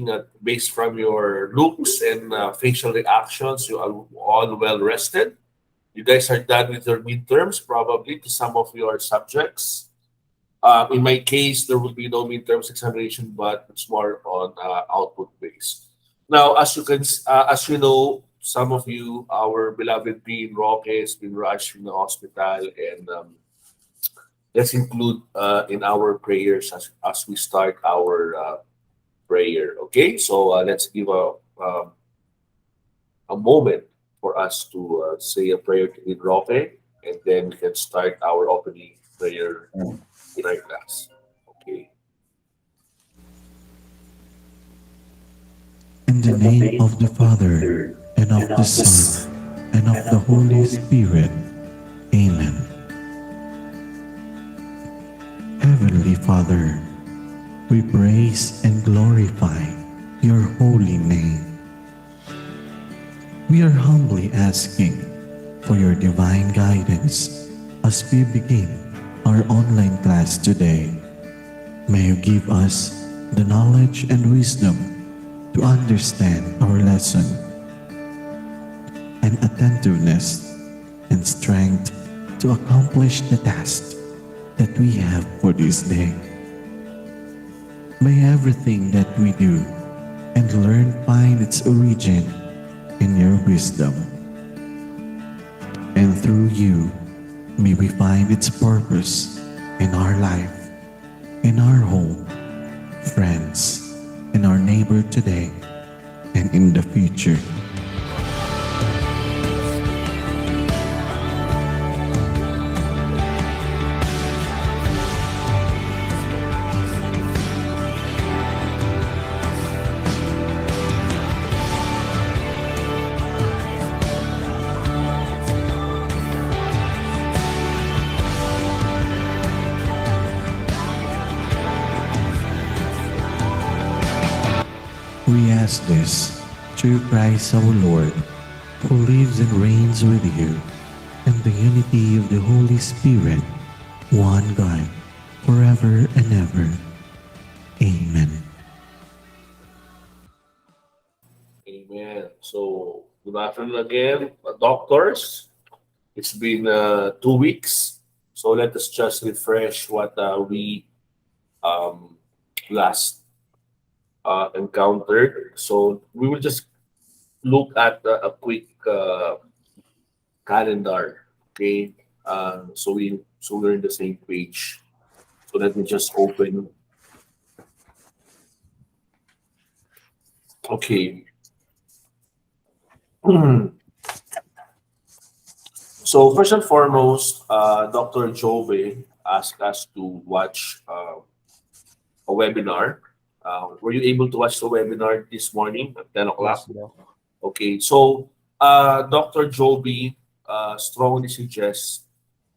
looking at based from your looks and facial reactions, you are all well rested. You guys are done with your midterms, probably to some of your subjects. In my case, there will be no midterms examination, but it's more on output based. Now, as you know, some of you, our beloved Dean Roque has been rushed in the hospital, and let's include in our prayers as we start our prayer. Okay, so let's give a moment for us to say a prayer to Dean Roque, and then we can start our opening prayer in our class. Okay. In the name of the Father, and of the Son, and of the Holy Spirit. Amen. Heavenly Father, we praise and glorify your holy name. We are humbly asking for your divine guidance as we begin our online class today. May you give us the knowledge and wisdom to understand our lesson, and attentiveness and strength to accomplish the task that we have for this day. May everything that we do and learn find its origin in your wisdom, and through you may we find its purpose in our life, in our home, friends, in our neighbor today, and in the future. We ask this through Christ our Lord, who lives and reigns with you, in the unity of the Holy Spirit, one God, forever and ever. Amen. Amen. So, good afternoon again, doctors. It's been 2 weeks. So, let us just refresh what we um, last encountered. So, we will just look at a quick calendar. Okay. So we're in the same page. So, let me just open. Okay. So first and foremost, Dr. Jove asked us to watch a webinar. Were you able to watch the webinar this morning at 10 Yes, o'clock? Doc. Okay, so Dr. Joby strongly suggests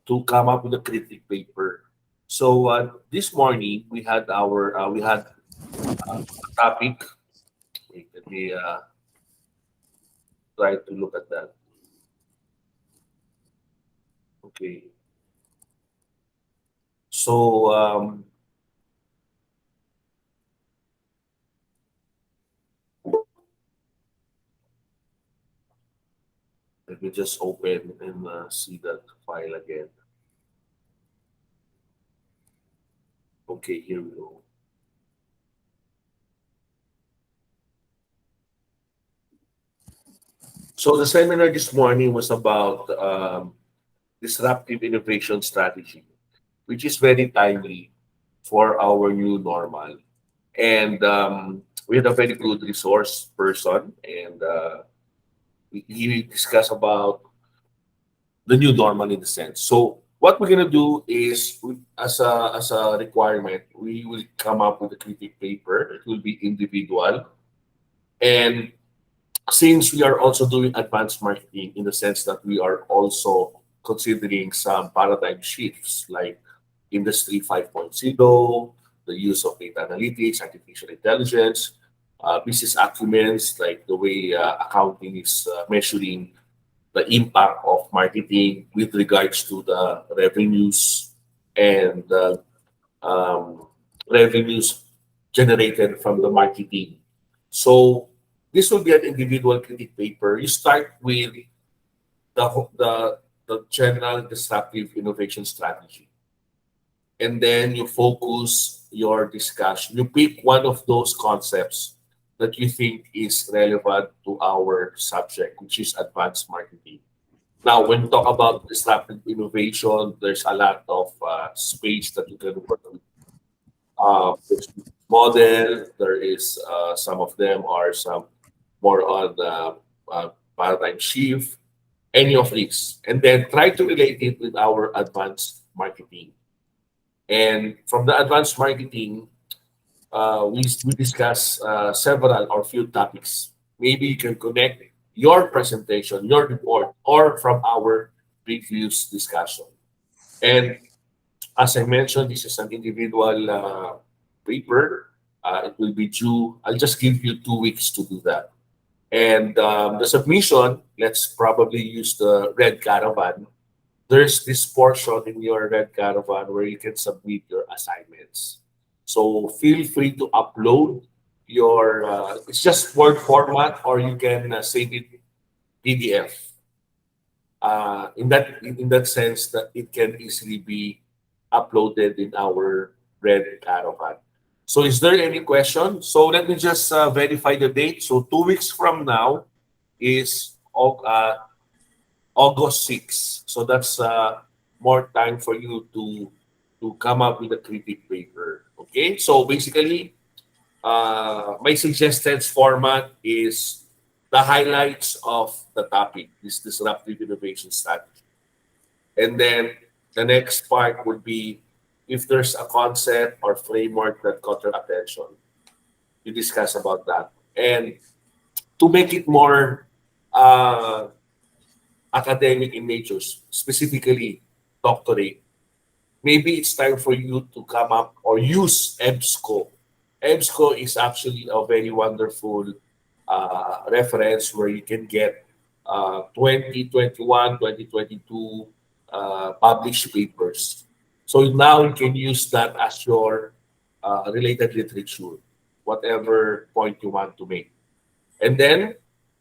to come up with a critic paper. So this morning we had a topic. Wait, let me try to look at that. Okay, so let me just open and see that file again. Okay, here we go. So the seminar this morning was about disruptive innovation strategy, which is very timely for our new normal. And we had a very good resource person, and he discussed about the new normal in the sense. So what we're gonna do is, as a requirement, we will come up with a critique paper. It will be individual, and since we are also doing advanced marketing in the sense that we are also considering some paradigm shifts like industry 5.0, the use of data analytics, artificial intelligence, business acumens, like the way accounting is measuring the impact of marketing with regards to the revenues and um, revenues generated from the marketing. So this will be an individual critique paper. You start with the ho- the general disruptive innovation strategy, and then you focus your discussion. You pick one of those concepts that you think is relevant to our subject, which is advanced marketing. Now, when we talk about disruptive innovation, there's a lot of space that you can work with. There's model, there is some of them are some more on paradigm shift, any of these. And then try to relate it with our advanced marketing. And from the advanced marketing, we discuss several or few topics. Maybe you can connect your presentation, your report, or from our previous discussion. And as I mentioned, this is an individual paper. It will be due. I'll just give you 2 weeks to do that. And the submission, let's probably use the red caravan. There's this portion in your red caravan where you can submit your assignments. So feel free to upload your, it's just Word format, or you can save it PDF. In that sense, that it can easily be uploaded in our red caravan. So is there any question? So let me just verify the date. So 2 weeks from now is August 6th. So that's more time for you to come up with a critique paper. Okay. So basically, my suggested format is the highlights of the topic, this disruptive innovation strategy. And then the next part would be if there's a concept or framework that caught your attention, you discuss about that. And to make it more uh, academic in nature, specifically doctorate, maybe it's time for you to come up or use EBSCO. EBSCO is actually a very wonderful reference where you can get 2021, 2022 published papers. So now you can use that as your related literature, whatever point you want to make. And then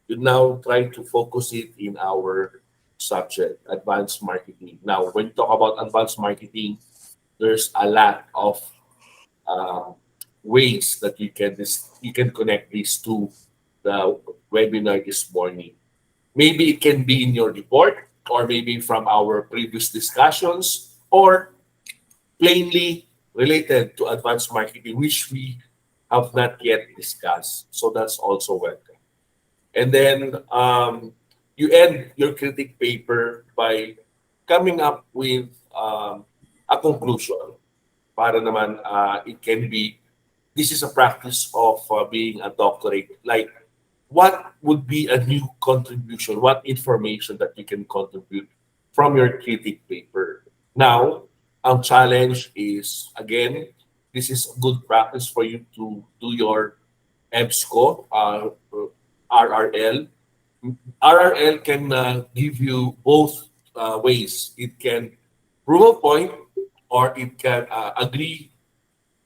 you now try to focus it in our subject, advanced marketing. Now, when you talk about advanced marketing, there's a lot of uh, ways that you can connect these to the webinar this morning. Maybe it can be in your report, or maybe from our previous discussions, or plainly related to advanced marketing, which we have not yet discussed. So that's also welcome. And then you end your critique paper by coming up with a conclusion. Para naman it can be, this is a practice of being a doctorate. Like, what would be a new contribution? What information that you can contribute from your critique paper? Now, our challenge is, again, this is good practice for you to do your EBSCO, RRL. RRL can give you both ways. It can prove a point, or it can agree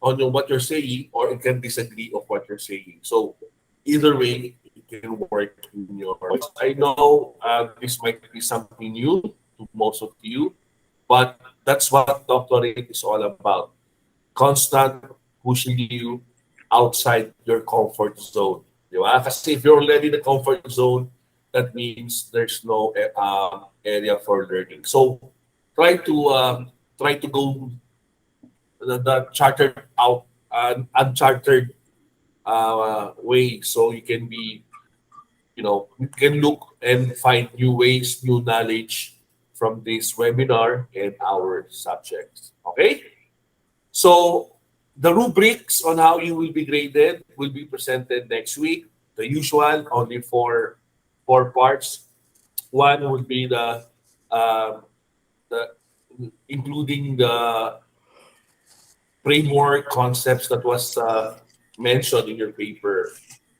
on what you're saying, or it can disagree of what you're saying. So either way, it can work in your. I know this might be something new to most of you, but that's what doctorate is all about. Constant pushing you outside your comfort zone. Di ba? Kasi if you're already in the comfort zone, that means there's no area for learning. So try to go the chartered out unchartered way, so you can be, you can look and find new ways, new knowledge from this webinar and our subjects. Okay, so the rubrics on how you will be graded will be presented next week. The usual, only four parts. One would be uh, the including the framework concepts that was mentioned in your paper.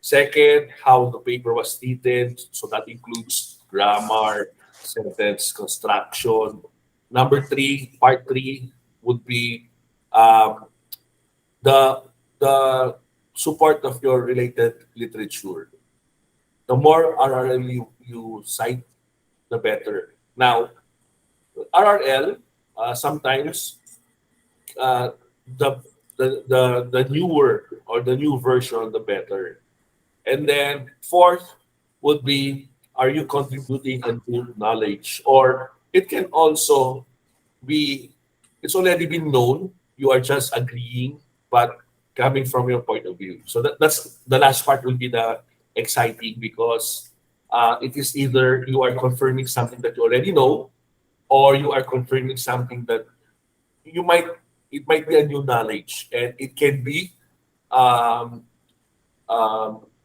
Second, how the paper was stated. So that includes grammar, sentence construction. Number three, part three would be um, the the support of your related literature. The more RRL you cite, the better. Now, RRL, sometimes uh, the, the newer or the new version, the better. And then fourth would be, are you contributing a new knowledge? Or it can also be, it's already been known, you are just agreeing, but coming from your point of view. So that's the last part will be the exciting because it is either you are confirming something that you already know, or you are confirming something that you might, it might be a new knowledge, and um,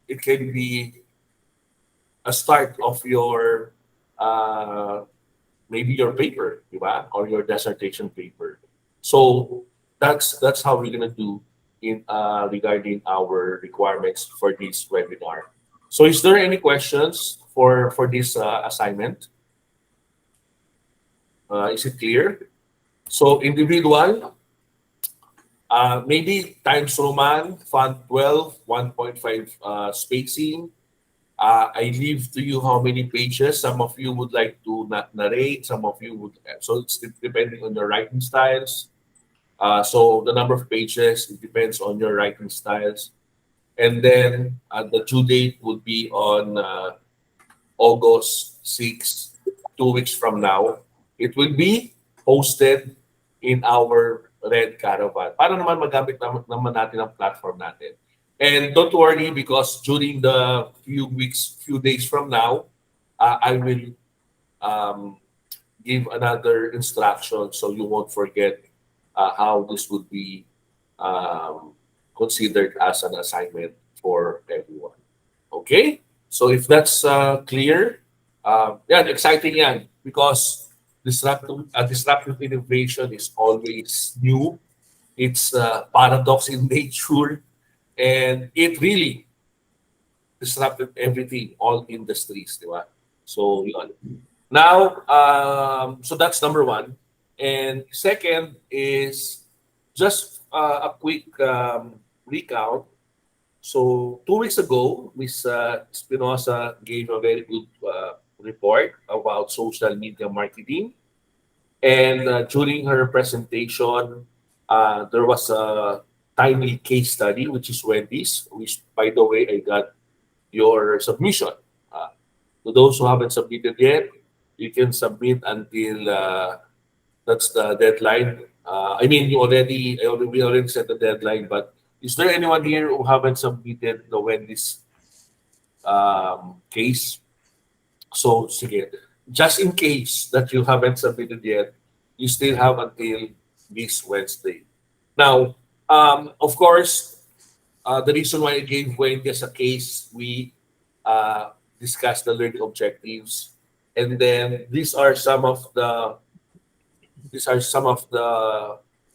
it can be a start of your uh, maybe your paper, di ba? Or your dissertation paper. So that's how we're gonna do in regarding our requirements for this webinar. So is there any questions for this assignment? Is it clear? So individual, maybe Times Roman, font 12, 1.5 spacing. I leave to you how many pages. Some of you would like to narrate, some of you would. So it's depending on your writing styles. So the number of pages, it depends on your writing styles. And then the due date would be on August 6, 2 weeks from now. It will be posted in our Red Caravan para naman magamit naman natin ang platform natin. And don't worry because during the few weeks, few days from now, I will um, give another instruction so you won't forget how this would be um, considered as an assignment for everyone. Okay? So if that's clear, yeah, exciting yan because disruptive innovation is always new. It's paradox in nature, and it really disrupted everything, all industries, di ba? So, yun. Now, so that's number one. And second is just a quick recount. So 2 weeks ago, Ms. Espinosa gave a very good report about social media marketing. And during her presentation, there was a timely case study, which is Wendy's, which, by the way, I got your submission. Uh, to those who haven't submitted yet, you can submit until that's the deadline. I mean, we already set the deadline, but is there anyone here who haven't submitted the Wendy's case? So, sige. Just in case that you haven't submitted yet, you still have until this Wednesday. Now, of course, the reason why I gave Wendy as a case, we discussed the learning objectives, and then these are some of the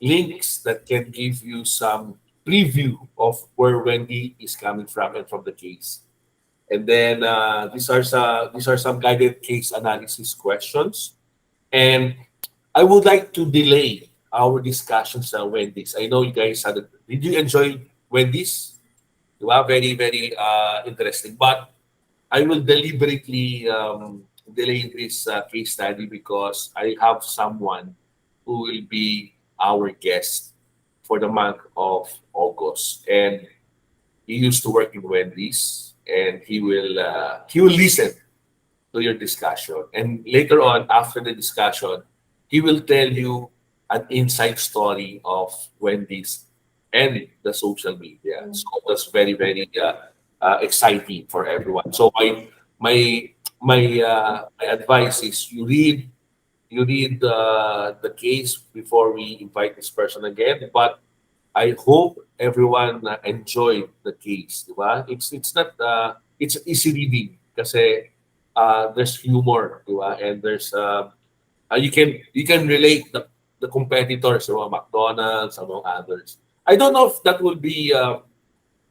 links that can give you some preview of where Wendy is coming from and from the case. And then these are some guided case analysis questions. And I would like to delay our discussions on Wendy's. I know you guys had. Did you enjoy Wendy's? Very very interesting. But I will deliberately delay this case study because I have someone who will be our guest for the month of August, and he used to work in Wendy's, and he will listen to your discussion. And later on, after the discussion, he will tell you an inside story of Wendy's and the social media. So that's very, very exciting for everyone. So my my advice is you read the case before we invite this person again. But I hope everyone enjoyed the case, di ba? It's not it's easy reading kasi there's humor, di ba? And there's you can relate the competitors, so McDonald's among others. I don't know if that will be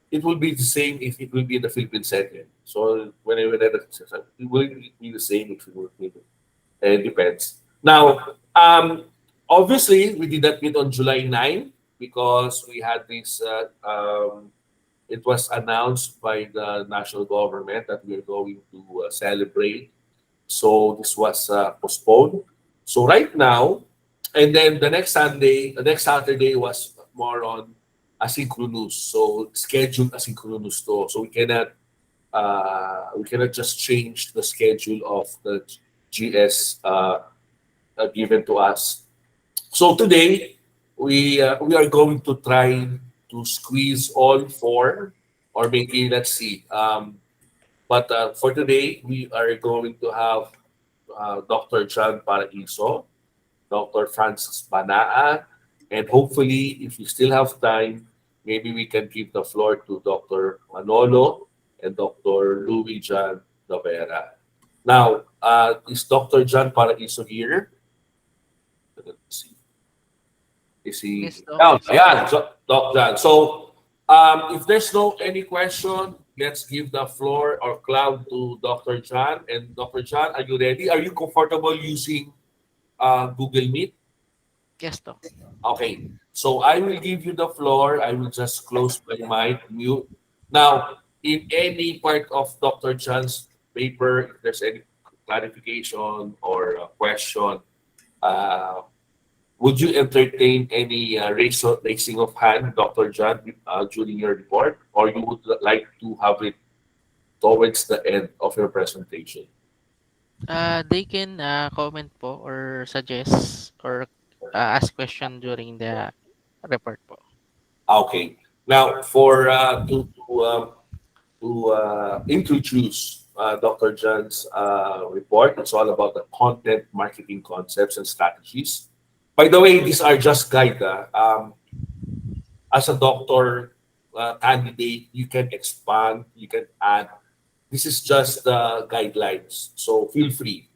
it will be the same if it will be in the Philippine setting. So when I read it, it will be the same if it will be. It depends. Now, obviously, we did not meet on July 9 because we had this It was announced by the national government that we're going to celebrate. So this was postponed. So right now, and then the next Saturday was more on asynchronous. So scheduled asynchronous to. So we cannot just change the schedule of the GS given to us. So today we are going to try to squeeze all four, or maybe let's see. But for today, we are going to have Dr. John Paraiso, Dr. Francis Banaa, and hopefully, if we still have time, maybe we can give the floor to Dr. Manolo and Dr. Louis John Novera. Now, is Dr. John Paraiso here? Let's see. Is Yes, he? Doc. Oh, yeah, Doc John. So, if there's no any question, let's give the floor or cloud to Dr. John. And Dr. John, are you ready? Are you comfortable using Google Meet? Yes, Doc. Okay. So I will give you the floor. I will just close my mic, mute. Now, in any part of Dr. John's paper, if there's any clarification or a question, uh, would you entertain any raising of hand, Dr. John, during your report, or you would like to have it towards the end of your presentation? They can comment po or suggest or ask question during the report po. Okay. Now, for to introduce Dr. John's report, it's all about the content marketing concepts and strategies. By the way, these are just guide. As a doctor candidate, you can expand, you can add. This is just the guidelines. So feel free.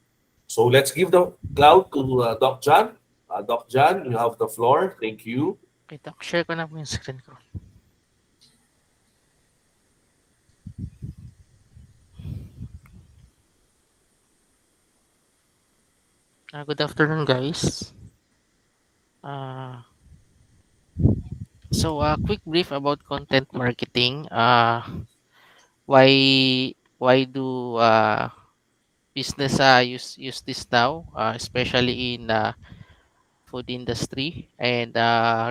So let's give the cloud to Doc John. Doc John, you have the floor. Thank you. Okay, Doc. Share ko na po yung screen ko. Good afternoon, guys. Uh, so, quick brief about content marketing. Why do business use this now, especially in food industry and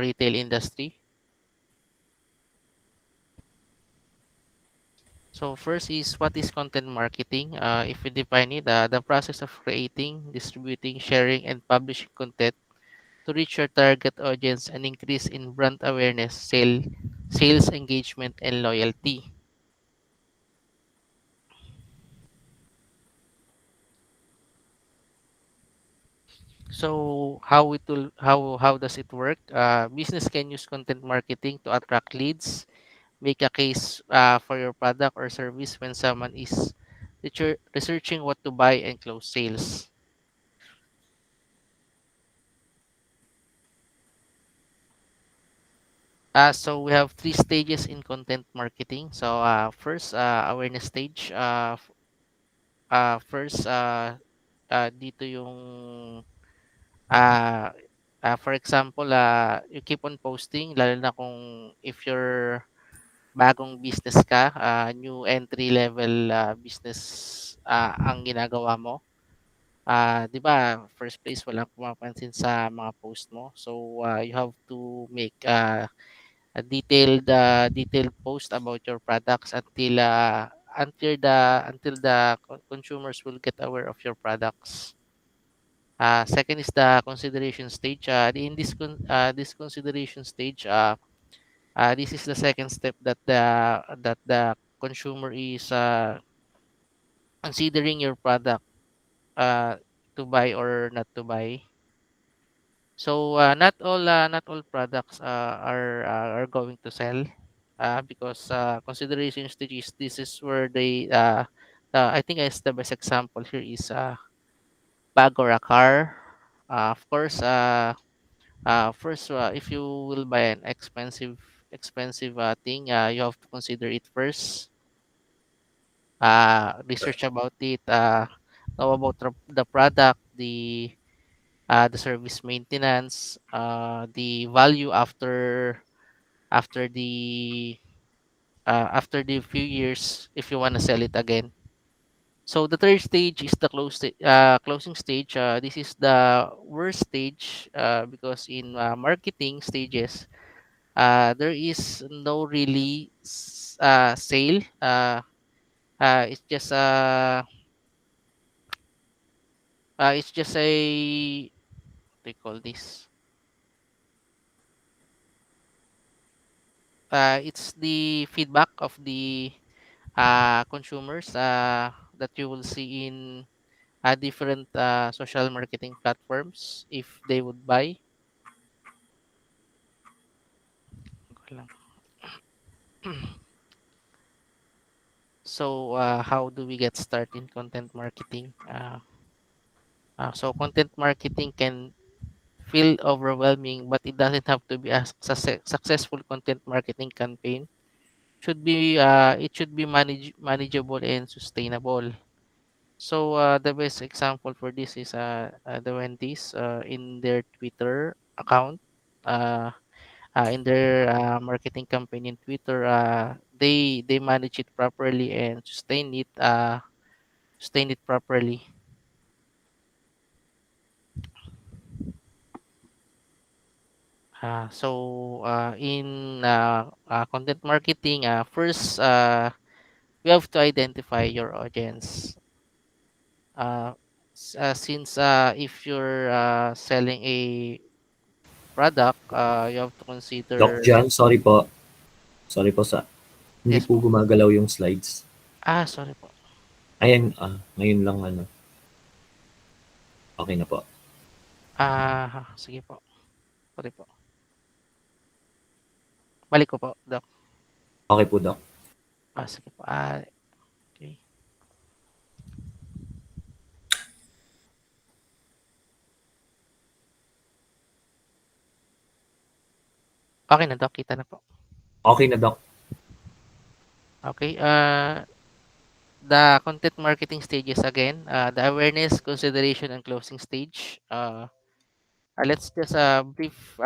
retail industry? So first is what is content marketing? If we define it, the process of creating, distributing, sharing, and publishing content to reach your target audience and increase in brand awareness, sales engagement, and loyalty. So how does it work? Business can use content marketing to attract leads, make a case for your product or service when someone is researching what to buy and close sales. So we have three stages in content marketing. So first, awareness stage. First, dito yung uh, for example, you keep on posting, lalo na kung if you're bagong business ka, new entry level business ang ginagawa mo. 'Di ba, first place walang pumapansin sa mga post mo. So you have to make a detailed post about your products until the consumers will get aware of your products. Second is the consideration stage. This consideration stage, this is the second step that the consumer is considering your product uh, to buy or not to buy. So not all products are going to sell because consideration stages. This is where I think as the best example here is bag or a car. Of course, first if you will buy an expensive thing, you have to consider it first. Research about it. Know about the product, the service maintenance, the value after the after the few years if you want to sell it again. So the third stage is the closing stage. This is the worst stage because in marketing stages, there is no really sale. It's just it's just a what do you call this? It's the feedback of the consumers that you will see in different social marketing platforms if they would buy. Okay lang. So, how do we get started in content marketing? So, content marketing can feel overwhelming, but it doesn't have to be a successful content marketing campaign. It should be manageable and sustainable. So, the best example for this is the Wendy's in their Twitter account. Uh, in their marketing campaign in Twitter, they manage it properly and sustain it properly. In content marketing, first we have to identify your audience. Since if you're selling a product, you have to Doc consider. Jan, sorry po. Sorry po sa hindi Yes po po. gumagalaw yung slides. Sorry po. Ayan, ngayon lang ano, okay na po. Sige po. Sorry po. Balik ko po, Doc. Okay po, Doc. Sige po. Okay. Okay na, Doc. Kita na po. Okay na, Doc. Okay. The content marketing stages again. The awareness, consideration, and closing stage. Let's just brief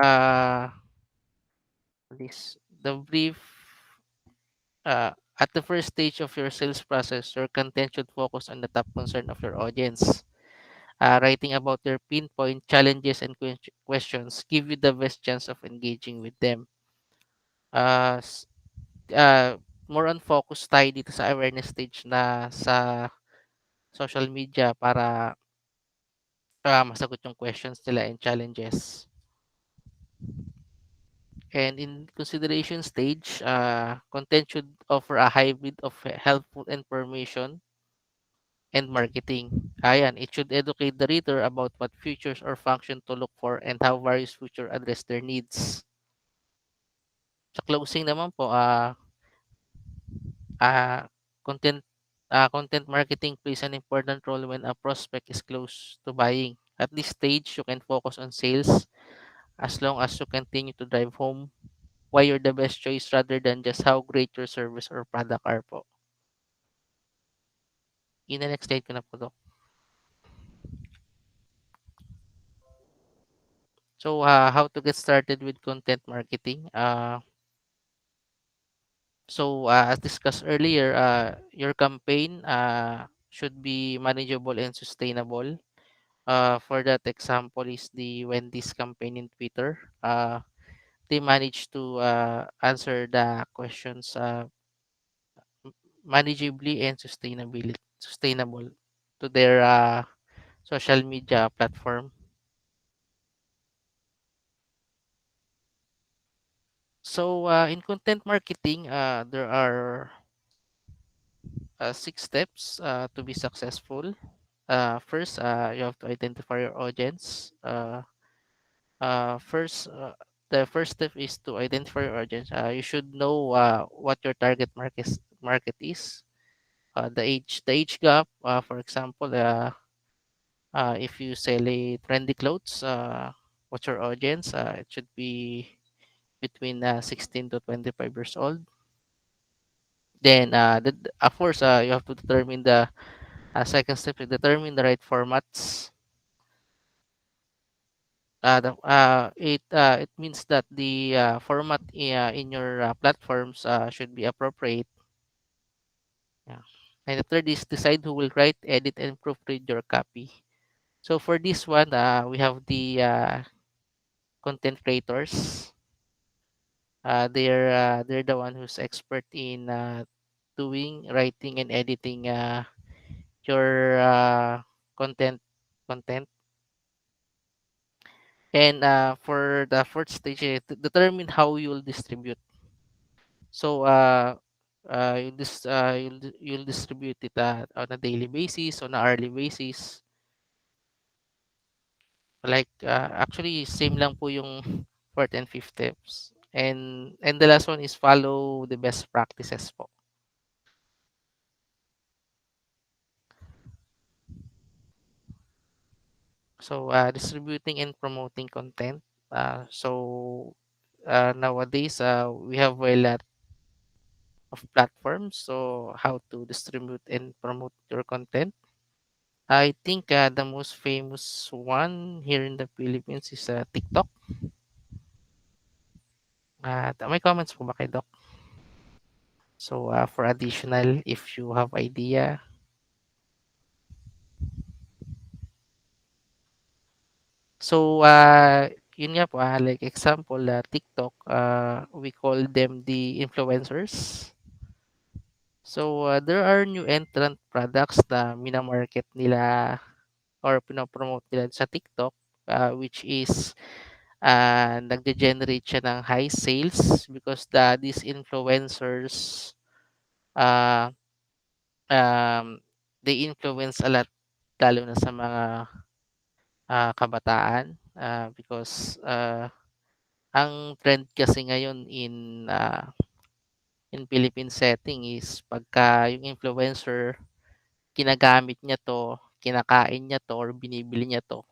this. The brief. At the first stage of your sales process, your content should focus on the top concern of your audience. Writing about their pinpoint challenges and questions give you the best chance of engaging with them. Uh, s- uh, More on focus tayo dito sa awareness stage na sa social media para masagot yung questions nila and challenges. And in consideration stage, content should offer a hybrid of helpful information and marketing. Ayan, it should educate the reader about what features or function to look for and how various features address their needs. Sa closing naman po, uh, content content marketing plays an important role when a prospect is close to buying. At this stage, you can focus on sales as long as you continue to drive home why you're the best choice rather than just how great your service or product are po. In the next slide ko na po, Dok. So, how to get started with content marketing? As discussed earlier, your campaign should be manageable and sustainable. For that example is the Wendy's campaign in Twitter. They managed to answer the questions manageably and sustainable to their social media platform. In content marketing, there are 6 steps to be successful. First, you have to identify your audience. First, the first step is to identify your audience. You should know what your target market is. The age gap. For example, if you sell a trendy clothes, what's your audience? It should be between 16 to 25 years old. Then, of course, you have to determine the second step to determine the right formats. it means that the format in your platforms should be appropriate. Yeah. And the third is decide who will write, edit, and proofread your copy. So for this one, we have the content creators. They're the one who's expert in doing, writing, and editing your content. And for the fourth stage, determine how you'll distribute. So you'll distribute it on a daily basis, on an hourly basis. Like actually same lang po yung fourth and fifth steps. And the last one is follow the best practices po. So distributing and promoting content. Nowadays we have a lot of platforms. So how to distribute and promote your content. I think the most famous one here in the Philippines is TikTok. May comments po ba kay Doc? So for additional, if you have idea. So yun nga po, like example, TikTok, we call them the influencers. So there are new entrant products na minamarket nila or pinopromote nila sa TikTok, which is nagde-generate siya ng high sales because these influencers uh, um, they influence a lot lalo na sa mga kabataan because ang trend kasi ngayon in Philippine setting is pagka yung influencer ginagamit niya 'to, kinakain niya 'to, or binibili niya 'to,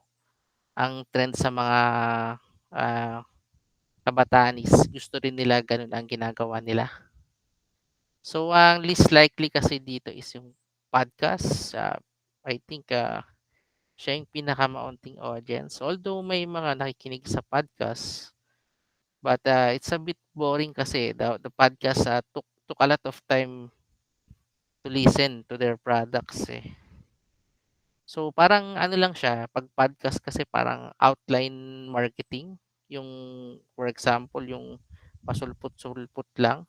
ang trend sa mga ah, kabataan is gusto rin nila gano'n ang ginagawa nila. So, ang least likely kasi dito is yung podcast. I think siya yung pinakamaunting audience. Although may mga nakikinig sa podcast, but it's a bit boring kasi the podcast took a lot of time to listen to their products eh. So parang ano lang siya, 'pag podcast kasi parang outline marketing, yung for example, yung pasulput-sulput lang.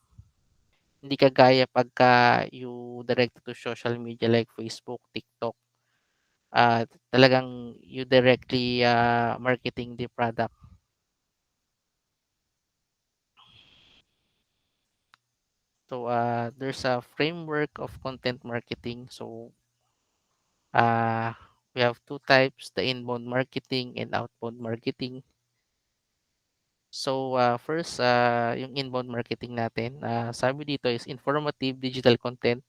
Hindi kagaya pagka you direct to social media like Facebook, TikTok, talagang you directly marketing the product. So there's a framework of content marketing. So uh, we have two types, the inbound marketing and outbound marketing. So, first, yung inbound marketing natin, sabi dito is informative digital content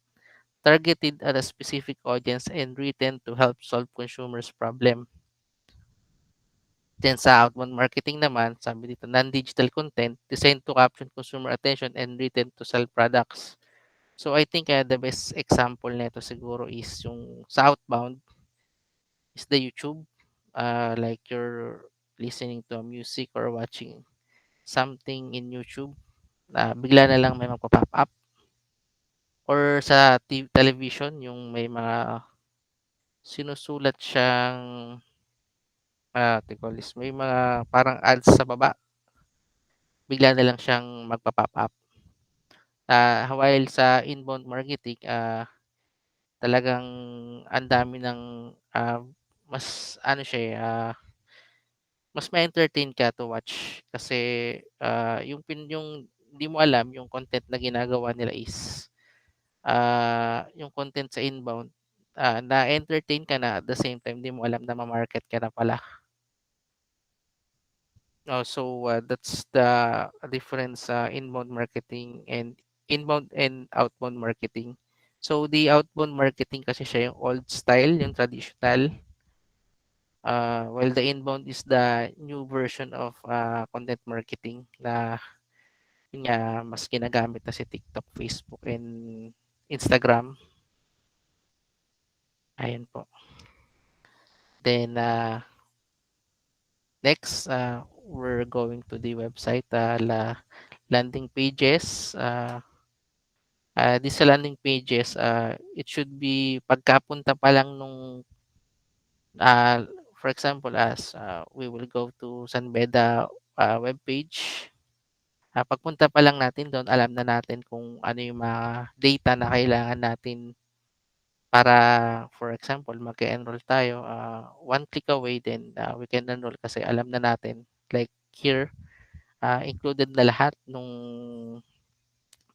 targeted at a specific audience and written to help solve consumers' problem. Then sa outbound marketing naman, sabi dito, non-digital content designed to capture consumer attention and written to sell products. So, I think the best example nito siguro is yung sa outbound is the YouTube. Like you're listening to a music or watching something in YouTube, bigla na lang may magpa-pop up or sa television yung may mga sinusulat siyang, what do you call this, may mga parang ads sa baba, bigla na lang siyang magpa-pop up. While sa inbound marketing, talagang ang dami ng mas ano siya, mas ma-entertain ka to watch kasi yung hindi mo alam yung content na ginagawa nila is yung content sa inbound, na-entertain ka na at the same time 'di mo alam na ma-market ka na pala. So, that's the difference sa inbound and outbound marketing. So, the outbound marketing kasi siya yung old style, yung traditional, while the inbound is the new version of content marketing na yun nga mas ginagamit na si TikTok, Facebook, and Instagram. Ayan po. Then, Next, we're going to the website, landing pages. This sa landing pages, it should be pagkapunta pa lang nung, for example, as we will go to Sanbeda web page. Pagpunta pa lang natin doon, alam na natin kung ano yung mga data na kailangan natin para, for example, mag-enroll tayo. One click away, then we can enroll kasi alam na natin. Like here, included na lahat nung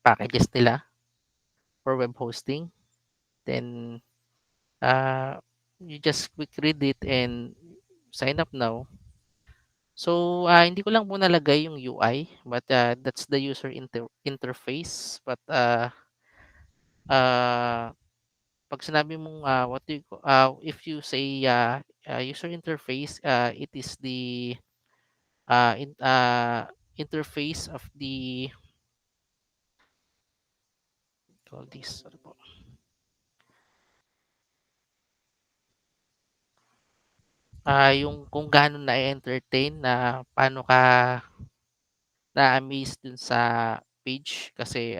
packages nila for web hosting. Then, uh, you just quick read it and sign up now. So, hindi ko lang po nalagay yung UI, but that's the user interface. But uh, pag sinabi mong if you say user interface, it is the interface of the, call this, ano po, yung kung gaano na-entertain, na paano ka na-amaze dun sa page kasi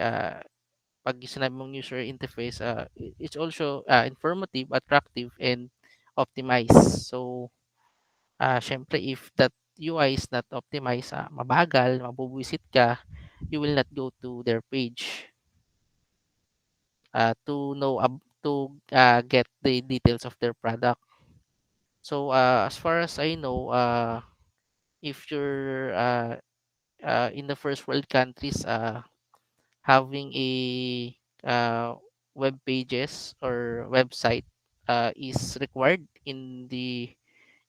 pag sinabi mong user interface, it's also informative, attractive, and optimized. So, syempre if that UI is not optimized, mabagal, mabubuisit ka, you will not go to their page to know to get the details of their product. So, as far as I know, if you're in the first world countries, having a web pages or website is required in the,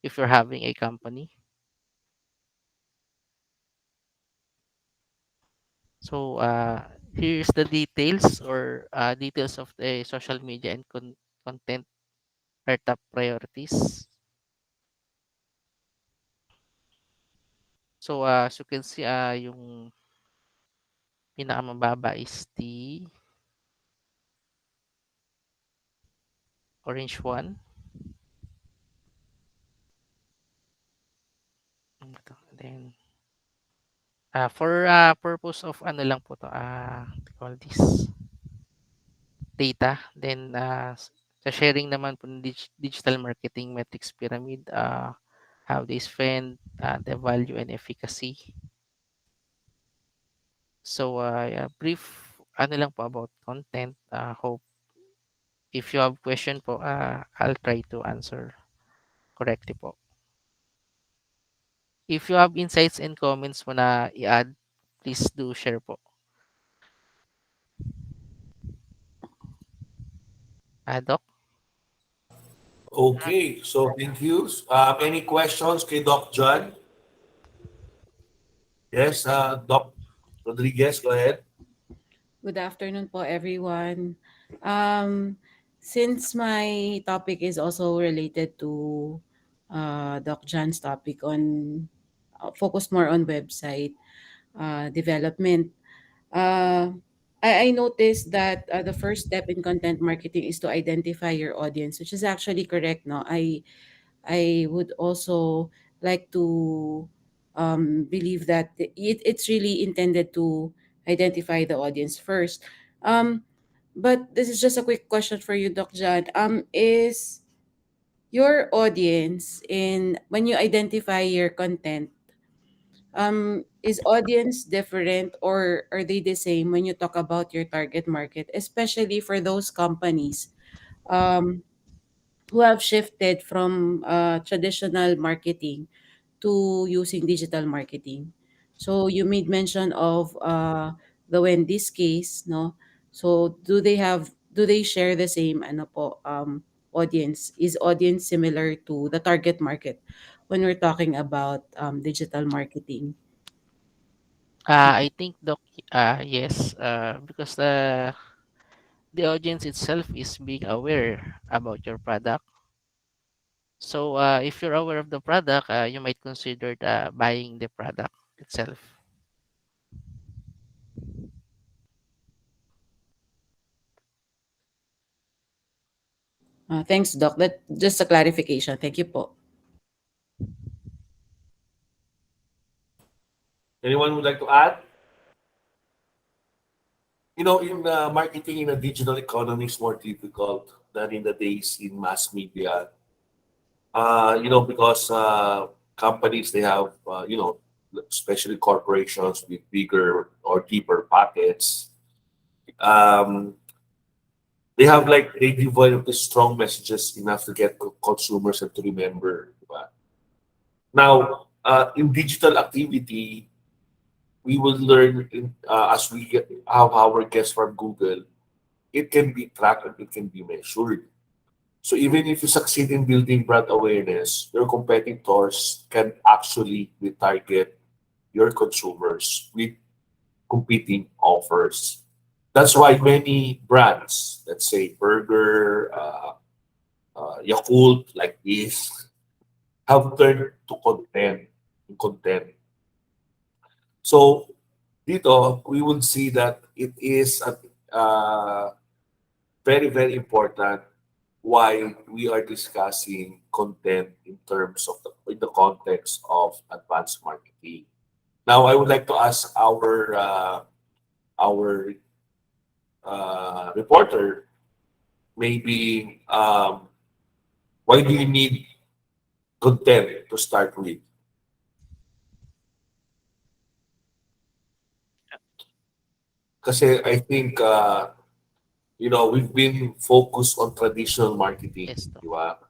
if you're having a company. So here's the details, or details of the social media and content are top priorities. So as you can see, yung pinakamababa is the orange one. Then for purpose of ano lang po to, call this data. Then sa sharing naman po ng digital marketing metrics pyramid, how they spend, the value and efficacy. So yeah, brief ano lang po about content. Hope if you have question po, I'll try to answer correctly po. If you have insights and comments mo na i-add, please do share po. Doc? Okay, so thank you. Any questions kay Doc John? Yes, Doc Rodriguez, go ahead. Good afternoon po, everyone. Um, since my topic is also related to Doc John's topic on focus more on website development, uh, I noticed that the first step in content marketing is to identify your audience, which is actually correct. No, I would also like to believe that it's really intended to identify the audience first. Um, but this is just a quick question for you, Doc John. Is your audience in when you identify your content, is audience different or are they the same when you talk about your target market, especially for those companies um, who have shifted from traditional marketing to using digital marketing. So you made mention of the Wendy's case, no? So do they share the same ano po audience? Is audience similar to the target market when we're talking about digital marketing? I think Doc, yes, because the audience itself is being aware about your product. So if you're aware of the product, you might consider buying the product itself. Thanks, Doc. That just a clarification. Thank you po. Anyone would like to add? In marketing in a digital economy is more difficult than in the days in mass media. Because companies they have, especially corporations with bigger or deeper pockets, um, they develop the strong messages enough to get consumers and to remember. Diba? Now, in digital activity, we will learn as we get how our guests from Google, it can be tracked and it can be measured. So even if you succeed in building brand awareness, your competitors can actually retarget your consumers with competing offers. That's why many brands, let's say Burger, Yakult, like this, have turned to content. So dito, we will see that it is very, very important why we are discussing content in terms of in the context of advanced marketing. Now, I would like to ask our reporter, maybe why do you need content to start with? Kasi I think we've been focused on traditional marketing, Yes, Doc. di ba?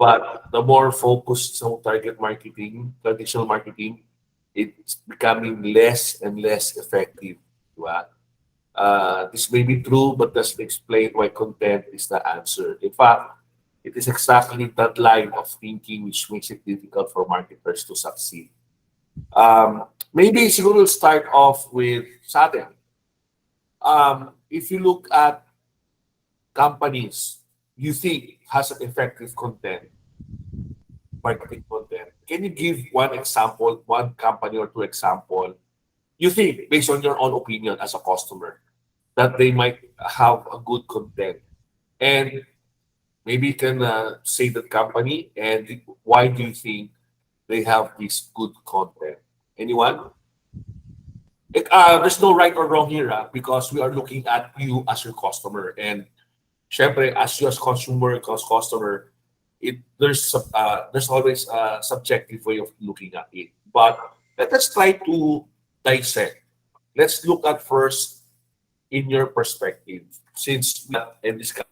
But the more focused on target marketing, traditional marketing, it's becoming less and less effective. Di ba? This may be true, but doesn't explain why content is the answer. In fact, it is exactly that line of thinking which makes it difficult for marketers to succeed. Maybe siguro we'll start off with Saturn. If you look at companies you think has an effective marketing content, can you give one example, one company or two example you think based on your own opinion as a customer that they might have a good content? And maybe you can say that company and why do you think they have this good content? Anyone? There's no right or wrong here because we are looking at you as your customer. And syempre, as you as consumer, as customer, there's always a subjective way of looking at it. But let's try to dissect. Let's look at first in your perspective, since and discuss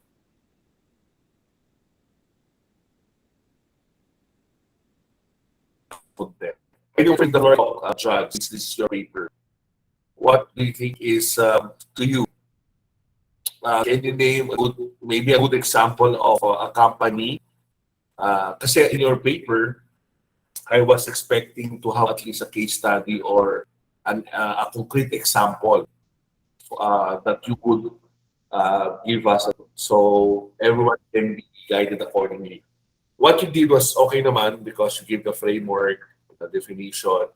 content. Can you open the floor, John, since this is your paper? What do you think is to you? Can you name maybe a good example of a company? Kasi in your paper, I was expecting to have at least a case study or a concrete example that you could give us so everyone can be guided accordingly. What you did was okay naman because you gave the framework, the definition,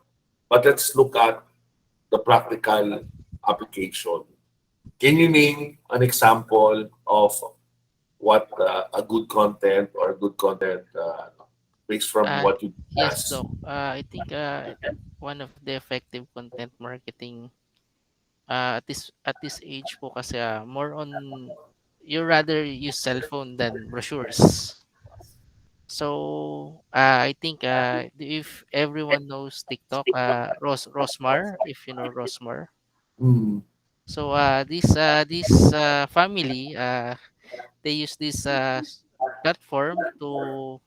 but let's look at the practical application. Can you name an example of what a good content or good content based from Uh, what you yes, discussed? Doc. I think one of the effective content marketing at this age po kasi more on you rather use cellphone than brochures. So I think if everyone knows TikTok, Rosmar, if you know Rosmar. Mm, So this family they use this platform to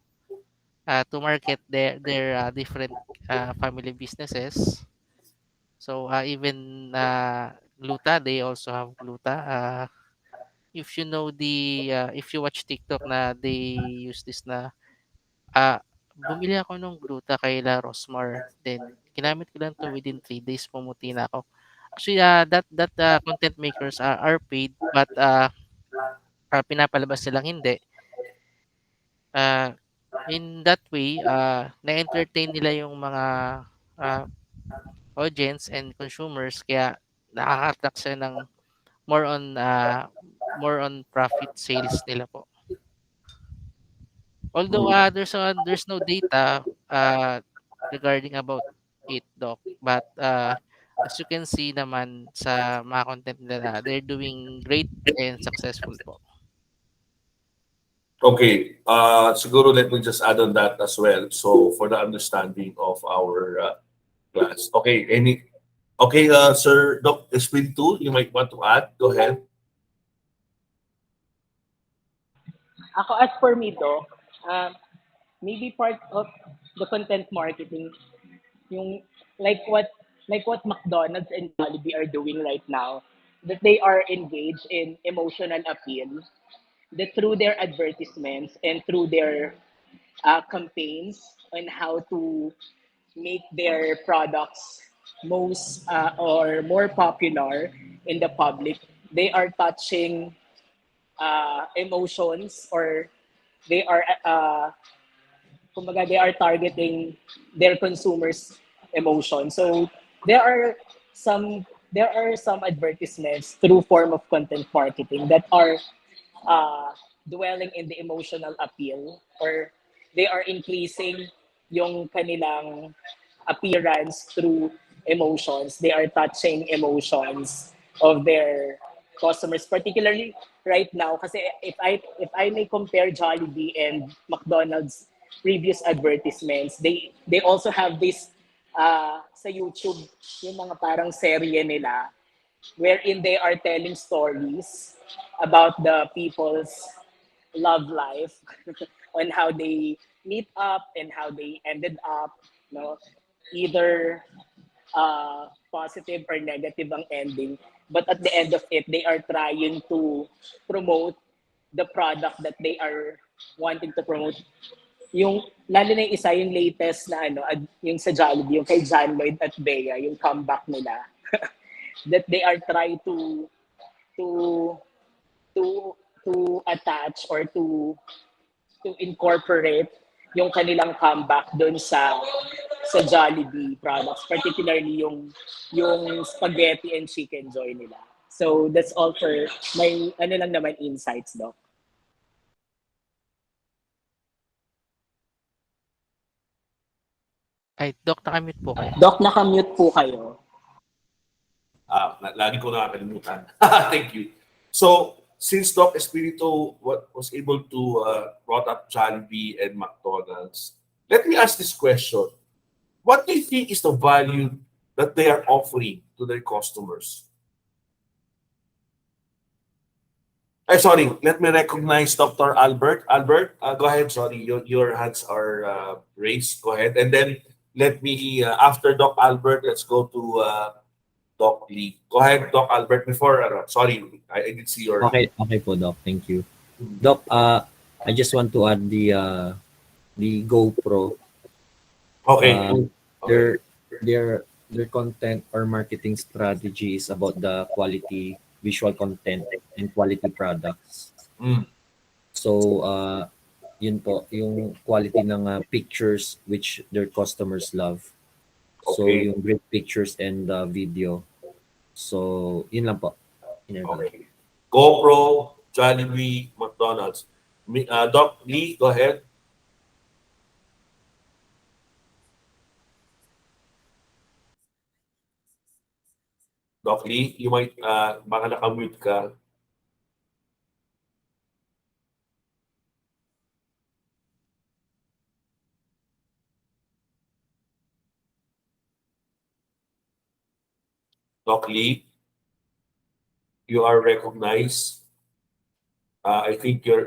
market their different family businesses. So even Gluta, they also have Gluta. If you know if you watch TikTok na they use this na bumili ako nung Gluta kay La Rosmar. Then ginamit ko lang to within 3 days pumuti na ako. Actually that content makers are paid but pinapalabas nilang hindi. Ah, in that way na-entertain nila yung mga ah, audience and consumers kaya nakaka-attract siya ng more on more on profit sales nila po. Although mm, there's no data regarding about it, Doc. But as you can see naman sa mga content nila, they're doing great and successful po. Okay, siguro let me just add on that as well. So for the understanding of our class. Okay, okay, Sir Doc Espiritu, you might want to add. Go ahead. Ako, as for me, Doc, maybe part of the content marketing, yung like what McDonald's and Jollibee are doing right now, that they are engaged in emotional appeal, that through their advertisements and through their campaigns on how to make their products most or more popular in the public, they are touching emotions, or they are kumbaga, they are targeting their consumers emotion. So there are some advertisements through form of content marketing that are uh, dwelling in the emotional appeal, or they are increasing yung kanilang appearance through emotions. They are touching emotions of their customers, particularly right now. Kasi if I may compare Jollibee and McDonald's previous advertisements, they also have this sa YouTube, yung mga parang serye nila wherein they are telling stories about the people's love life on how they meet up and how they ended up, no, either positive or negative ang ending, but at the end of it they are trying to promote the product that they are wanting to promote. Yung lalo na yung isa, yung latest na yung sa Jollibee, yung kay John Lloyd at Bea, yung comeback nila, that they are trying to to to attach or to incorporate yung kanilang comeback doon sa Jollibee products, particularly yung spaghetti and chicken joy nila. So that's all for my lang naman insights, Doc. Ay, Doc, nakamute po kayo. Doc, nakamute po kayo. Lagi ko nakakalimutan. Thank you. So, since Doc Espiritu was able to brought up Jollibee and McDonald's, let me ask this question. What do you think is the value that they are offering to their customers? Sorry, let me recognize Dr. Albert. Albert, go ahead. Sorry, your hands are raised. Go ahead. And then let me, after Doc Albert, let's go to Doc Lee. Go ahead, Doc Albert. Before, sorry, I didn't see your... Okay, okay po, Doc. Thank you. Doc, I just want to add the GoPro. Okay. Their their content or marketing strategy is about the quality visual content and quality products. Mm. So, yun po, yung quality ng pictures which their customers love. So, Okay. yung great pictures and video. So, yun lang po. Yun lang. Okay. GoPro, Jollibee, McDonald's. Doc Lee, go ahead. Doc Lee, you might, baka nakamute ka. Doc Lee, you are recognized. I think you're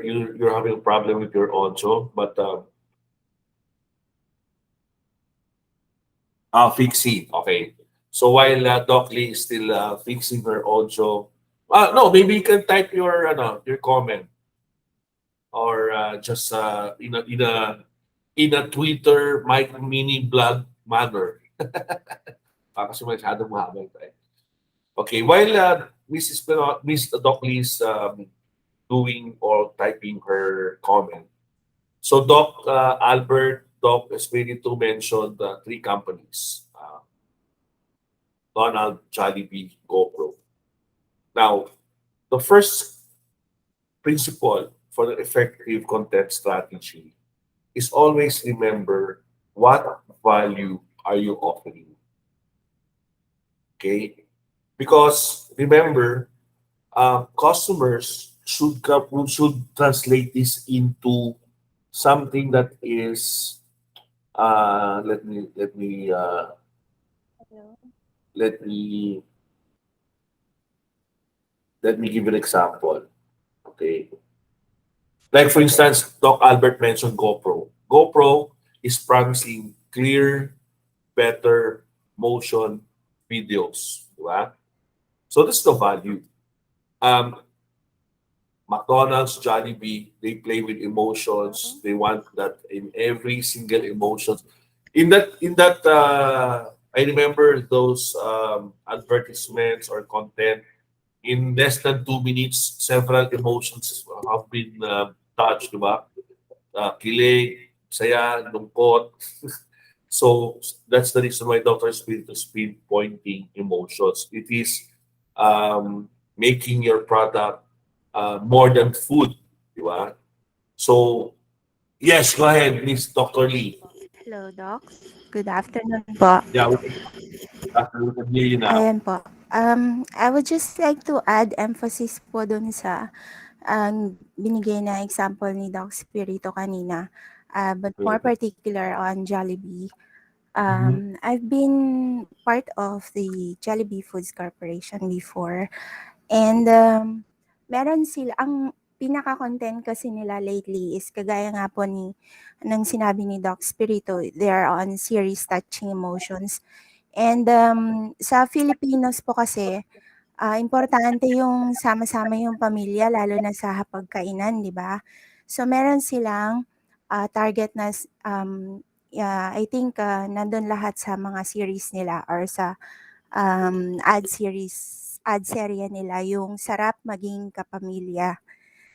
having a problem with your audio, but fixing. Okay. So while Doc Lee is still fixing her audio, no, maybe you can type your comment, or just in a Twitter mini blog manner. Kasi masyadong mahaba ito eh. Okay, while Miss Doc Lee is doing or typing her comment. So Doc Albert, Doc Espiritu mentioned three companies: Donald, Jollibee, GoPro. Now, the first principle for the effective content strategy is always remember what value are you offering? Okay? Because remember, customers should translate this into something that is let me let me give an example. Okay. Like for instance, Doc Albert mentioned GoPro. GoPro is promising clear, better motion videos. Diba? So that's the value. Um, McDonald's, Jollibee, they play with emotions. They want that in every single emotions. I remember those advertisements or content. In less than 2 minutes, several emotions have been touched, diba? Kilig, saya, lungkot. So that's the reason why Dr. Spirit is pinpointing emotions. It is making your product more than food, di ba? So, yes, go ahead, Miss Dr. Lee. Hello, Docs. Good afternoon po. Yeah, we can hear you now. Ayan po. I would just like to add emphasis po dun sa binigay na example ni Doc Spirito kanina, but more particular on Jollibee. Mhm. I've been part of the Jollibee Foods Corporation before, and meron sila, ang pinaka-content kasi nila lately is kagaya nga po ng sinabi ni Doc Spirito, they are on series touching emotions. And sa Filipinos po kasi, importante yung sama-sama yung pamilya lalo na sa hapagkainan, 'di ba? So meron silang target na yeah, I think nandun lahat sa mga series nila or sa ad serye nila yung sarap maging kapamilya.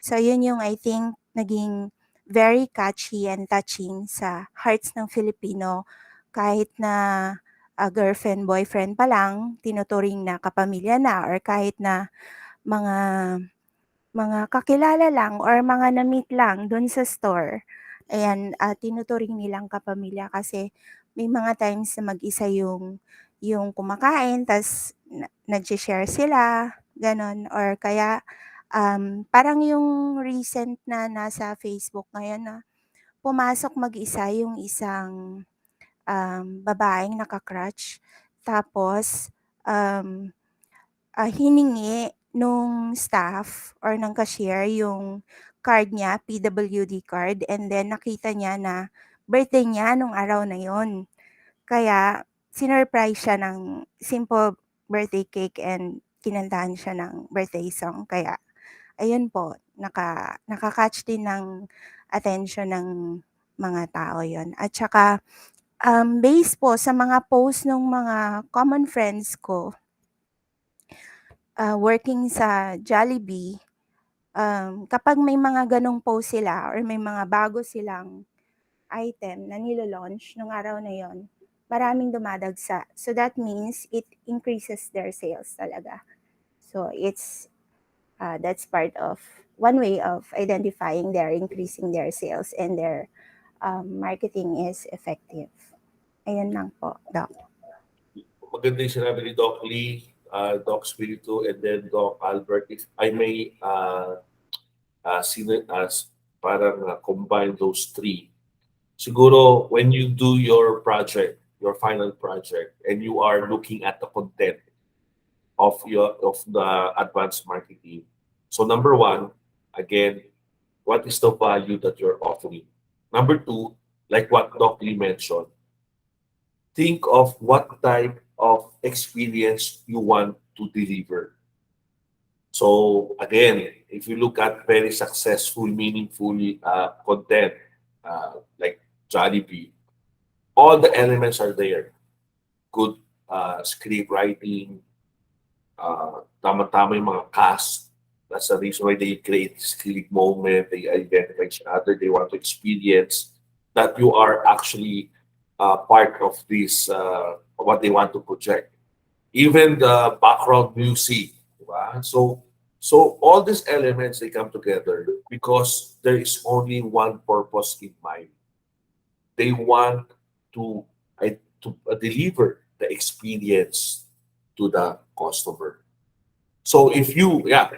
So yun yung I think naging very catchy and touching sa hearts ng Filipino kahit na girlfriend, boyfriend pa lang, tinuturing na kapamilya na or kahit na mga kakilala lang or mga na-meet lang dun sa store. Ayan, tinuturing nilang kapamilya kasi may mga times na mag-isa yung kumakain tas nag-share sila, gano'n or kaya parang yung recent na nasa Facebook ngayon na pumasok mag-isa yung isang babaeng naka-crutch tapos um, hiningi nung staff or ng cashier yung card niya, PWD card, and then nakita niya na birthday niya nung araw na yon. Kaya sinurprise siya ng simple birthday cake and kinantahan siya ng birthday song. Kaya ayun po, naka-catch din ng attention ng mga tao yon. At saka based po sa mga post ng mga common friends ko, working sa Jollibee, kapag may mga ganong post sila or may mga bago silang item na nilo-launch nung araw na yon, maraming dumadagsa. So that means it increases their sales talaga. So that's part of one way of identifying they're increasing their sales and their marketing is effective. Ayun lang po, Doc. Maganda yung sinabi ni Doc Lee, Doc Spiritu, and then Doc Albert. If I may parang combine those three. Siguro, when you do your project, your final project, and you are looking at the content of the advanced marketing. So number one, again, what is the value that you're offering? Number two, like what Doc Lee mentioned, think of what type of experience you want to deliver. So again, if you look at very successful, meaningful content like Jollibee, all the elements are there. Good script writing, tama-tama yung mga cast. That's the reason why they create this click moment. They identify each other. They want to experience that you are actually part of this, what they want to project. Even the background music, diba? So all these elements they come together because there is only one purpose in mind. They want to to deliver the experience to the customer. So if you, yeah,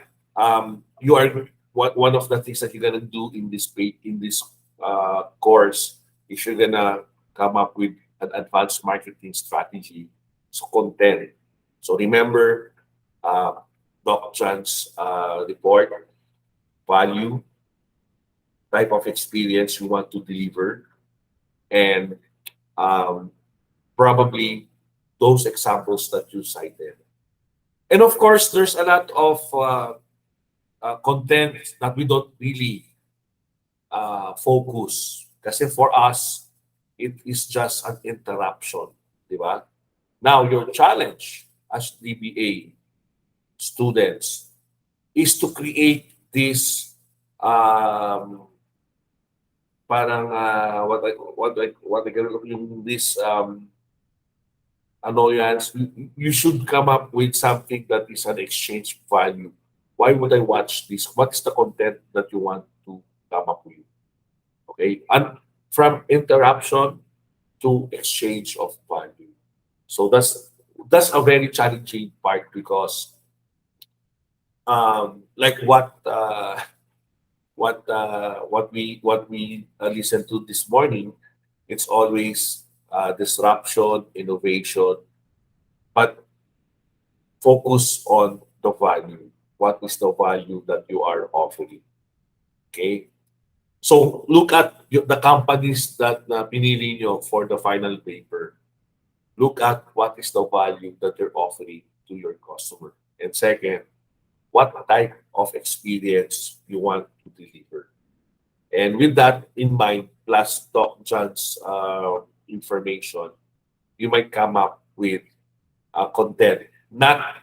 you are one of the things that you're gonna do in this course is you're gonna come up with an advanced marketing strategy. So content. So remember, uh, Doc John's report, value, type of experience you want to deliver, and um, probably those examples that you cited. And of course, there's a lot of content that we don't really focus. Kasi for us, it is just an interruption. Di ba? Now, your challenge as DBA students is to create this um, parang this annoyance. You should come up with something that is an exchange value. Why would I watch this? What's the content that you want to come up with? Okay, and from interruption to exchange of value. So that's a very challenging part because like what we listened to this morning, it's always disruption, innovation, but focus on the value. What is the value that you are offering? Okay. So look at the companies that pinili nyo for the final paper. Look at what is the value that you're offering to your customer. And second, what type of experience you want to deliver. And with that in mind, plus Doc John's information, you might come up with content, not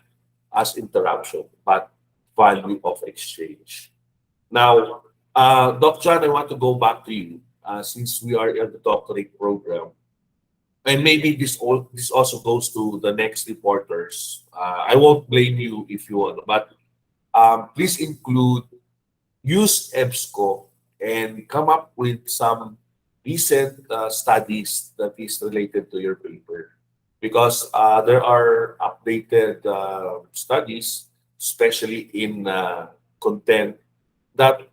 as interruption, but value of exchange. Now, Doc John, I want to go back to you since we are in the doctorate program. And maybe this also goes to the next reporters. I won't blame you if you want, but please use EBSCO and come up with some recent studies that is related to your paper. Because there are updated studies, especially in content, that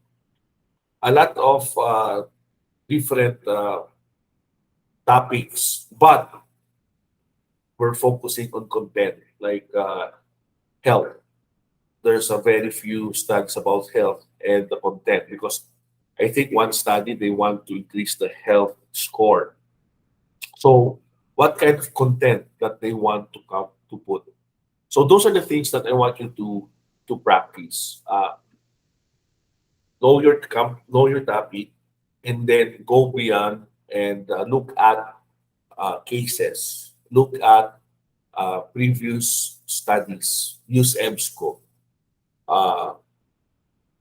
a lot of different topics, but we're focusing on content like health. There's a very few studies about health and the content because I think one study they want to increase the health score. So what kind of content that they want to come to put? So those are the things that I want you to practice. Know your topic, and then go beyond and look at cases, look at previous studies, use EBSCO. Uh,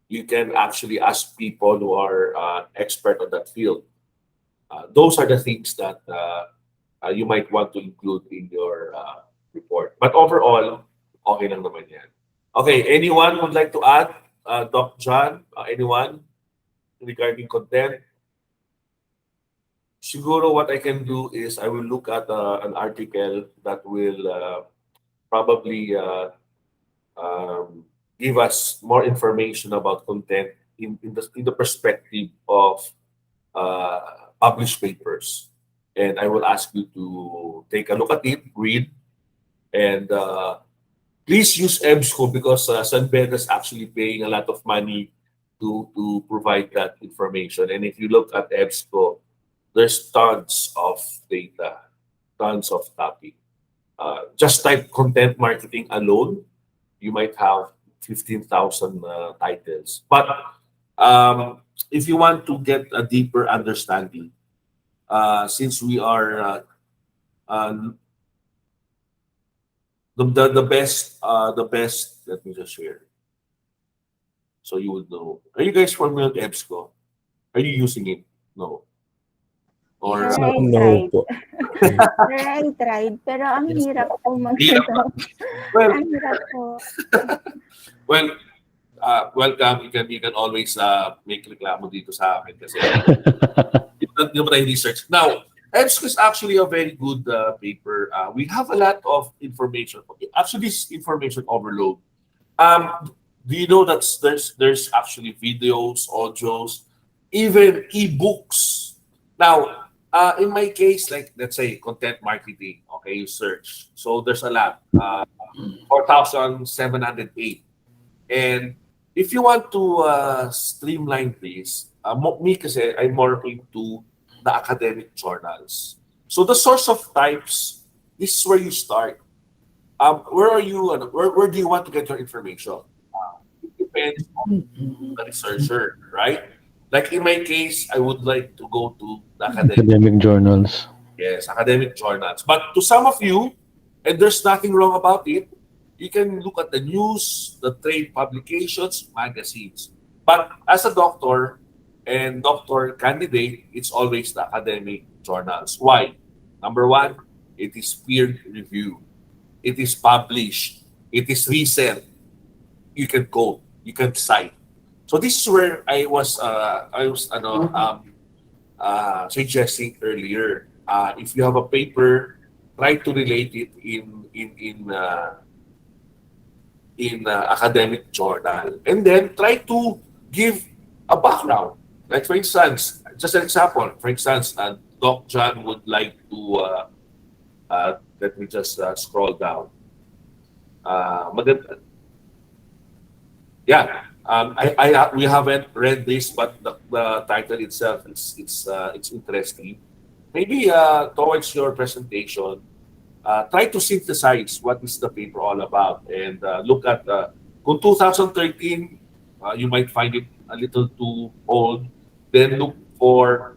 you can actually ask people who are expert on that field. Those are the things that you might want to include in your report. But overall, okay lang naman yan. Okay, anyone would like to add? Doc John, anyone regarding content? Siguro what I can do is I will look at an article that will probably give us more information about content in the perspective of published papers. And I will ask you to take a look at it, read, and please use EBSCO because Sunbed is actually paying a lot of money to provide that information. And if you look at EBSCO, there's tons of data, tons of topic. Just type content marketing alone, you might have 15,000 titles. But if you want to get a deeper understanding, since we are the best, let me just share so you would know. Are you guys familiar with EBSCO? Are you using it? No. Or Sir, I No tried. po. Sir, I tried. Pero ang hirap po mag-ano. well, Ang hirap po. well, welcome. You can always make reklamo dito sa akin kasi yung tayo research. Now, EBSCO is actually a very good paper. We have a lot of information. Actually, it's information overload. Do you know that there's actually videos, audios, even ebooks? Now, in my case, like let's say content marketing, okay, you search. So there's a lot, 4,708. And if you want to streamline this, me kasi I'm more into the academic journals. So the source of types, this is where you start. Where are you? Where do you want to get your information? It depends on the researcher, right? Like in my case, I would like to go to the academic, Academic journals. yes, academic journals. But to some of you, and there's nothing wrong about it, you can look at the news, the trade publications, magazines. But as a doctor and doctor candidate, it's always the academic journals. Why? Number one, it is peer review. It is published. It is recent. You can quote. You can cite. So this is where I was suggesting earlier. If you have a paper, try to relate it in academic journal, and then try to give a background. Like for instance, just an example. For instance, Doc John would like to let me just scroll down. Maganda, yeah. We haven't read this, but the title itself it's interesting. Maybe towards your presentation, try to synthesize what is the paper all about and look at kung 2013, you might find it a little too old. Then look for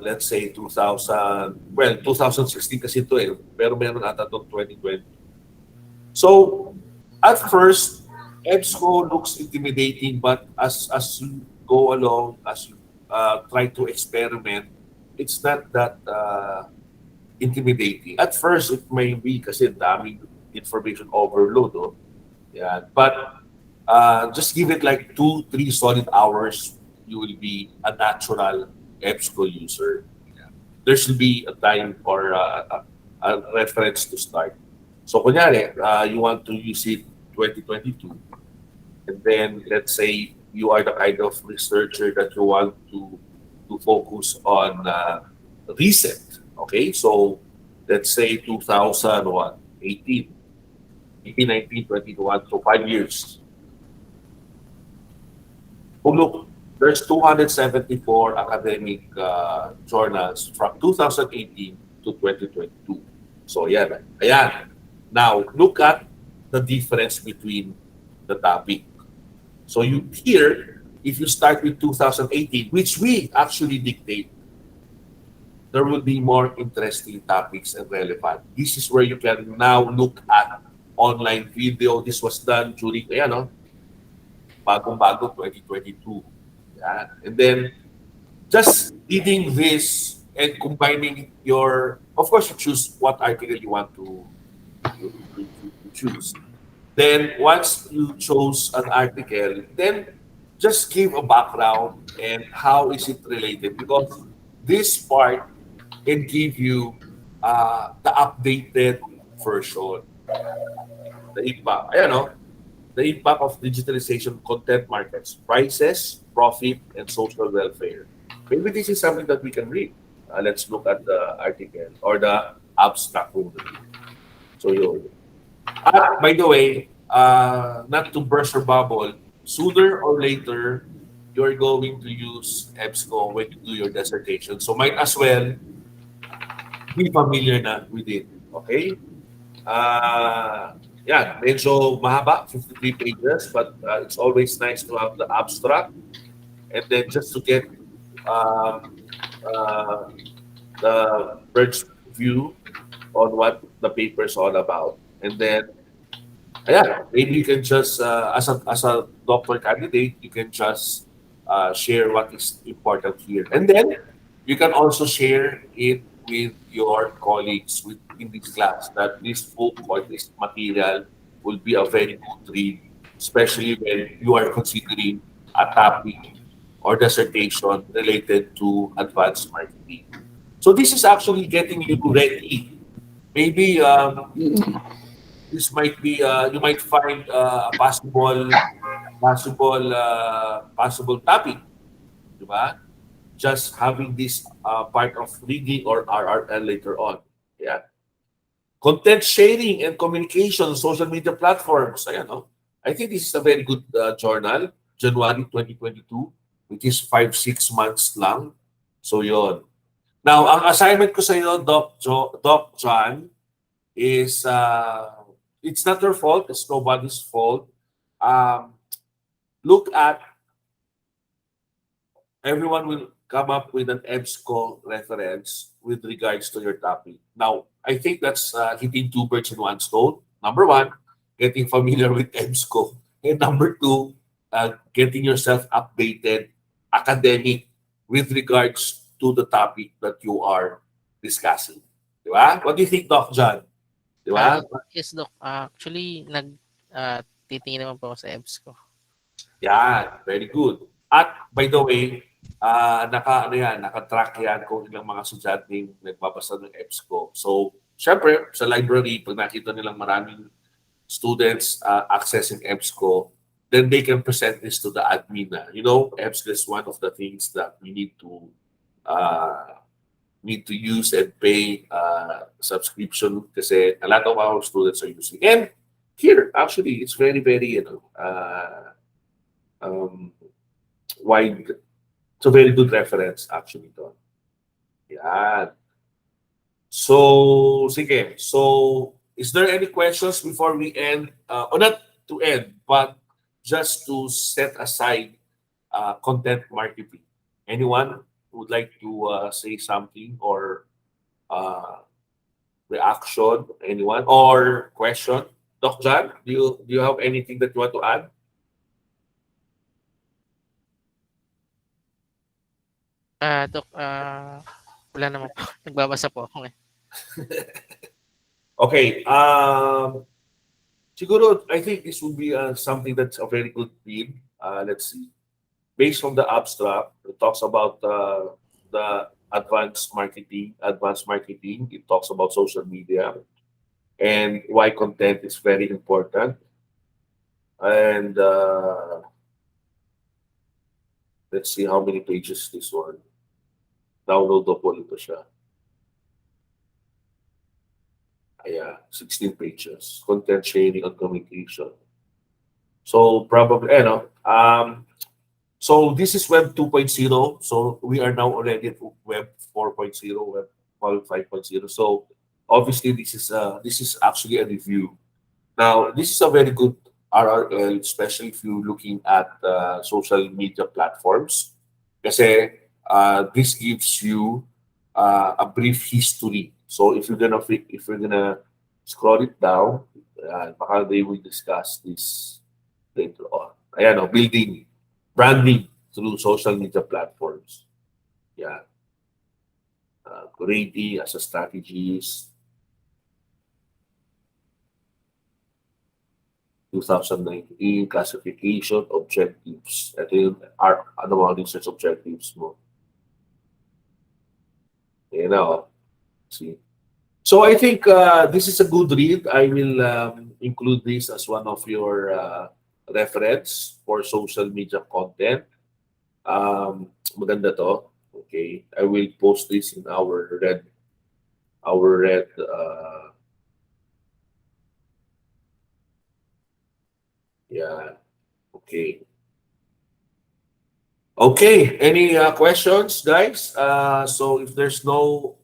let's say 2000, well 2016 kasi ito eh, pero meron ata itong 2020. So at first, EBSCO looks intimidating, but as you go along, as you try to experiment, it's not that intimidating. At first, it may be kasi daming information overload. Oh. Yeah. But just give it like 2, 3 solid hours, you will be a natural EBSCO user. Yeah. There should be a time for a reference to start. So, kunyari, you want to use it 2022, and then let's say you are the kind of researcher that you want to focus on recent. Okay, so let's say 2000 what 18, 18, 19, 21, so 5 years. Oh look, there's 274 academic journals from 2018 to 2022. So yeah, ayan. Now look at the difference between the topic. So you here, if you start with 2018, which we actually dictate, there will be more interesting topics and relevant. This is where you can now look at online video. This was done during, ayan, no? Bagong-bago 2022. Yeah. And then just reading this and combining your, of course, you choose what article you want to choose. Then once you chose an article, then just give a background and how is it related, because this part can give you the updated version, the impact. Ayan, no? The impact of digitalization content markets, prices, profit, and social welfare. Maybe this is something that we can read. Let's look at the article or the abstract only. So you. By the way, not to burst your bubble, sooner or later, you're going to use EBSCO when you do your dissertation. So might as well be familiar na with it. Okay? Yeah, medyo mahaba, 53 pages, but it's always nice to have the abstract and then just to get um, uh, the bird's view on what the paper is all about. And then, yeah, maybe you can just, as a doctor candidate, you can just share what is important here. And then you can also share it with your colleagues in this class that this book or this material will be a very good read, especially when you are considering a topic or dissertation related to advanced marketing. So this is actually getting you ready. Maybe this might be you might find a possible topic, di ba? Just having this part of reading or RRL later on. Yeah. Content sharing and communication on social media platforms. Ayan, no? I think this is a very good journal, January 2022, which is 5, 6 months lang. So yon. Now, ang assignment ko sa iyo, Doc John, is it's not your fault. It's nobody's fault. Um, Look at everyone will come up with an EBSCO reference with regards to your topic. Now, I think that's hitting two birds in one stone. Number one, getting familiar with EBSCO. And number two, getting yourself updated academic with regards to the topic that you are discussing. Di ba? What do you think, Doc John? Di ba? Yes, Doc. Actually, titingin naman po ako sa EBS ko. Yeah, very good. At by the way, naka-track yan kung ilang mga estudyante nagbabasa ng EBSCO. So, syempre, sa library, pag nakita nilang maraming students accessing EBSCO, then they can present this to the admin. You know, EBSCO is one of the things that we need to use and pay subscription kasi a lot of our students are using. And here, actually, it's very, very, wide. It's a very good reference actually to. Yeah. So, sige. So, is there any questions before we end? Or not to end, but just to set aside content marketing. Anyone would like to say something or reaction? Anyone or question? Doc John, do you have anything that you want to add? Doc, wala naman po. Nagbabasa po ako eh. Okay. Siguro, I think this would be something that's a very good read. Let's see. Based on the abstract, it talks about the advanced marketing. It talks about social media and why content is very important. And let's see how many pages this one. Downloadable ito siya. Yeah, 16 pages. Content sharing and communication. So probably, so this is Web 2.0. So we are now already at Web 4.0, Web 5.0. So obviously this is actually a review. Now this is a very good RRL, especially if you're looking at social media platforms. Kasi this gives you a brief history. So if you're gonna scroll it down, baka they will discuss this later on. Ayan, building branding through social media platforms. Yeah. Grading as a strategies. 2019 classification objectives. Ito yung mga research objectives mo. See. So I think this is a good read. I will include this as one of your reference for social media content. Maganda to. Okay, I will post this in our red. Yeah. Okay. Okay. Any questions, guys? So if there's no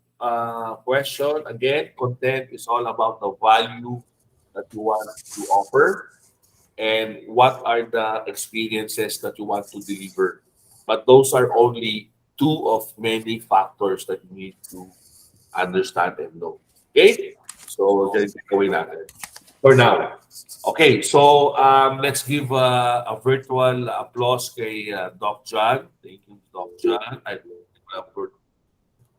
question, again, content is all about the value that you want to offer and what are the experiences that you want to deliver. But those are only two of many factors that you need to understand and know. Okay? So, yan yung gawin natin for now. Okay, so let's give a virtual applause kay Doc John. Thank you, Doc John.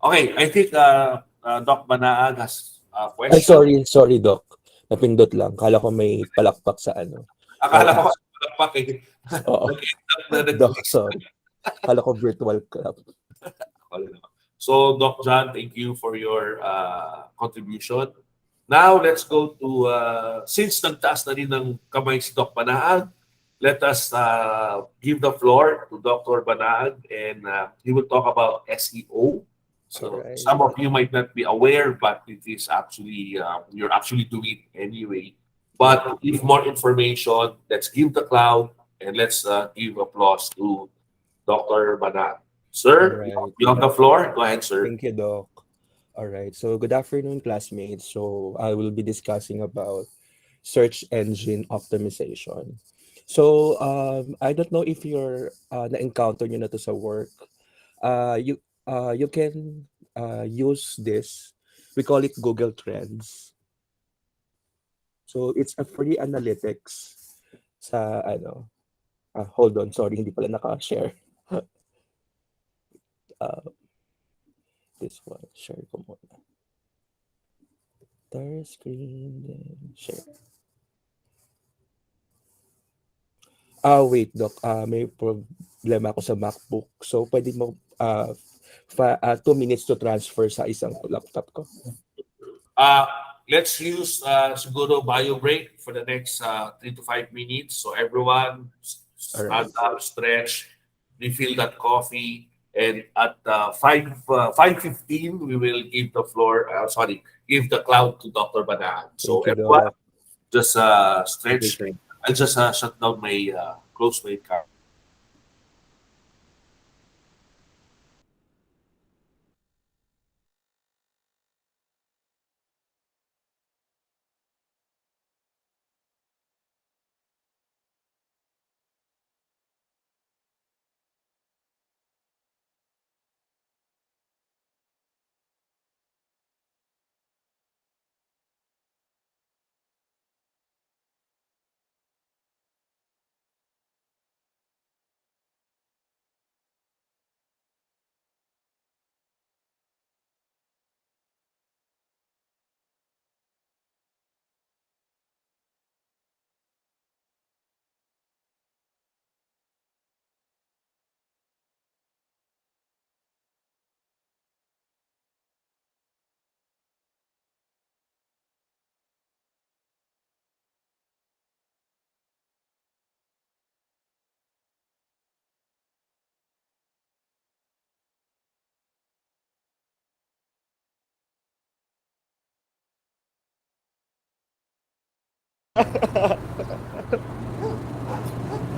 Okay, I think Doc Banaag has a question. Ay, sorry, Doc. Napindot lang. Kala ko may palakpak sa ano. Akala ko palakpak eh. Oo. Nag-end up na Doc, sorry. Kala ko virtual club. So, Doc John, thank you for your contribution. Now, let's go to, since nagtaas na rin ng kamay si Doc Banaag, let us give the floor to Dr. Banaag, and he will talk about SEO. So Alright. some of you might not be aware, but it is actually, you're actually doing it anyway. But if more information, let's give the cloud, and let's give applause to Dr. Banaag. Sir, Alright. you have the floor. Go ahead, sir. Thank you, Doc. All right. So, good afternoon, classmates. So, I will be discussing about search engine optimization. So, I don't know if you're na-encounter nyo na to sa work. You can use this. We call it Google Trends. So, it's a free analytics sa ano. Hold on, sorry, hindi pala naka-share. This one, share ko muna. Entire screen, then share. Wait, Doc. May problema ako sa MacBook. So, pwede mo 2 minutes to transfer sa isang laptop ko. Let's use siguro bio break for the next 3 to 5 minutes. So everyone stand up, stretch, refill that coffee, and at 5:15 we will give the floor. Give the cloud to Dr. Banahan. So Thank you, everyone, Doc. just stretch. Okay. I'll just shut down my close my camera.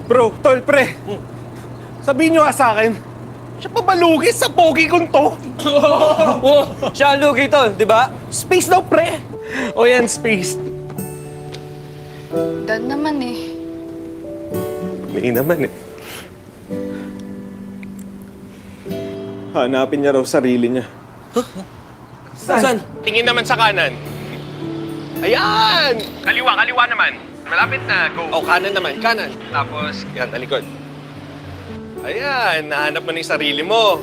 Bro, tol, pre. Sabihin nyo nga sa akin, siya pa malugi sa pogi kong to? Siya ang lugi tol, di ba? Space daw, pre. O yan, space. Dan naman eh. May naman eh. Hanapin niya raw sarili niya. Saan? Tingin naman sa kanan. Ayan! Kaliwa, kaliwa naman. Malapit na, go. Oh, kanan naman, kanan. Tapos, yan, talikod. Ayan, nahanap mo na yung sarili mo.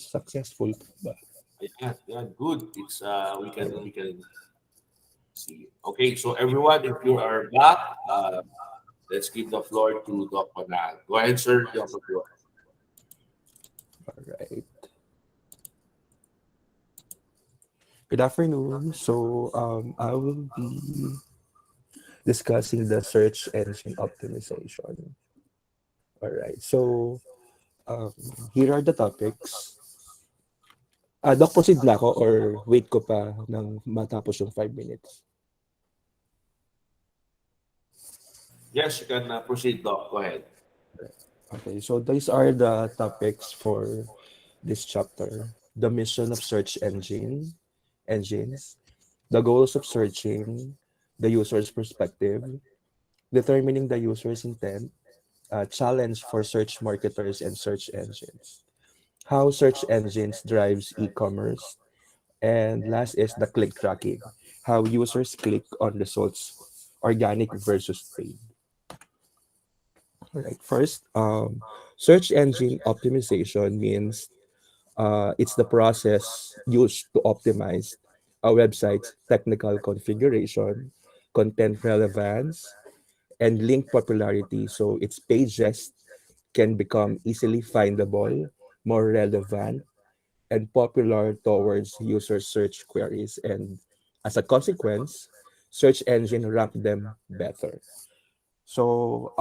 Successful ba? Yeah, good. It's we can see. Okay, so everyone, if you are back, let's give the floor to Dr. Nal. Go ahead, sir. You have the floor. All right. Good afternoon. So, I will be discussing the search engine optimization. All right. So, um, here are the topics. Doc, proceed na ako or wait ko pa ng matapos yung 5 minutes? Yes, you can proceed, Doc. Go ahead. Okay, so these are the topics for this chapter. The mission of engines, the goals of searching, the user's perspective, determining the user's intent, a challenge for search marketers and search engines, how search engines drives e-commerce, and last is the click tracking, how users click on results, organic versus paid. All right, first, search engine optimization means it's the process used to optimize a website's technical configuration, content relevance, and link popularity so its pages can become easily findable, more relevant, and popular towards user search queries. And as a consequence, search engine rank them better. So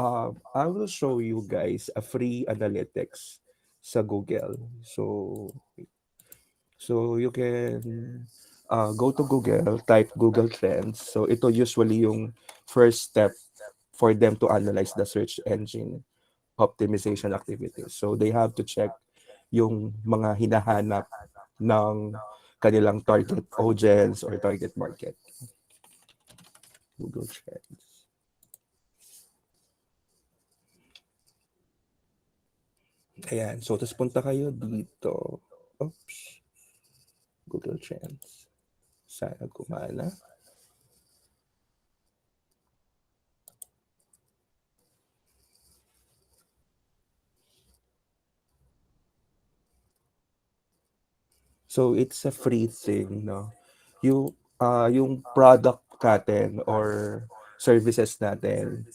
I will show you guys a free analytics sa Google. So you can go to Google, type Google Trends. So ito usually yung first step for them to analyze the search engine optimization activities. So they have to check yung mga hinahanap ng kanilang target audience or target market. Google Trends. Ayan. So, tapos punta kayo dito. Oops. Google Trends. Sana gumana. So, it's a free thing, no? Yung product natin or services natin,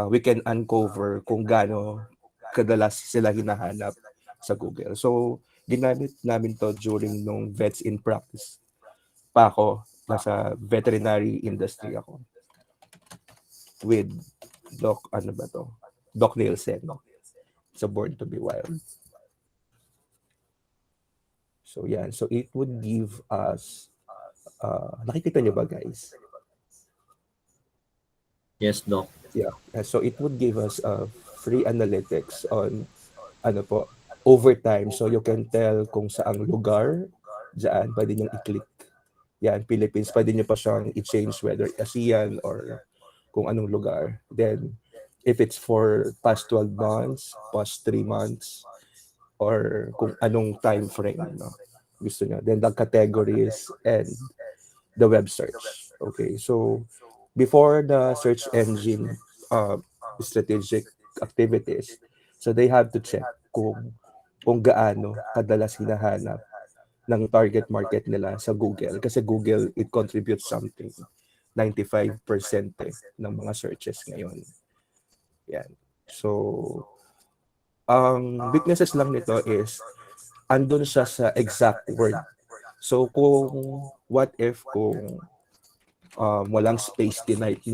we can uncover kung gaano kadalas sila hinahanap sa Google. So, ginamit namin to during nung vets in practice pa ako. Nasa veterinary industry ako. With ano ba to? Doc Nielsen. Sa Born to be Wild. So, yan. So, it would give us, nakikita niyo ba, guys? Yes, Doc. Yeah. So, it would give us free analytics on, ano po, over time. So, you can tell kung saang lugar, dyan, pwede niyong i-click. Yan, Philippines, pwede niyo pa siyang i-change whether ASEAN or kung anong lugar. Then, if it's for past 12 months, past 3 months, or kung anong time frame, no? Gusto niyo. Then, the categories and the web search. Okay, so before the search engine strategic activities, so they have to check kung gaano kadalas hinahanap ng target market nila sa Google. Kasi Google, it contributes something. 95% ng mga searches ngayon. Yan. So, ang weaknesses lang nito is andun siya sa exact word. So, what if kung walang space tinipe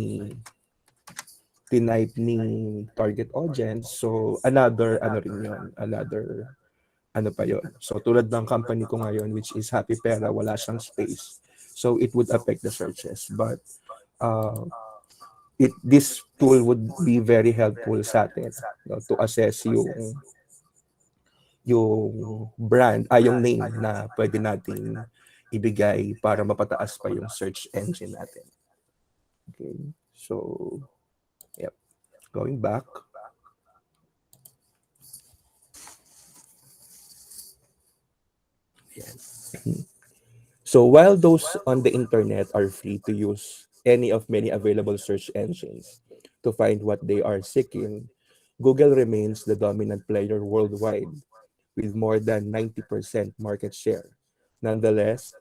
ni target audience, so another, ano rin yun, another, ano pa yon. So, tulad ng company ko ngayon, which is Happy Pera, wala siyang space. So, it would affect the searches. But, this tool would be very helpful sa atin, no, to assess yung brand, yung name na pwede nating ibigay para mapataas pa yung search engine natin. Okay, so, yep, going back. Yan. So, while those on the internet are free to use any of many available search engines to find what they are seeking, Google remains the dominant player worldwide with more than 90% market share. Nonetheless,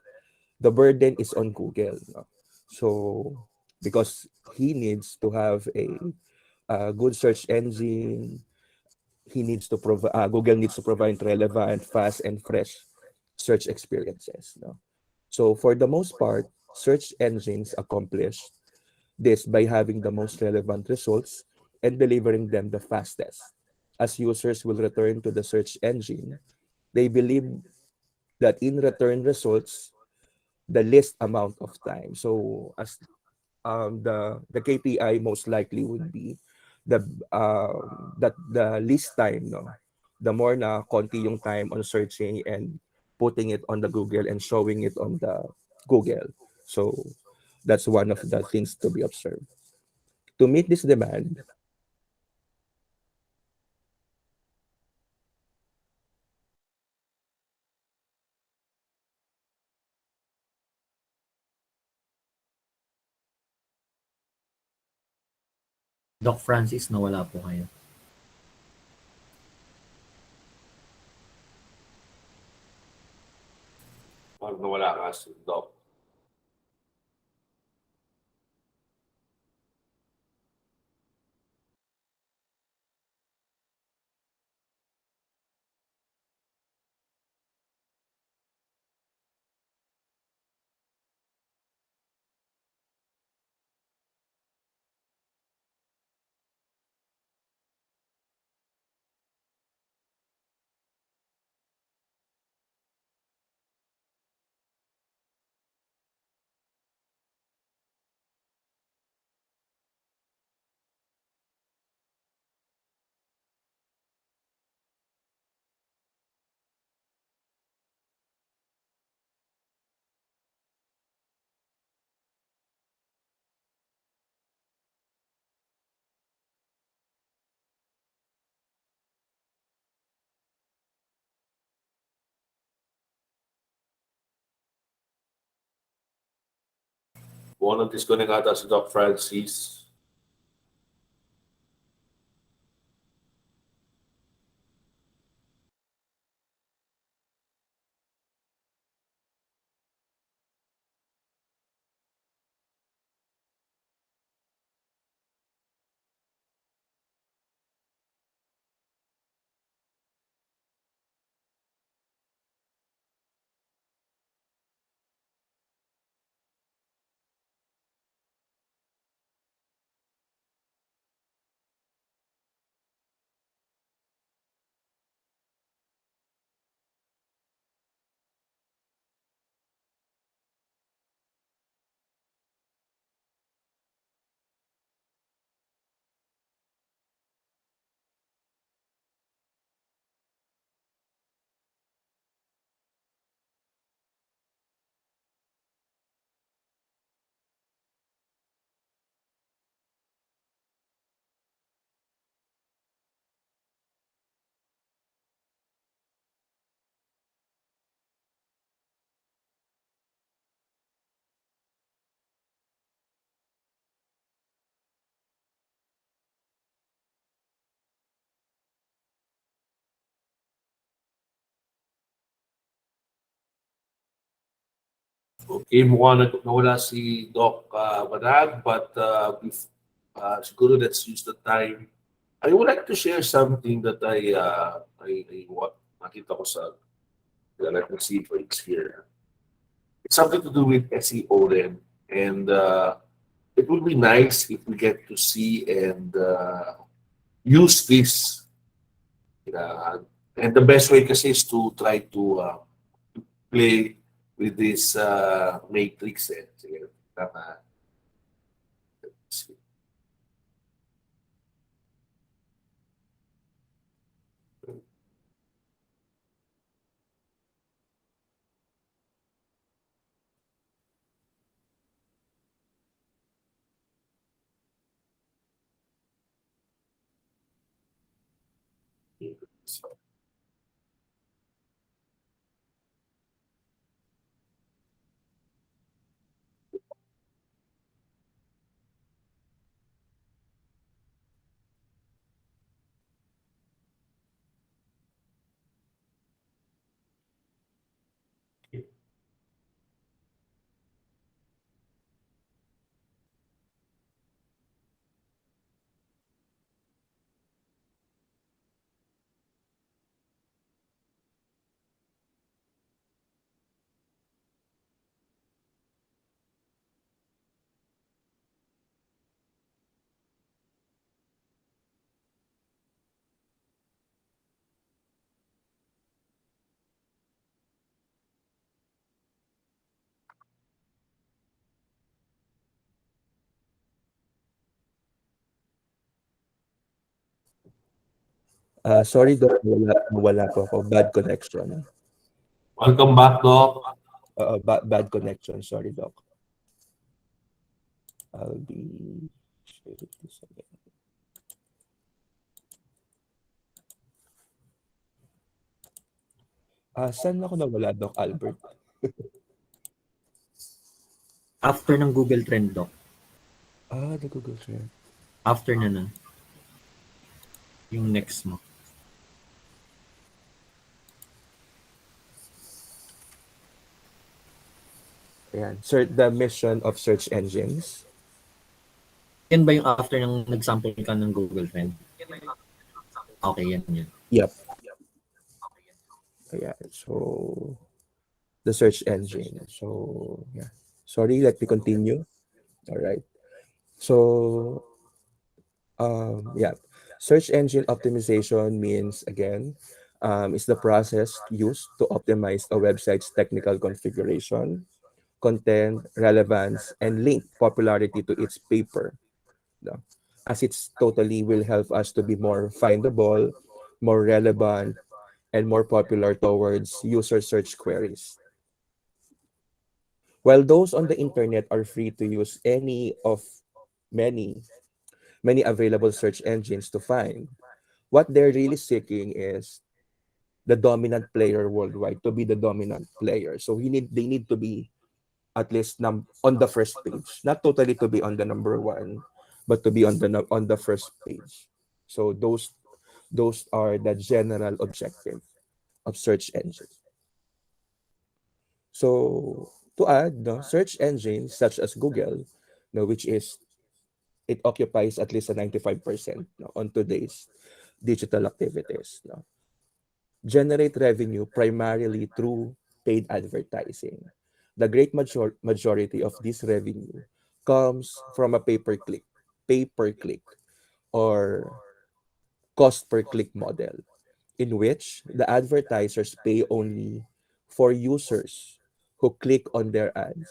the burden is on Google. No? So, because he needs to have a good search engine, he needs to provide, Google needs to provide relevant, fast, and fresh search experiences. No? So, for the most part, search engines accomplish this by having the most relevant results and delivering them the fastest. as users will return to the search engine, they believe that in return results the least amount of time. So as the KPI most likely would be the that the least time, no, the more na konti yung time on searching and putting it on the Google and showing it on the Google. So that's one of the things to be observed. To meet this demand, Doc Francis, nawala po kayo. Pag nawala ka si Doc. Buwan ng disconnect ata si Doc Francis. Okay, mukhang nawala si Doc Manag, but siguro let's use the time. I would like to share something that nakita ko sa, let me see if it's here. It's something to do with SEO then. And it would be nice if we get to see and use this. And the best way kasi is to try to play with this matrix. Eh. Sige, tama. Sorry Doc, nawala po ako. Bad connection. Welcome back, Doc. Bad connection. Sorry, Doc. I'll be sharing this again. Saan ako nawala, Doc Albert? After ng Google Trend, Doc. The Google Share. After na na. Yung next mo. Ayan. The mission of search engines. Yan ba yung after ng nag-sample ka ng Google Trend? Okay, yan. Yep. Ayan. So, the search engine. So, yeah. Sorry, let me continue. All right. So, yeah. Search engine optimization means, again, is the process used to optimize a website's technical configuration, content, relevance, and link popularity to its paper. No? As it's totally will help us to be more findable, more relevant, and more popular towards user search queries. While those on the internet are free to use any of many, many available search engines to find, what they're really seeking is the dominant player worldwide to be the dominant player. So they need to be at least on the first page, not totally to be on the number one, but to be on the first page. So those are the general objective of search engines. So to add, no, search engines such as Google, no, which is it occupies at least a 95%, no, on today's digital activities, no, generate revenue primarily through paid advertising. The great majority of this revenue comes from a pay-per-click, or cost per click model, in which the advertisers pay only for users who click on their ads.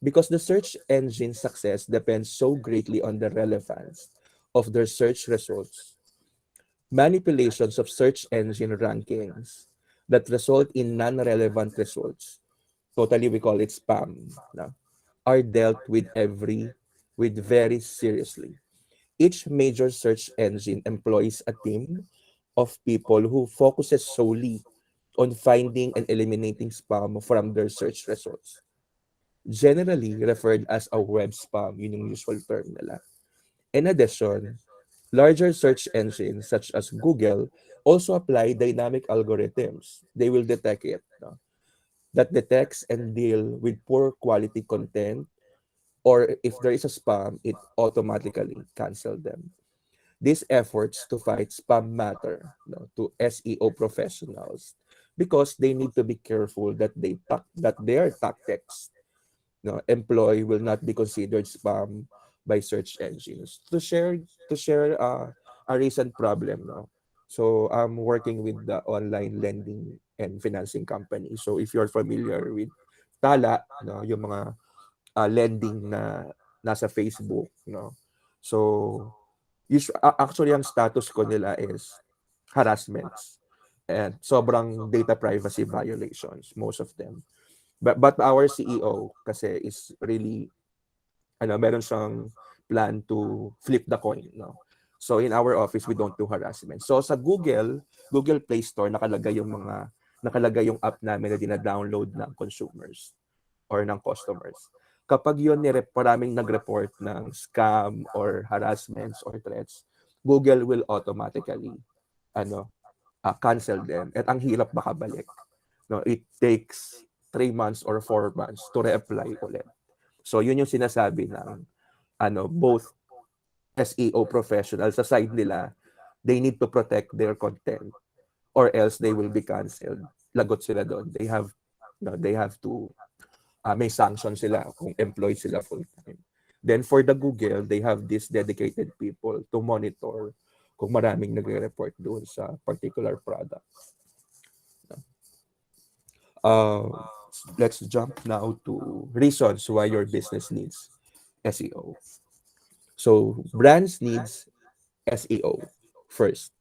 Because the search engine success depends so greatly on the relevance of their search results, manipulations of search engine rankings that result in non-relevant results, totally we call it spam, no, are dealt with very seriously. Each major search engine employs a team of people who focuses solely on finding and eliminating spam from their search results. Generally referred as a web spam, yun yung usual term nila. In addition, larger search engines such as Google also apply dynamic algorithms. They will detect it, no, that detects and deal with poor quality content, or if there is a spam, it automatically cancel them. These efforts to fight spam matter, no, to SEO professionals, because they need to be careful that that their tactics, no, employ will not be considered spam by search engines. To share a recent problem, no. So I'm working with the online lending and financing company. So if you're familiar with Tala, no, yung mga lending na nasa Facebook, no. So actually ang status ko nila is harassments and sobrang data privacy violations, most of them. But our CEO kasi is really meron siyang plan to flip the coin, no. So in our office we don't do harassment. So sa Google Play Store nakalagay yung app namin na dina-download ng consumers or ng customers. Kapag yun maraming nag-report ng scam or harassments or threats, Google will automatically cancel them. At ang hirap makabalik. No, it takes 3 months or 4 months to reapply ulit. So yun yung sinasabi ng both SEO professionals sa side nila, they need to protect their content or else they will be canceled. Lagot sila doon. They have to may sanction sila kung employed sila full time. Then for the Google, they have these dedicated people to monitor kung maraming nagre-report doon sa particular product. Let's jump now to reasons why your business needs SEO. So brands needs SEO first.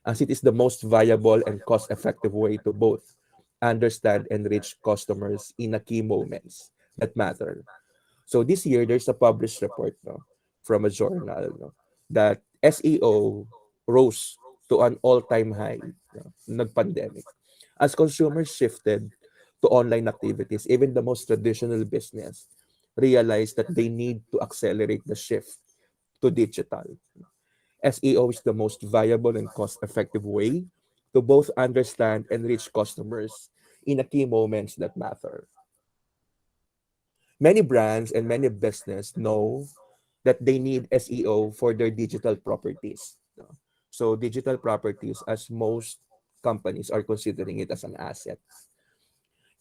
as it is the most viable and cost-effective way to both understand and reach customers in a key moments that matter. So this year, there's a published report, no, from a journal, no, that SEO rose to an all-time high, no, nag-pandemic. As consumers shifted to online activities, even the most traditional business realized that they need to accelerate the shift to digital. SEO is the most viable and cost-effective way to both understand and reach customers in the key moments that matter. Many brands and many business know that they need SEO for their digital properties. No? So digital properties, as most companies are considering it as an asset.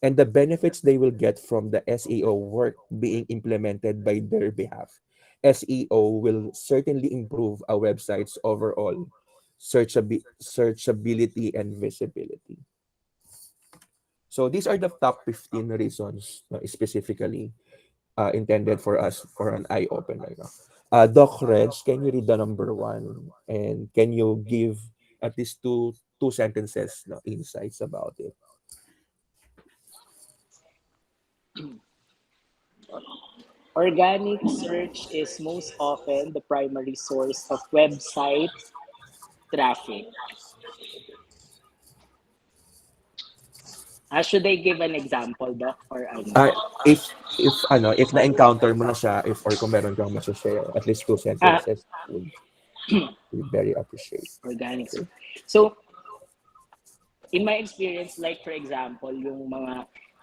And the benefits they will get from the SEO work being implemented by their behalf. SEO will certainly improve a website's overall searchability and visibility. So these are the top 15 reasons specifically intended for us for an eye opener. No? Doc Reg, can you read the number one and can you give at least two sentences no, insights about it? Organic search is most often the primary source of website traffic. Should I give an example, Doc, or ano? Ah, if na-encounter mo na siya, if or kung meron kang share at least two Ah, sentences, would very appreciate. organic Okay. search. So, in my experience, like for example,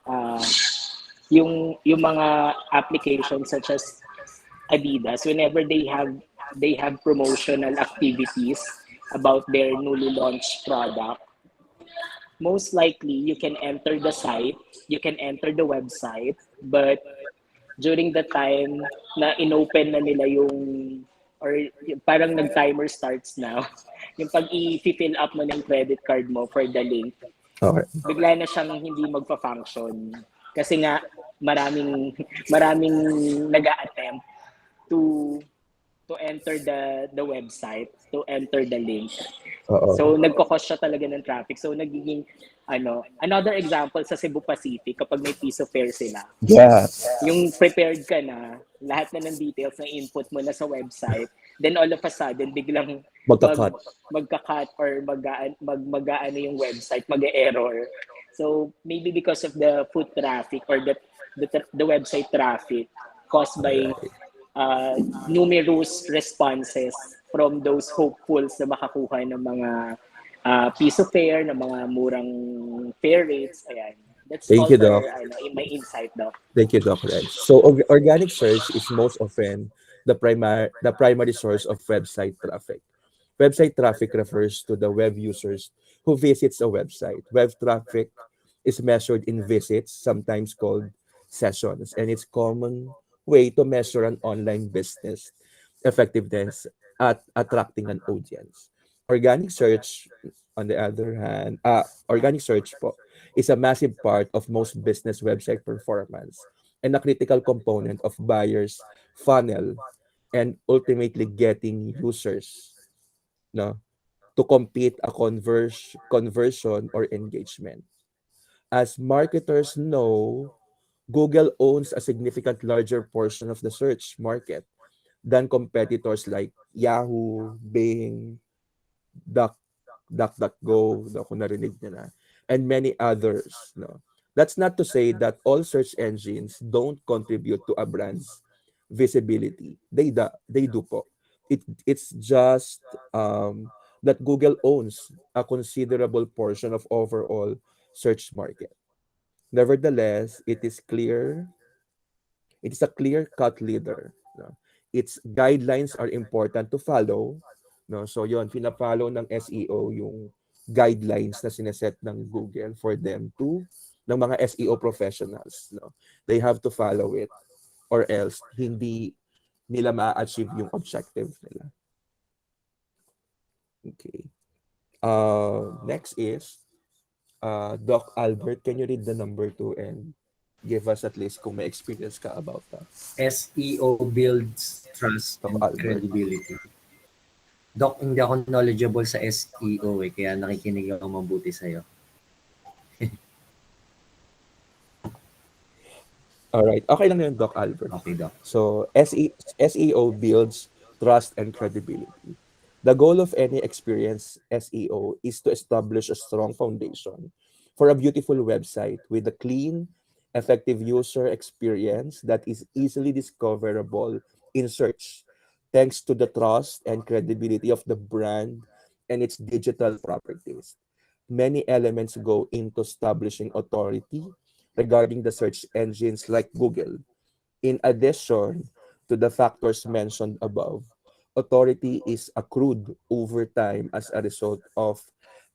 uh, yung mga applications such as Adidas, whenever they have promotional activities about their newly launched product, most likely you can enter the site, you can enter the website, but during the time na inopen na nila yung parang nag-timer starts now, yung pag i-fill up mo ng credit card mo for the link, Okay. bigla na siyang hindi magpa-function. Kasi nga, maraming nag-a-attempt to enter the website, to enter the link. Oo. So nagko-cause siya talaga ng traffic. So nagiging another example sa Cebu Pacific kapag may piso fare sila. Yeah. Yung prepared ka na, lahat na ng details na input mo na sa website, then all of a sudden biglang Magka-cut. magka-cut or mag-aano yung website, mag-error. So maybe because of the foot traffic or the website traffic caused by numerous responses from those hopefuls na makakuha ng mga piso fare, ng mga murang fare rates. Ayan. That's Thank all you, for Doc. in my insight, Doc. Thank you, Doc Reg. So organic search is most often the primary source of website traffic. Website traffic refers to the web users who visits a website. Web traffic is measured in visits, sometimes called sessions, and it's common way to measure an online business effectiveness at attracting an audience. Organic search, on the other hand, organic search po, is a massive part of most business website performance and a critical component of buyers' funnel and ultimately getting users no, to complete a conversion or engagement. As marketers know, Google owns a significant larger portion of the search market than competitors like Yahoo, Bing, Duck, DuckDuckGo, kung narinig niyo na, and many others. No? That's not to say that all search engines don't contribute to a brand's visibility. They do po. It's just that Google owns a considerable portion of overall search market. Nevertheless, it is a clear-cut leader. No? Its guidelines are important to follow. No? So yon pina-follow ng SEO yung guidelines na sineset ng Google for them to ng mga SEO professionals. No? They have to follow it or else hindi nila ma-achieve yung objective nila. Okay. Next is Doc Albert. Can you read the number 2 and give us at least kung may experience ka about that? SEO builds trust Doc and Albert. credibility. Doc, hindi ako knowledgeable sa SEO eh, kaya nakikinig ako mabuti sa'yo. Alright, okay lang yun, Doc Albert. Okay, Doc. So, SEO builds trust and credibility. The goal of any experienced SEO is to establish a strong foundation for a beautiful website with a clean, effective user experience that is easily discoverable in search, thanks to the trust and credibility of the brand and its digital properties. Many elements go into establishing authority regarding the search engines like Google. In addition to the factors mentioned above, authority is accrued over time as a result of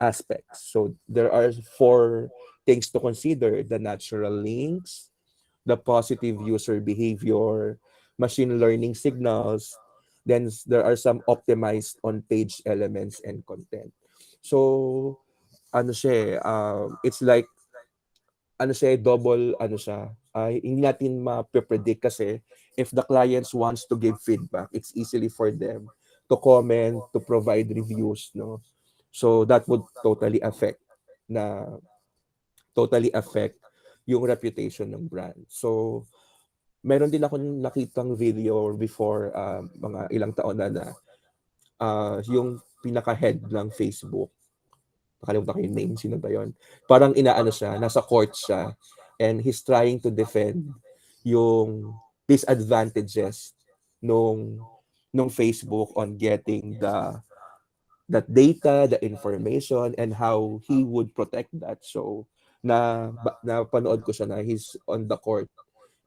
aspects. So there are four things to consider: the natural links, the positive user behavior, machine learning signals, then there are some optimized on page elements and content. So ano siya it's like ano siya, double ano siya, ay hindi natin ma-predict kasi if the clients wants to give feedback, it's easily for them to comment, to provide reviews, no? So that would na totally affect yung reputation ng brand. So meron din ako nakitang video before mga ilang taon yung pinaka-head ng Facebook, nakalimutan ko yung name, sino ba yun? Parang inaano siya, nasa court siya, and he's trying to defend yung disadvantages nung Facebook on getting that data, the information, and how he would protect that. So, napanood ko siya na he's on the court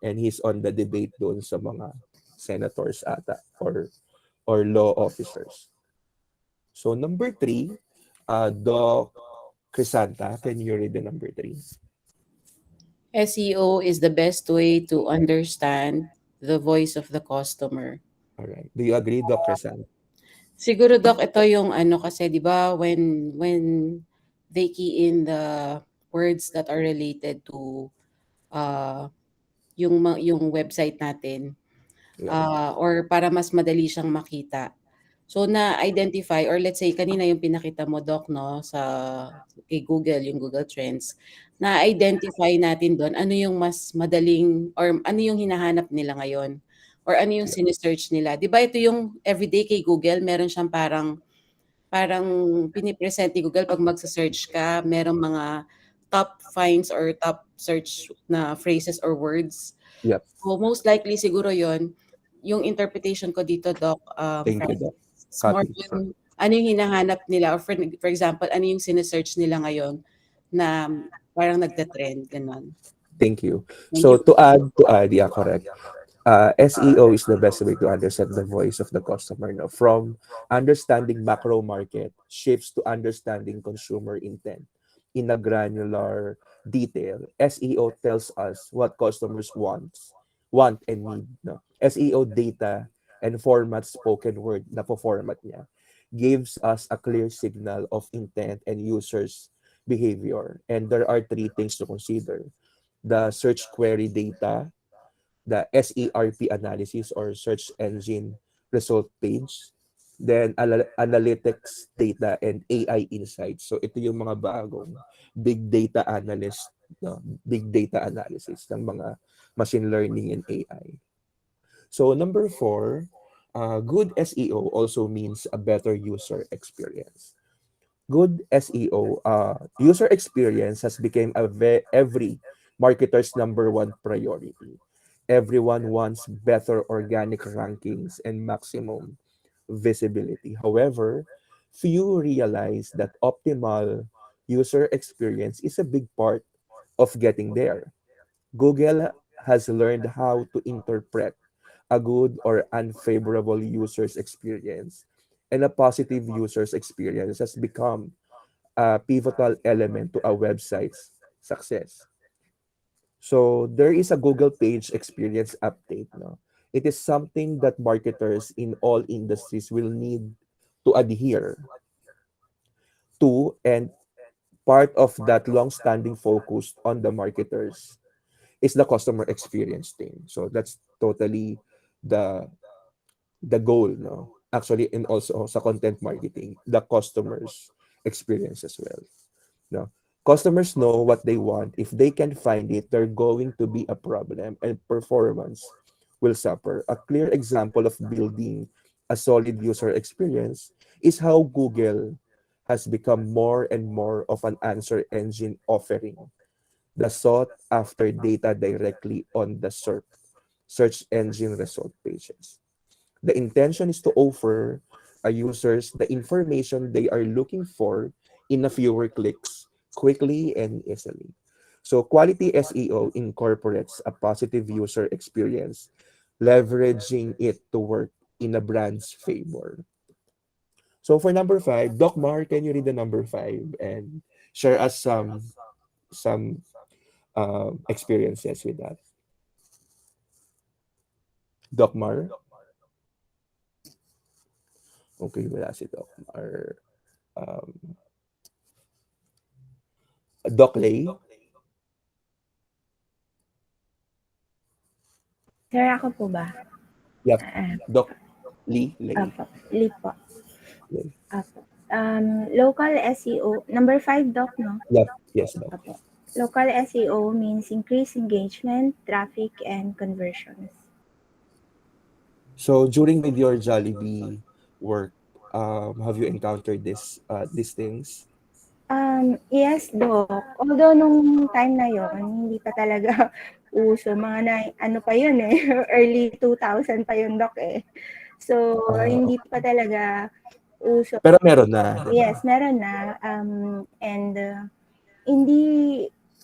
and he's on the debate doon sa mga senators ata or law officers. So, number 3, Doc Crisanta, can you read the number 3? SEO is the best way to understand the voice of the customer. All right. Do you agree, Doc Crisanta? Siguro Doc, ito yung ano kasi 'di ba when they key in the words that are related to uh yung website natin, Yeah. or para mas madali siyang makita. So na-identify or let's say kanina yung pinakita mo Doc 'no sa kay Google, yung Google Trends, na-identify natin dun ano yung mas madaling or ano yung hinahanap nila ngayon or ano yung Yeah. sine-search nila. 'Di ba ito yung everyday kay Google meron siyang parang parang pini-present ni Google 'pag magse-search ka, merong mga top finds or top search na phrases or words. Yep. So, most likely siguro yon yung interpretation ko dito, Doc, Thank you, Doc. Francis, more Copy. on ano yung hinahanap nila or for example, ano yung sine-search nila ngayon na parang nagte-trend, gano'n. Thank you. Thank So you. to add, yeah, correct. SEO is the best way to understand the voice of the customer. No? From understanding macro market shifts to understanding consumer intent in a granular detail. SEO tells us what customers want and need. No? SEO data and format spoken word na po format niya gives us a clear signal of intent and users behavior. And there are three things to consider: the search query data, the SERP analysis or search engine result page, then analytics data and AI insights. So ito yung mga bagong big data analyst, no? Big data analysis ng mga machine learning and AI. So number 4, good SEO also means a better user experience. Good SEO, user experience has become every marketer's number one priority. Everyone wants better organic rankings and maximum visibility. However, few realize that optimal user experience is a big part of getting there. Google has learned how to interpret a good or unfavorable user's experience, and a positive user's experience has become a pivotal element to a website's success. So there is a Google page experience update. No? It is something that marketers in all industries will need to adhere to, and part of that long-standing focus on the marketers is the customer experience thing. So that's totally the the goal, no? actually, and also sa content marketing, the customers experience as well. No, customers know what they want. If they can find it, they're going to be a problem, and performance will suffer. A clear example of building a solid user experience is how Google has become more and more of an answer engine, offering the sought after data directly on the search engine result pages. The intention is to offer users the information they are looking for in a fewer clicks, quickly and easily. So quality SEO incorporates a positive user experience, leveraging it to work in a brand's favor. So for number five, Doc Mar, can you read the number five and share us some experiences with that? Doc Mar? Okay, wala si Doc Mar. Um, Doc Lay? Sir, ako po ba? Yep. Ah, Doc Lee? Lay? Opo, lead po. Lay. Opo. Local SEO, number 5, Doc, no? Yep. Yes, Doc. Opo. Local SEO means increased engagement, traffic, and conversions. So during with your Jollibee work, have you encountered these things? Yes, Doc. Although nung time na yon hindi pa talaga uso. Mga na, ano pa yun eh, early 2000 pa yun, Doc eh. So, hindi Okay. pa talaga uso. Pero meron na, di ba? Yes, meron na. And hindi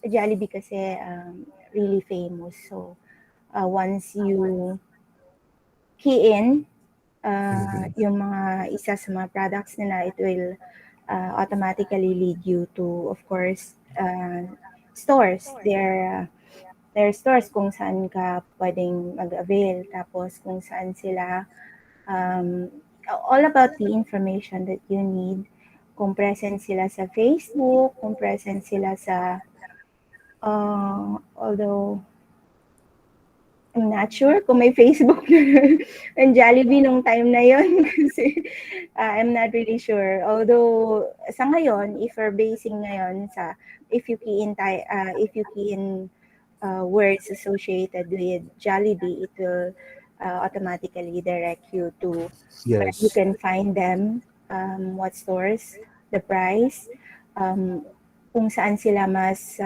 Jollibee kasi really famous. So, once you key in yung mga isa sa mga products nila, it will automatically lead you to, of course, stores. There are stores kung saan ka pwedeng mag-avail. Tapos kung saan sila, um, all about the information that you need. Kung present sila sa Facebook, kung present sila sa, although I'm not sure kung may Facebook ang Jollibee nung time na yon kasi I'm not really sure. Although sa ngayon, if you're basing ngayon sa if you key in words associated with Jollibee, it will automatically direct you to where you Yes. can find them, what stores, the price, um, kung saan sila mas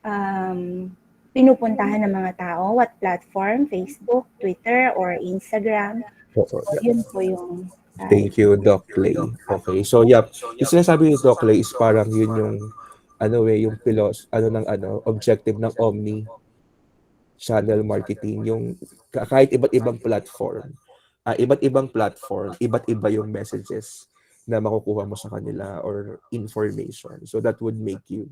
um, pinupuntahan ng mga tao, what platform, Facebook, Twitter, or Instagram. Oo, So, yeah. yun po yung Thank you, Doc Lay. Okay. So, yep. Yung sinasabi ni Doc Lay is parang yun yung yung objective ng Omni channel marketing, yung kahit iba't ibang platform, iba't iba yung messages na makukuha mo sa kanila or information. So that would make you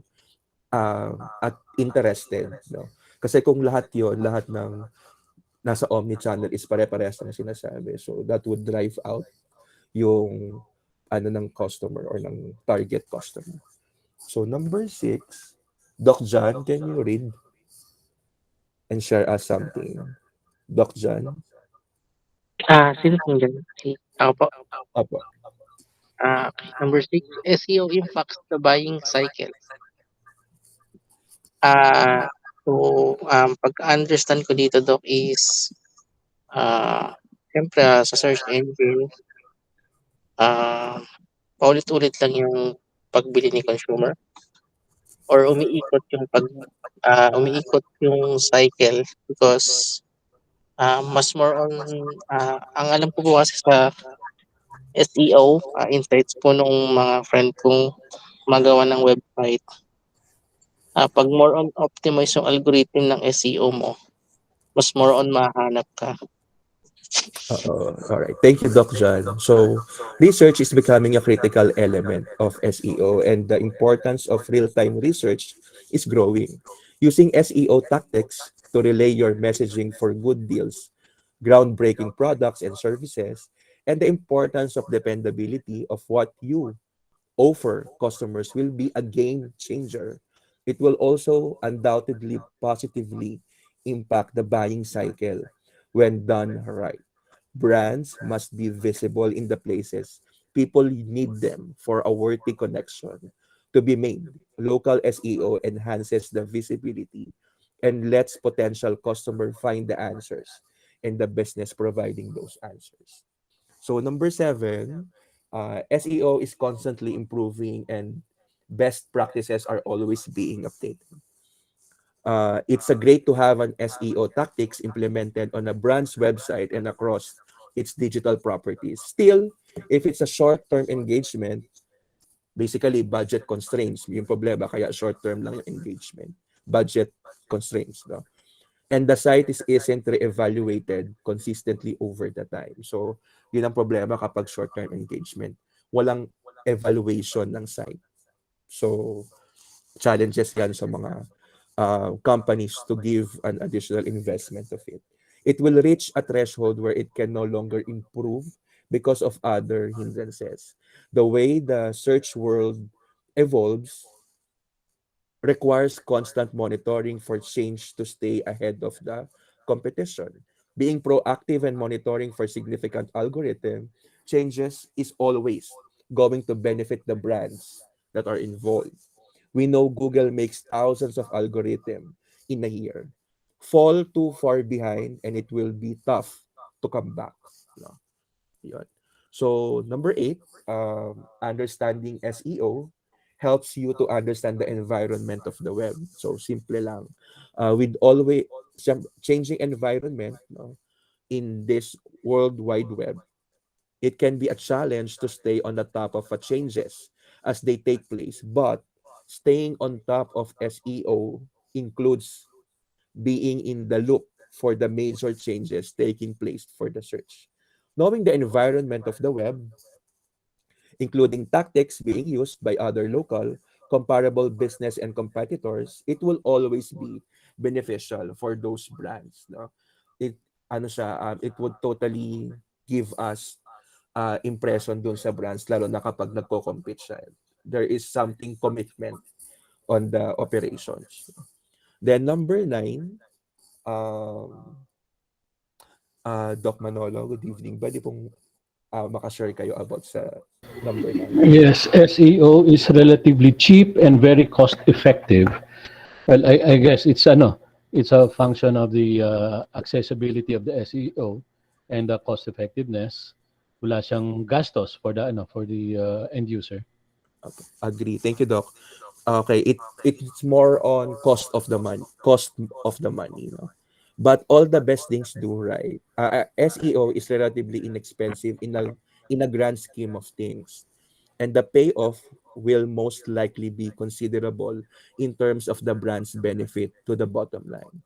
at interested, no? Kasi kung lahat ng nasa omni-channel is pare-parehas ng sinasabi. So that would drive out yung ng customer or ng target customer. So number 6, Doc John, can you read and share us something? Doc John? Sino pong dyan? Ako po. Apo. Okay. Number 6, SEO impacts the buying cycle. So, pag-understand ko dito, Doc, is siyempre sa search engine, ah, paulit-ulit lang yung pagbili ni consumer or umiikot yung cycle because mas more on ang alam ko po kasi sa SEO insights po nung mga friend kong magawa ng website. Pag more on optimize yung algorithm ng SEO mo, mas more on mahanap ka. All right. Thank you, Doc John. So, research is becoming a critical element of SEO, and the importance of real-time research is growing. Using SEO tactics to relay your messaging for good deals, groundbreaking products and services, and the importance of dependability of what you offer customers will be a game changer. It will also undoubtedly positively impact the buying cycle when done right. Brands must be visible in the places people need them for a worthy connection to be made. Local SEO enhances the visibility and lets potential customer find the answers and the business providing those answers. So number seven, SEO is constantly improving and best practices are always being updated. It's a great to have an SEO tactics implemented on a brand's website and across its digital properties. Still, if it's a short-term engagement, basically budget constraints, yung problema, kaya short-term lang yung engagement. Budget constraints. No? And the site isn't re-evaluated consistently over the time. So, yun ang problema kapag short-term engagement. Walang evaluation ng site. So, challenges yan sa mga companies to give an additional investment of it. It will reach a threshold where it can no longer improve because of other hindrances. The way the search world evolves requires constant monitoring for change to stay ahead of the competition. Being proactive and monitoring for significant algorithm changes is always going to benefit the brands that are involved. We know Google makes thousands of algorithms in a year. Fall too far behind and it will be tough to come back. No? Yun. So number eight, understanding SEO helps you to understand the environment of the web. So simple lang. With always changing environment, no, in this world wide web, it can be a challenge to stay on the top of the changes as they take place. But staying on top of SEO includes being in the loop for the major changes taking place for the search. Knowing the environment of the web, including tactics being used by other local, comparable business and competitors, it will always be beneficial for those brands. No? It, it would totally give us impression dun sa brands, lalo na kapag nagko-compete siya. There is something commitment on the operations. Then number nine, Doc Manolo, good evening. Pwede pong makashare kayo about sa number 9. Yes, SEO is relatively cheap and very cost effective. Well, I guess it's a function of the accessibility of the SEO and the cost effectiveness. Wala siyang gastos for the end user. Okay. Agree. Thank you, Doc. Okay, it's more on cost of the money, no? But all the best things do right. SEO is relatively inexpensive in a grand scheme of things, and the payoff will most likely be considerable in terms of the brand's benefit to the bottom line.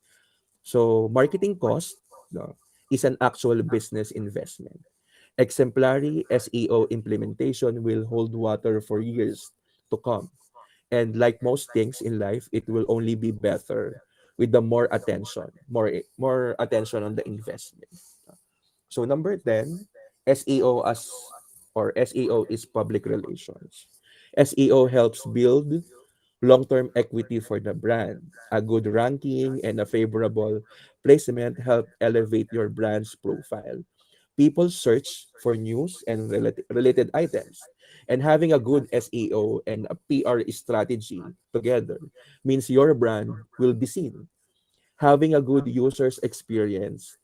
So marketing cost, no, is an actual business investment. Exemplary SEO implementation will hold water for years to come. And like most things in life, it will only be better with the more attention on the investment. So number 10, SEO SEO is public relations. SEO helps build long-term equity for the brand. A good ranking and a favorable placement help elevate your brand's profile. People search for news and related items. And having a good SEO and a PR strategy together means your brand will be seen. Having a good user's experience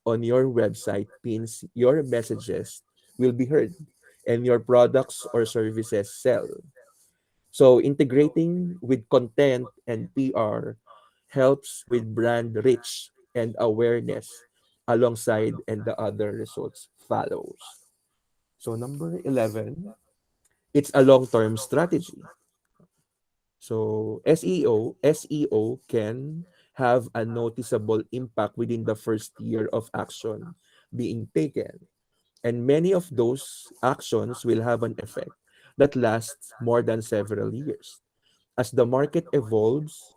on your website means your messages will be heard and your products or services sell. So integrating with content and PR helps with brand reach and awareness alongside and the other results follows. So number 11, it's a long-term strategy. So SEO can have a noticeable impact within the first year of action being taken. And many of those actions will have an effect that lasts more than several years. As the market evolves,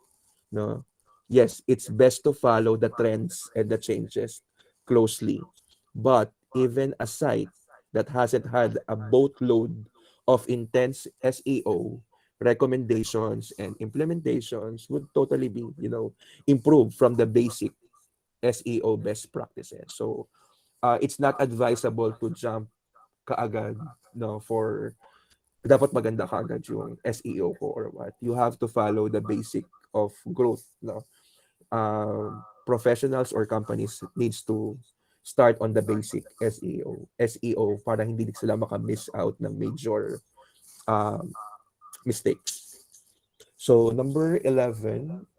no, yes, it's best to follow the trends and the changes closely. But even a site that hasn't had a boatload of intense SEO recommendations and implementations would totally be, improved from the basic SEO best practices. So it's not advisable to jump kaagad, no, for dapat maganda kaagad yung SEO ko or what. You have to follow the basic of growth, no. Professionals or companies needs to start on the basic SEO para hindi sila maka-miss out ng major um, mistakes. So number 12,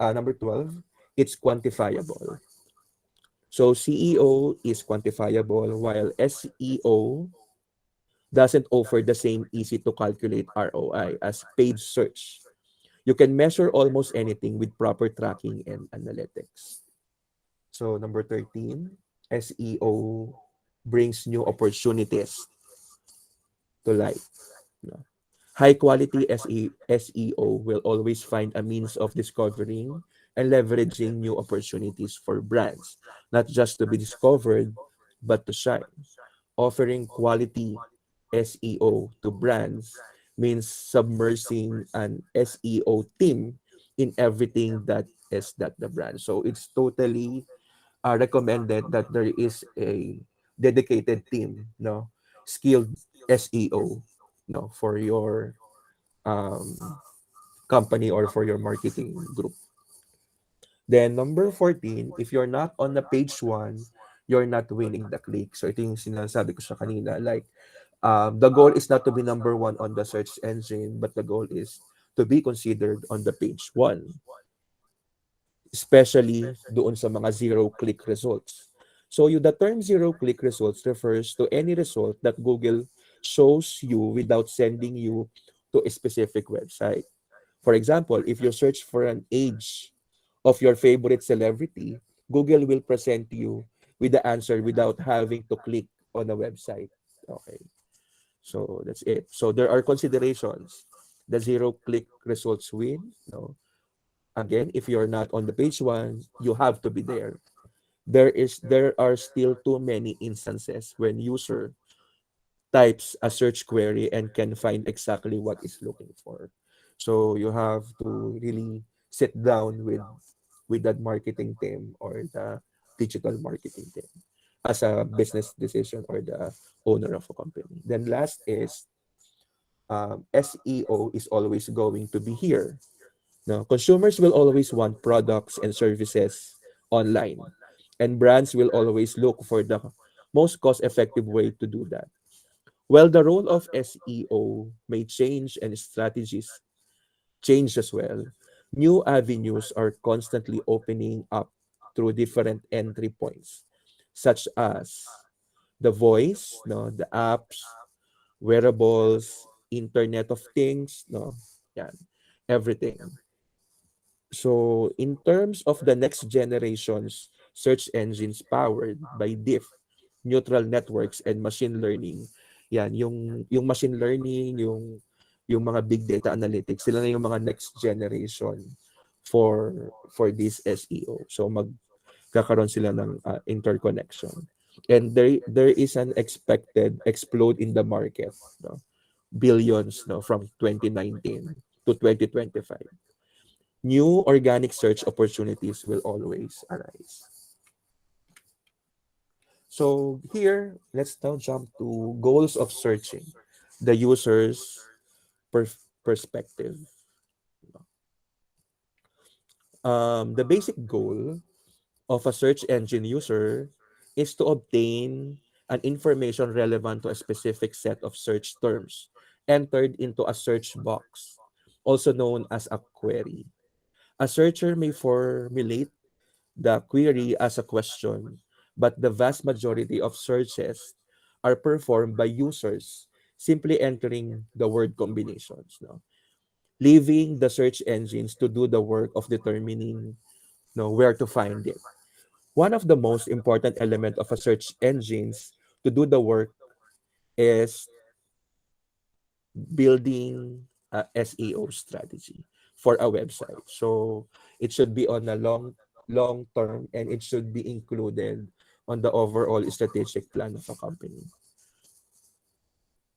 it's quantifiable. So CEO is quantifiable while SEO doesn't offer the same easy to calculate ROI as paid search. You can measure almost anything with proper tracking and analytics. So number 13, SEO brings new opportunities to life. No? High quality SEO will always find a means of discovering and leveraging new opportunities for brands, not just to be discovered, but to shine. Offering quality SEO to brands means submersing an SEO team in everything that is that the brand. So it's totally recommended that there is a dedicated team, no, skilled SEO, no, for your um, company or for your marketing group. Then number 14, if you're not on the page one, you're not winning the click. So ito yung sinasabi ko sa kanina, like the goal is not to be number one on the search engine, but the goal is to be considered on the page one, especially doon sa mga zero-click results. So the term zero-click results refers to any result that Google shows you without sending you to a specific website. For example, if you search for an age of your favorite celebrity, Google will present you with the answer without having to click on a website. Okay. So that's it. So there are considerations. The zero-click results win. No. Again, if you're not on the page one, you have to be there. There are still too many instances when user types a search query and can find exactly what is looking for. So you have to really sit down with that marketing team or the digital marketing team as a business decision or the owner of a company. Then last is SEO is always going to be here. No, consumers will always want products and services online, and brands will always look for the most cost-effective way to do that. Well, the role of SEO may change and strategies change as well. New avenues are constantly opening up through different entry points, such as the voice, no, the apps, wearables, Internet of Things, no, yan, everything. So, in terms of the next generation's search engines powered by diff, neutral networks, and machine learning, yan, yung machine learning, yung mga big data analytics, sila na yung mga next generation for this SEO. So, magkakaroon sila ng interconnection. And there is an expected explode in the market, no? Billions, no, from 2019 to 2025. New organic search opportunities will always arise. So here, let's now jump to goals of searching, the user's perspective. The basic goal of a search engine user is to obtain an information relevant to a specific set of search terms entered into a search box, also known as a query. A searcher may formulate the query as a question, but the vast majority of searches are performed by users simply entering the word combinations, no? Leaving the search engines to do the work of determining, no, where to find it. One of the most important element of a search engines to do the work is building a SEO strategy for a website. So it should be on a long term and it should be included on the overall strategic plan of a company.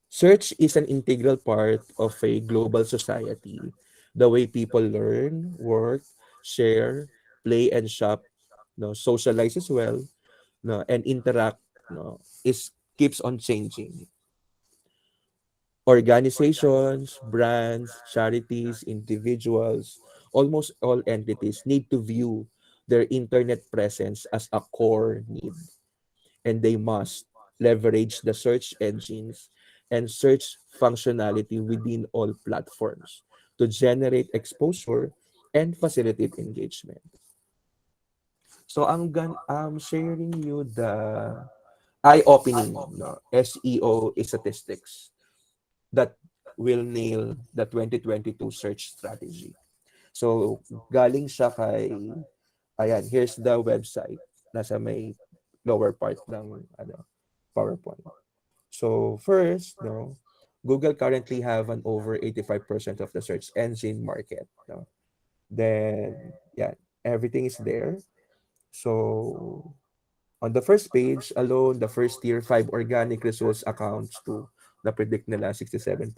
Search is an integral part of a global society. The way people learn, work, share, play, and shop, no, socialize as well, no, and interact no, is keeps on changing. Organizations, brands, charities, individuals, almost all entities need to view their internet presence as a core need, and they must leverage the search engines and search functionality within all platforms to generate exposure and facilitate engagement. So I'm sharing you the eye-opening, no, SEO statistics that will nail the 2022 search strategy. So galing siya kay, ayan, here's the website. Nasa may lower part ng PowerPoint. So first, no, Google currently have an over 85% of the search engine market. No? Then, yeah, everything is there. So on the first page alone, the first tier 5 organic results accounts to na predict nila 67.6.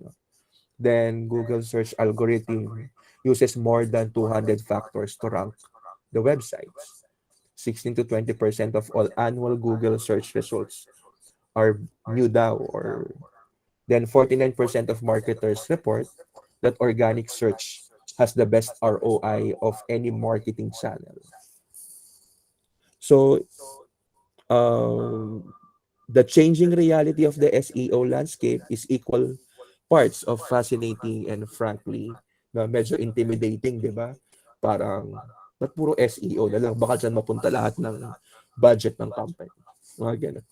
No? Then Google search algorithm uses more than 200 factors to rank the websites. 16 to 20% of all annual Google search results are new daw, or then 49% of marketers report that organic search has the best ROI of any marketing channel. So um, the changing reality of the SEO landscape is equal parts of fascinating and frankly na medyo intimidating, di ba? Parang, ba't puro SEO na lang? Baka dyan mapunta lahat ng budget ng company. Mga ganun.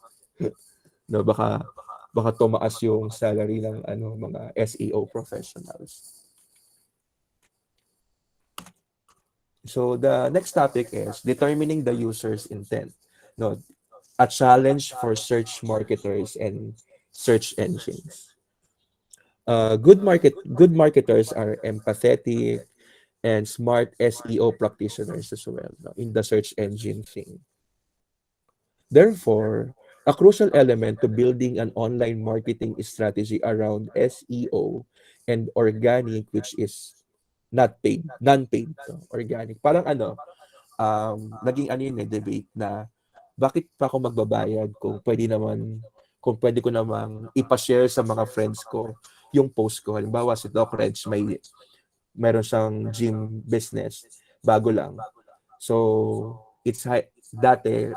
No, baka tumaas yung salary ng mga SEO professionals. So the next topic is determining the user's intent. No, a challenge for search marketers and search engines. Good marketers are empathetic and smart SEO practitioners as well, no, in the search engine thing. Therefore, a crucial element to building an online marketing strategy around SEO and organic, which is not paid, non-paid, so organic. Parang naging yun debate na bakit pa ako magbabayad kung pwede ko namang ipa-share sa mga friends ko yung post ko. Halimbawa, si Doc Reg meron siyang gym business, bago lang. So, dati,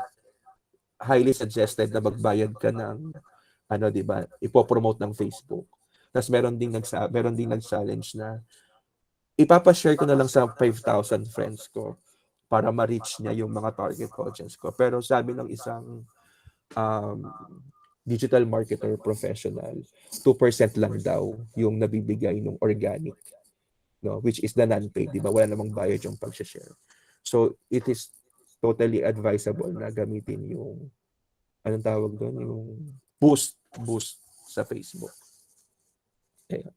highly suggested na magbayad ka ng, di ba, ipopromote ng Facebook. Tapos meron ding nag-challenge na ipapa-share ko na lang sa 5,000 friends ko para ma-reach niya yung mga target audience ko. Pero sabi ng isang um, digital marketer professional, 2% lang daw yung nabibigay ng organic, no, which is the non-paid, di ba? Wala namang bayad yung pag-share. So, it is totally advisable na gamitin yung, anong tawag doon, yung boost sa Facebook. Okay.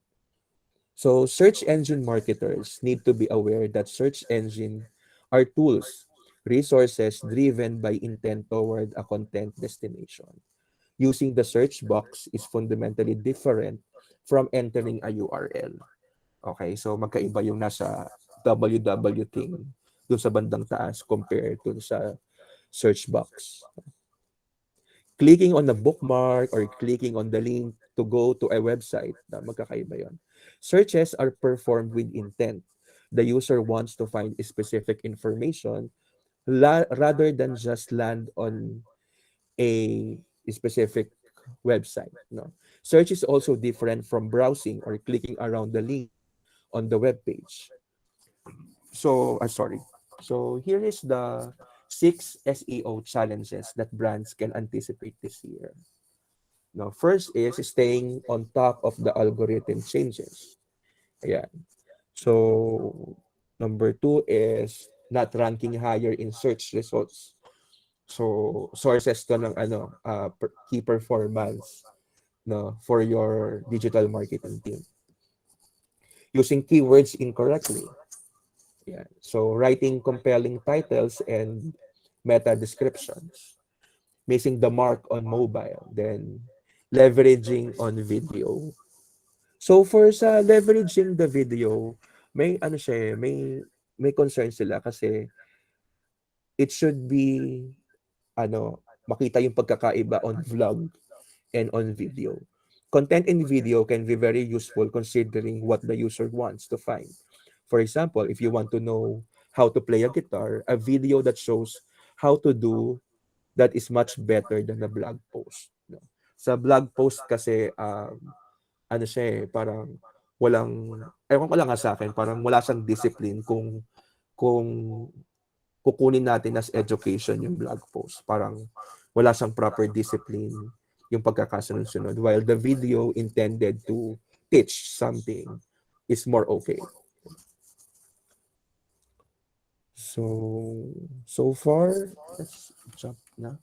So, search engine marketers need to be aware that search engine are tools, resources driven by intent toward a content destination. Using the search box is fundamentally different from entering a URL. Okay, so magkaiba yung nasa www thing doon sa bandang taas compared to sa search box. Clicking on the bookmark or clicking on the link to go to a website, magkakaiba yon. Searches are performed with intent. The user wants to find specific information rather than just land on a specific website. No? Search is also different from browsing or clicking around the link on the web page. So, sorry. So, here is the 6 SEO challenges that brands can anticipate this year. Now, first is staying on top of the algorithm changes. Ayan. So, number 2 is not ranking higher in search results. So, sources to ng key performance, no, for your digital marketing team. Using keywords incorrectly. Yeah. So, writing compelling titles and meta descriptions. Missing the mark on mobile. Then, leveraging on video. So, for sa leveraging the video, may may concern sila kasi it should be makita yung pagkakaiba on vlog and on video. Content in video can be very useful considering what the user wants to find. For example, if you want to know how to play a guitar, a video that shows how to do that is much better than a blog post. No? Sa blog post kasi, ano siya parang walang, ewan ko lang nga sa akin, parang wala siyang discipline kung kukunin natin as education yung blog post. Parang wala siyang proper discipline yung pagkakasunod-sunod. While the video intended to teach something is more okay. So far, let's jump na.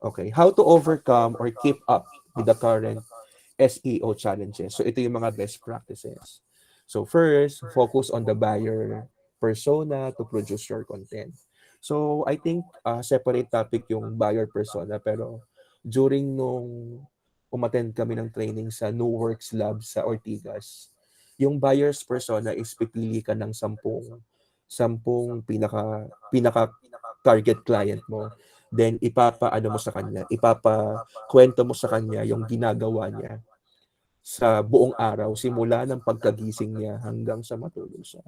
Okay, how to overcome or keep up with the current SEO challenges. So ito yung mga best practices. So first, focus on the buyer persona to produce your content. So I think separate topic yung buyer persona, pero during nung umattend kami ng training sa New Works Lab sa Ortigas, yung buyer's persona is pipili ka ng sampung pinaka target client mo. Then ipapaano mo sa kanya, ipapakwento mo sa kanya yung ginagawa niya sa buong araw simula ng pagkagising niya hanggang sa matulog siya.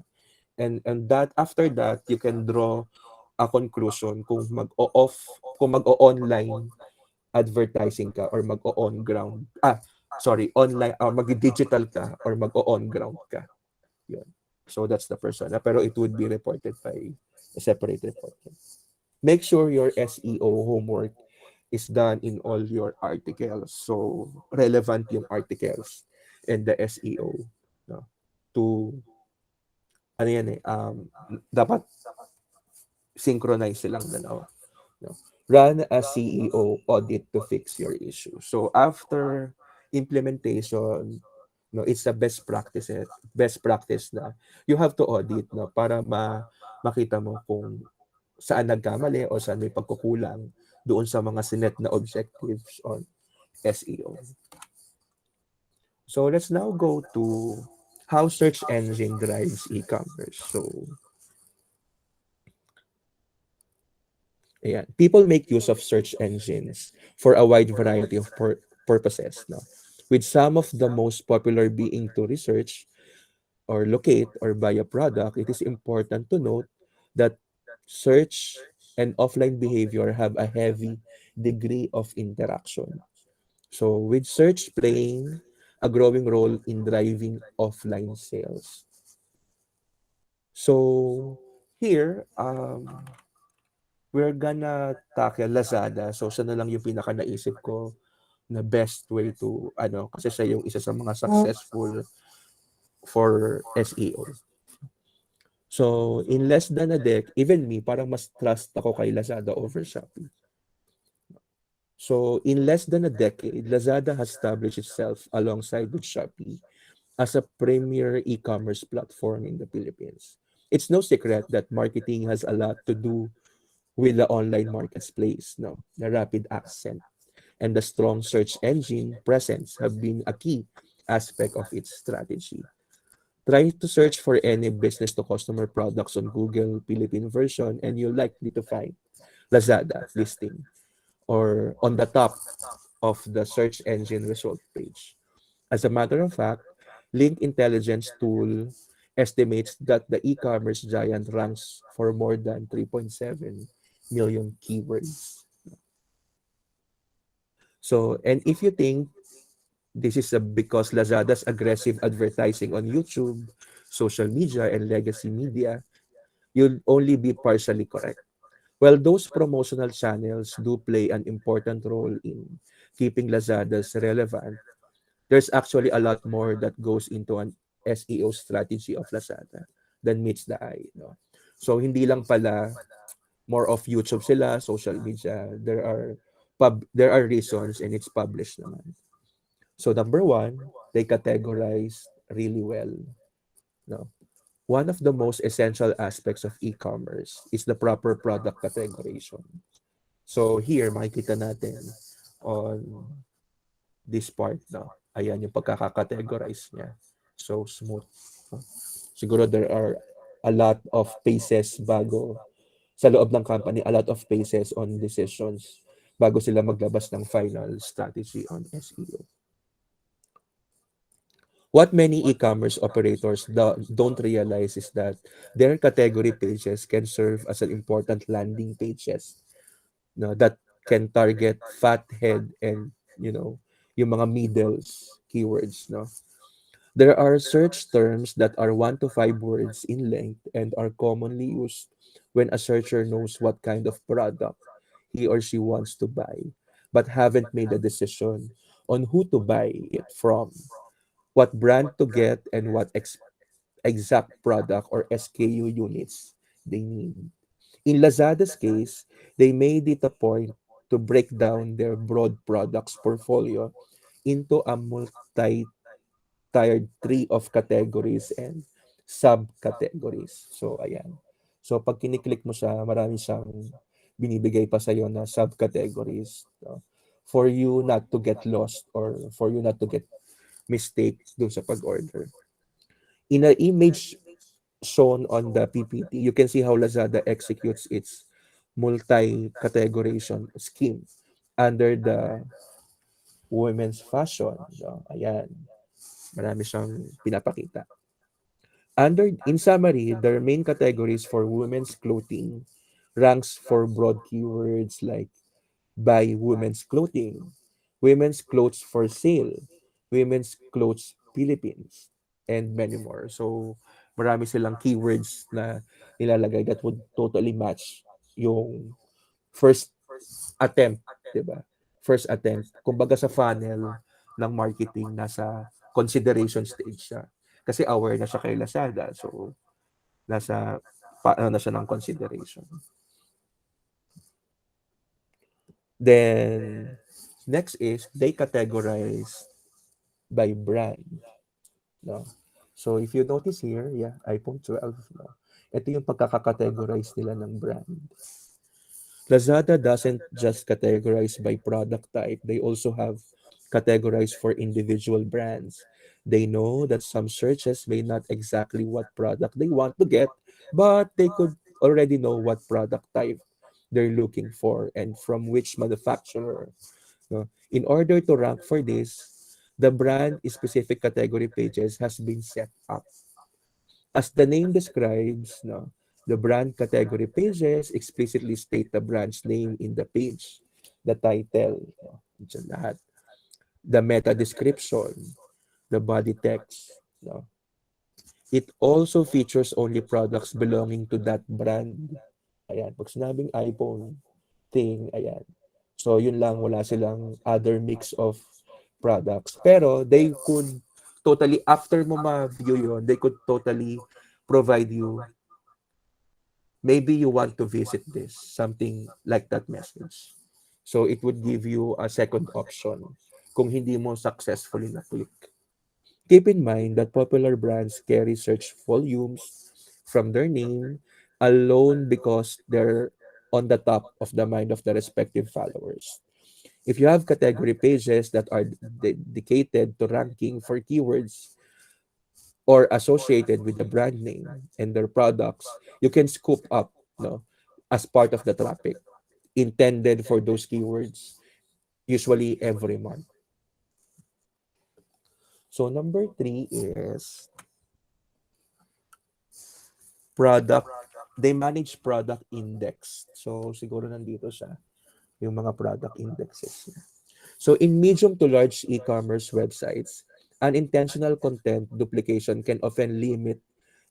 And that after that you can draw a conclusion kung mag-o-online advertising ka or mag-o-on ground. Online mag-digital ka or mag-o-on ground ka. Yun. So that's the persona, pero it would be reported by a separate reporter. Make sure your SEO homework is done in all your articles. So relevant yung articles and the SEO, no? To ano yan dapat synchronize silang dalawa. No? Run a CEO audit to fix your issue. So after implementation, no, it's a best practice na you have to audit, no, para makita mo kung saan nagkamali o saan may pagkukulang doon sa mga sinet na objectives on SEO. So let's now go to how search engine drives e-commerce. So ayan, people make use of search engines for a wide variety of purposes. No? With some of the most popular being to research or locate or buy a product, it is important to note that search and offline behavior have a heavy degree of interaction. So with search playing a growing role in driving offline sales. So here, we're gonna tackle Lazada. So siya na lang yung pinaka naisip ko na best way to kasi siya yung isa sa mga successful for SEO. So in less than a decade, even me, parang mas trust ako kay Lazada over Shopee. So in less than a decade, Lazada has established itself alongside with Shopee as a premier e-commerce platform in the Philippines. It's no secret that marketing has a lot to do with the online marketplace, no? The rapid accent and the strong search engine presence have been a key aspect of its strategy. Try to search for any business-to-customer products on Google Philippine version and you're likely to find Lazada listing or on the top of the search engine result page. As a matter of fact, Link Intelligence tool estimates that the e-commerce giant ranks for more than 3.7 million keywords. So, and if you think this is because Lazada's aggressive advertising on YouTube, social media, and legacy media, you'll only be partially correct. Well, those promotional channels do play an important role in keeping Lazada's relevant. There's actually a lot more that goes into an SEO strategy of Lazada than meets the eye. No? So, hindi lang pala more of YouTube sila, social media. There are reasons and it's published naman. So number one, they categorize really well. No? One of the most essential aspects of e-commerce is the proper product categorization. So here, makikita natin on this part. No? Ayan yung pagkakategorize niya. So smooth. No? Siguro there are a lot of paces bago sa loob ng company, a lot of paces on decisions bago sila maglabas ng final strategy on SEO. What many e-commerce operators don't realize is that their category pages can serve as an important landing pages, no, that can target fat head and, yung mga middles keywords, no. There are search terms that are 1 to 5 words in length and are commonly used when a searcher knows what kind of product he or she wants to buy, but haven't made a decision on who to buy it from, what brand to get, and what exact product or SKU units they need. In Lazada's case, they made it a point to break down their broad products portfolio into a multi-tiered tree of categories and subcategories. So, ayan. So, pag kiniklik mo siya, marami siyang binibigay pa sa'yo na subcategories, no, for you not to get lost or for you not to get mistake dun sa pag-order. In an image shown on the PPT, you can see how Lazada executes its multi-categorization scheme under the women's fashion. No? Ayan, marami siyang pinapakita. In summary, their main categories for women's clothing ranks for broad keywords like buy women's clothing, women's clothes for sale, women's clothes Philippines, and many more. So, marami silang keywords na nilalagay that would totally match yung first attempt, 'di ba? First attempt. Kumbaga sa funnel ng marketing, nasa consideration stage siya. Kasi aware na siya kay Lazada. So, nasa paano na siya ng consideration. Then, next is they categorize by brand. No? So, if you notice here, yeah, iPhone 12. No? Ito yung pagkakategorize nila ng brand. Lazada doesn't just categorize by product type. They also have categorized for individual brands. They know that some searches may not exactly what product they want to get, but they could already know what product type they're looking for and from which manufacturer. No? In order to rank for this, the brand specific category pages has been set up. As the name describes, no, the brand category pages explicitly state the brand's name in the page, the title, no, dyan lahat, the meta description, the body text. No. It also features only products belonging to that brand. Ayan, pag sinabing iPhone thing, ayan. So, yun lang, wala silang other mix of products. Pero, they could totally, after mo ma-view yun, they could totally provide you, maybe you want to visit this, something like that message. So, it would give you a second option kung hindi mo successfully na-click. Keep in mind that popular brands carry search volumes from their name alone because they're on the top of the mind of the respective followers. If you have category pages that are dedicated to ranking for keywords or associated with the brand name and their products, you can scoop up, no, as part of the traffic intended for those keywords, usually every month. So number 3 is product. They manage product index. So siguro nandito siya, yung mga product indexes. So in medium to large e-commerce websites, unintentional content duplication can often limit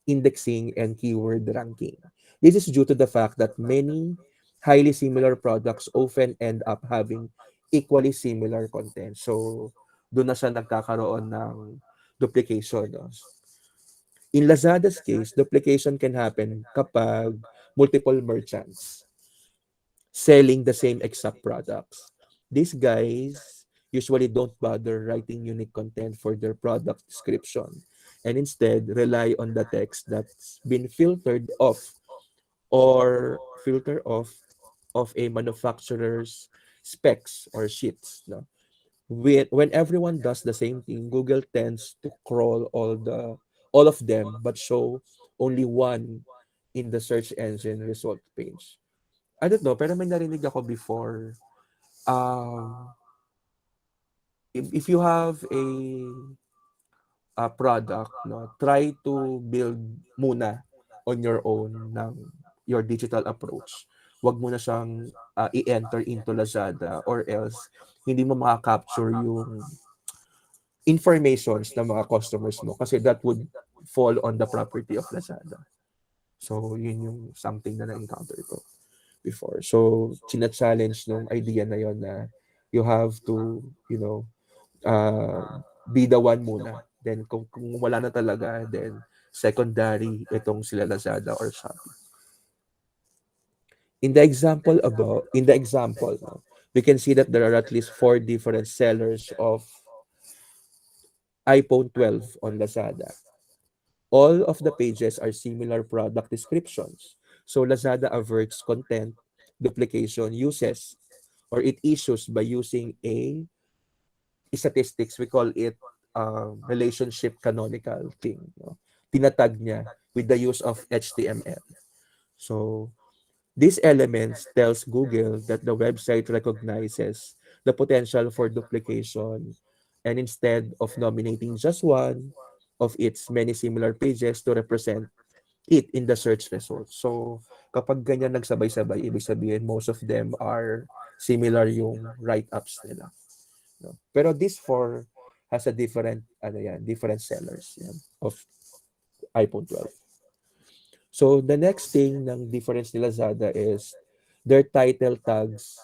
indexing and keyword ranking. This is due to the fact that many highly similar products often end up having equally similar content. So doon na siya nagkakaroon ng duplication. No? In Lazada's case, duplication can happen kapag multiple merchants selling the same exact products. These guys usually don't bother writing unique content for their product description and instead rely on the text that's been filtered off or filter off of a manufacturer's specs or sheets. No? When everyone does the same thing, Google tends to crawl all of them but show only one in the search engine result page. I don't know, pero may narinig ako before um, if you have a product, no, try to build muna on your own ng your digital approach. Huwag mo na siyang i-enter into Lazada or else hindi mo maka-capture yung informations ng mga customers mo kasi that would fall on the property of Lazada. So, yun yung something na na-encounter ko before. So, china-challenge nung idea na yon na you have to, you know, be the one muna. Then, kung wala na talaga, then secondary itong sila Lazada or Shopee. In the example, no, we can see that there are at least 4 different sellers of iPhone 12 on Lazada. All of the pages are similar product descriptions. So Lazada averts content duplication uses or it issues by using a statistics. We call it relationship canonical thing. No? Tinatag niya with the use of HTML. So these elements tells Google that the website recognizes the potential for duplication and instead of nominating just one of its many similar pages to represent it in the search results. So kapag ganyan nagsabay-sabay, ibig sabihin most of them are similar yung write-ups nila. No? Pero this four has a different sellers yan, of iPhone 12. So the next thing ng difference ni Lazada is their title tags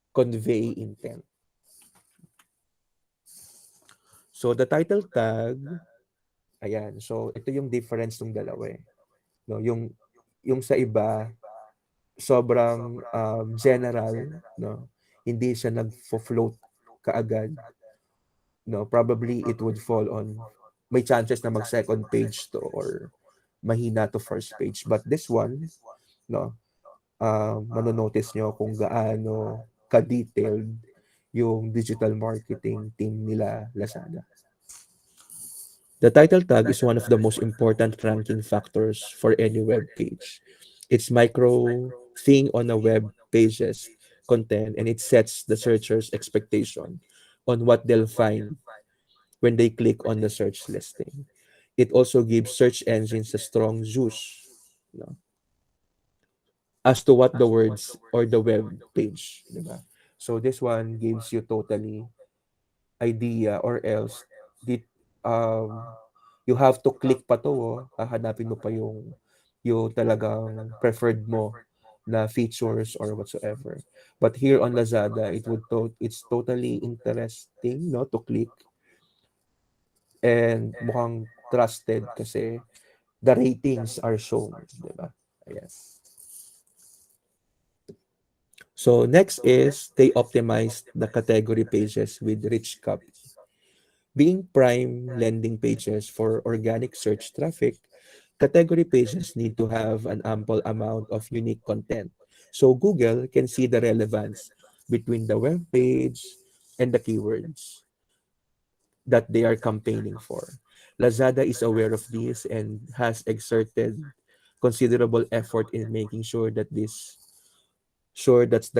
convey intent. So the title tag, ayan. So ito yung difference ng dalawa eh. No, yung sa iba sobrang general, no. Hindi siya nag-float kaagad. No, probably it would fall on may chances na mag second page to or mahina to first page. But this one, no, manonotice nyo kung gaano ka-detailed yung digital marketing team nila Lazada. The title tag is one of the most important ranking factors for any web page. It's micro thing on a web page's content and it sets the searcher's expectation on what they'll find when they click on the search listing. It also gives search engines a strong juice, no, as to what the words or the web page, diba? So this one gives you totally idea or else the um you have to click pa to, hahanapin mo pa yung talagang preferred mo na features or whatsoever. But here on Lazada, it's totally interesting, no, to click and mukhang trusted kasi the ratings are shown, di ba? Ayan. So next is they optimized the category pages with rich copy. Being prime landing pages for organic search traffic, category pages need to have an ample amount of unique content. So Google can see the relevance between the web page and the keywords that they are campaigning for. Lazada is aware of this and has exerted considerable effort in making sure that the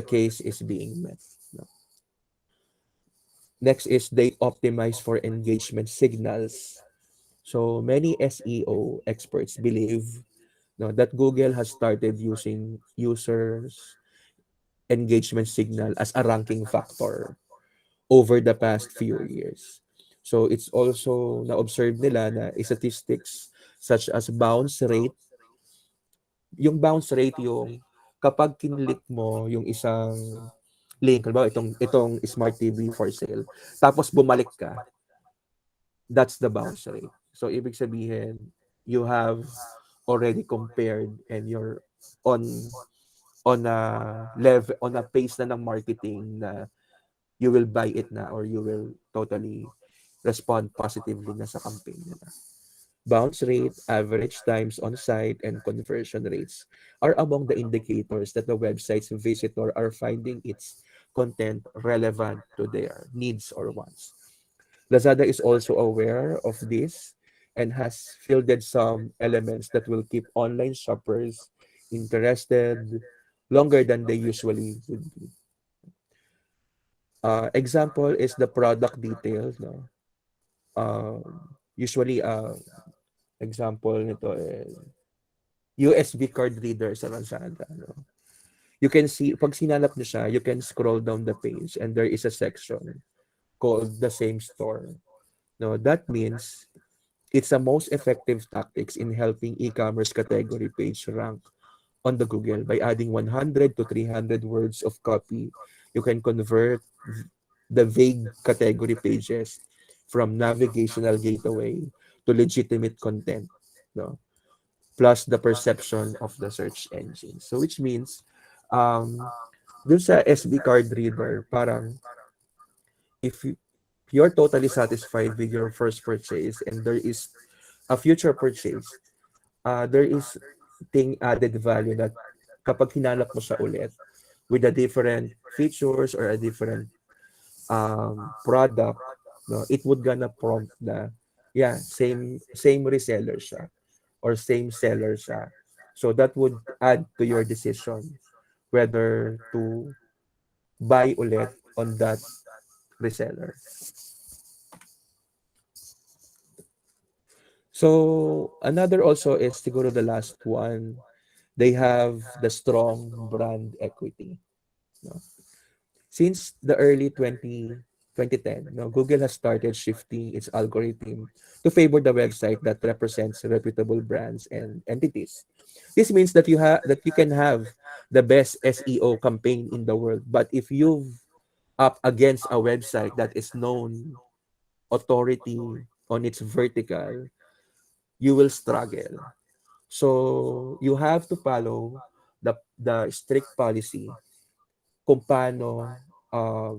case is being met. No. Next is they optimize for engagement signals. So many SEO experts believe, no, that Google has started using users engagement signal as a ranking factor over the past few years. So it's also na-observe nila na statistics such as bounce rate. Yung bounce rate yung kapag kinlik mo yung isang link, halimbawa itong smart TV for sale, tapos bumalik ka, that's the bounce rate. So ibig sabihin, you have already compared and you're on on a pace na ng marketing na you will buy it na or you will totally respond positively na sa campaign nila. Bounce rate, average times on site, and conversion rates are among the indicators that the website's visitor are finding its content relevant to their needs or wants. Lazada is also aware of this and has fielded some elements that will keep online shoppers interested longer than they usually would be. Example is the product details, no? Usually, example nito is USB card reader sa Lazada, no? You can see, pag sinanap niyo siya, you can scroll down the page and there is a section called the same store. No, that means it's the most effective tactics in helping e-commerce category page rank on the Google by adding 100 to 300 words of copy. You can convert the vague category pages from navigational gateway to legitimate content, no? Plus the perception of the search engine. So which means, um, dun sa SB card reader, parang if you're totally satisfied with your first purchase and there is a future purchase, there is thing added value that kapag hinanap mo siya ulit with a different features or a different product, no, it would gonna prompt na, yeah, same reseller siya or same seller siya. So that would add to your decision whether to buy ulit on that reseller. So another also is siguro the last one. They have the strong brand equity. No? Since the early 2010, no, Google has started shifting its algorithm to favor the website that represents reputable brands and entities. This means that you can have the best SEO campaign in the world, but if you've up against a website that is known authority on its vertical, you will struggle. So you have to follow the strict policy kung paano um,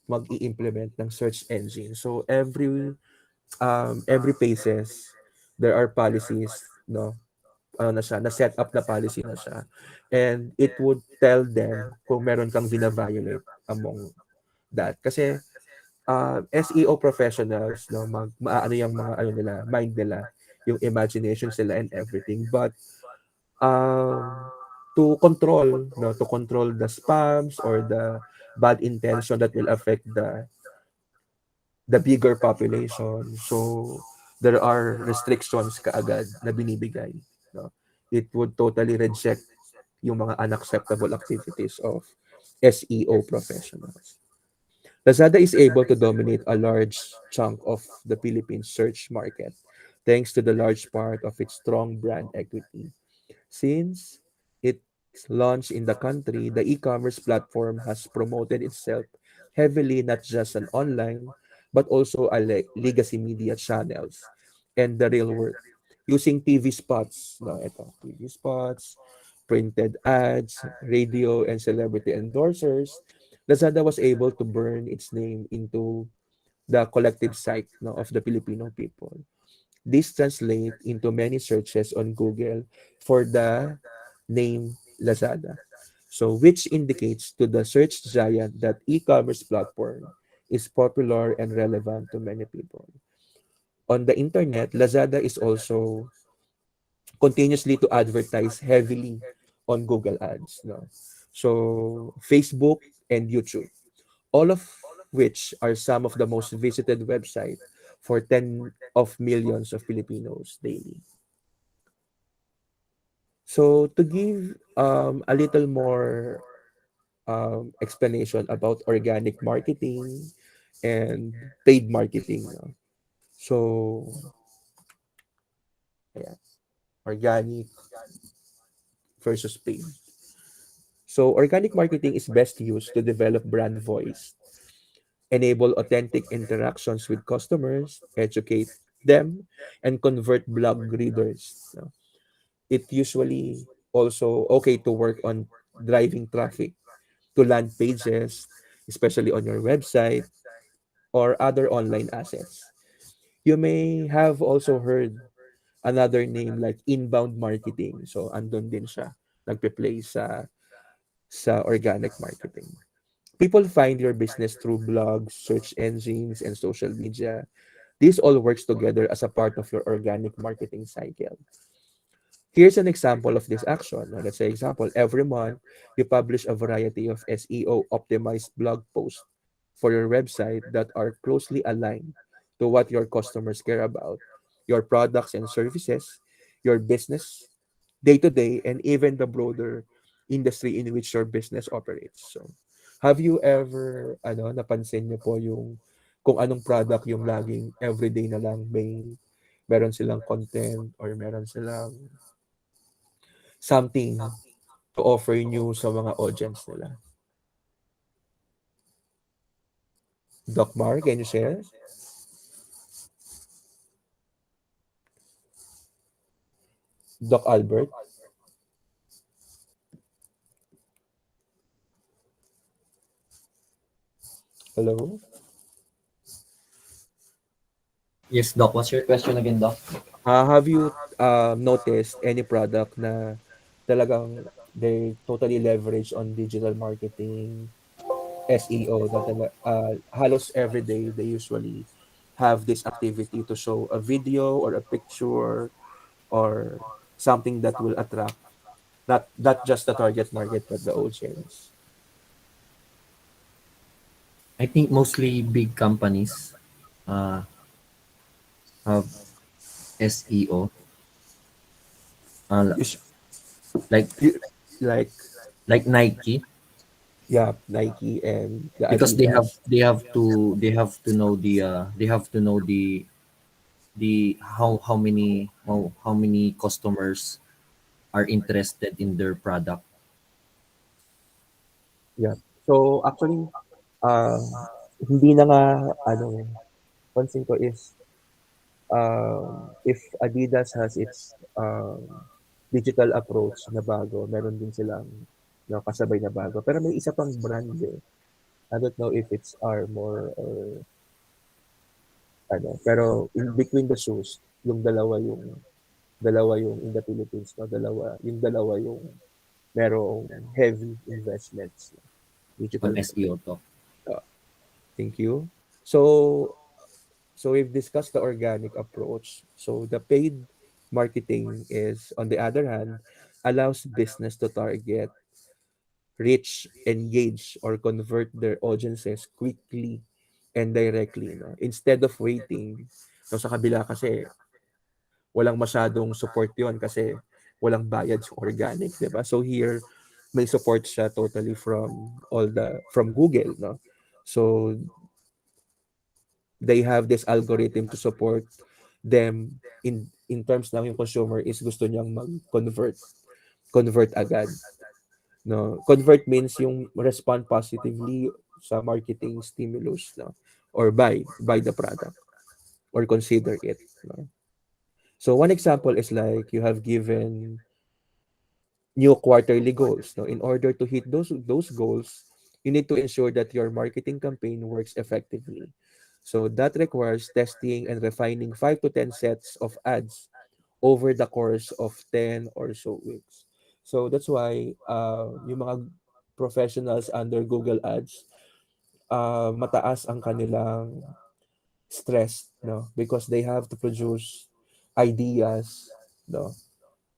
mag-i-implement ng search engine. So every paces there are policies, no, ano na siya, na set up na policy na siya. And it would tell them kung meron kang vina-violate among that. Kasi SEO professionals, no, maano yung mga ano nila, mind nila, yung imaginations nila and everything. But to control the spams or the bad intention that will affect the bigger population. So there are restrictions kaagad na binibigay, no? It would totally reject yung mga unacceptable activities of SEO professionals. Lazada is able to dominate a large chunk of the Philippine search market thanks to the large part of its strong brand equity. Since its launch in the country, the e-commerce platform has promoted itself heavily not just on online, but also a legacy media channels and the real world. Using TV spots, no, ito, TV spots, printed ads, radio, and celebrity endorsers, Lazada was able to burn its name into the collective psyche, no, of the Filipino people. This translates into many searches on Google for the name Lazada. So which indicates to the search giant that e-commerce platform is popular and relevant to many people. On the internet, Lazada is also continuously to advertise heavily on Google Ads. No? So Facebook and YouTube, all of which are some of the most visited website for 10 of millions of Filipinos daily. So to give a little more explanation about organic marketing and paid marketing. No? So, yeah, organic versus paid. So organic marketing is best used to develop brand voice, enable authentic interactions with customers, educate them, and convert blog readers. No? It usually also okay to work on driving traffic to land pages, especially on your website or other online assets. You may have also heard another name like inbound marketing. So andun din siya nagpe-play sa organic marketing. People find your business through blogs, search engines, and social media. This all works together as a part of your organic marketing cycle. Here's an example of this action. Now, let's say example, every month you publish a variety of SEO optimized blog posts for your website that are closely aligned to what your customers care about, your products and services, your business day to day, and even the broader industry in which your business operates. So, have you ever napansin niyo po yung kung anong product yung laging everyday na lang meron silang content or meron silang something to offer new sa mga audience nila? Doc Mar, can you share? Doc Albert, hello? Yes, Doc. What's your question again, Doc? Have you noticed any product na talagang they totally leverage on digital marketing, SEO, halos every day they usually have this activity to show a video or a picture or something that will attract not just the target market but the audience. I think mostly big companies uh, have SEO, uh, Us- like you- like like Nike, yeah, Nike and the because Adidas. they have to know they have to know the how many customers are interested in their product. Yeah. So actually, uh, hindi na nga pansin ko is if Adidas has its digital approach na bago, meron din silang kasabay na bago. Pero may isa pang brand eh. I don't know if it's Armor or pero in between the shoes, yung dalawa yung in the Philippines, no? Dalawa yung merong heavy investments, On digital SEO marketing. to. Thank you. So we've discussed the organic approach. So the paid marketing is, on the other hand, allows business to target, reach, engage, or convert their audiences quickly and directly. No? Instead of waiting, no, sa kabila kasi walang masyadong support yon kasi walang bayad sa organic, di ba? So here, may support siya totally from Google, no? So they have this algorithm to support them in terms lang yung consumer is gusto niyang convert agad, no? Convert means yung respond positively sa marketing stimulus, no? Or buy the product or consider it, no? So one example is like you have given new quarterly goals, no? In order to hit those goals, you need to ensure that your marketing campaign works effectively. So that requires testing and refining 5 to 10 sets of ads over the course of 10 or so weeks. So that's why yung mga professionals under Google Ads, mataas ang kanilang stress, no? Because they have to produce ideas, no?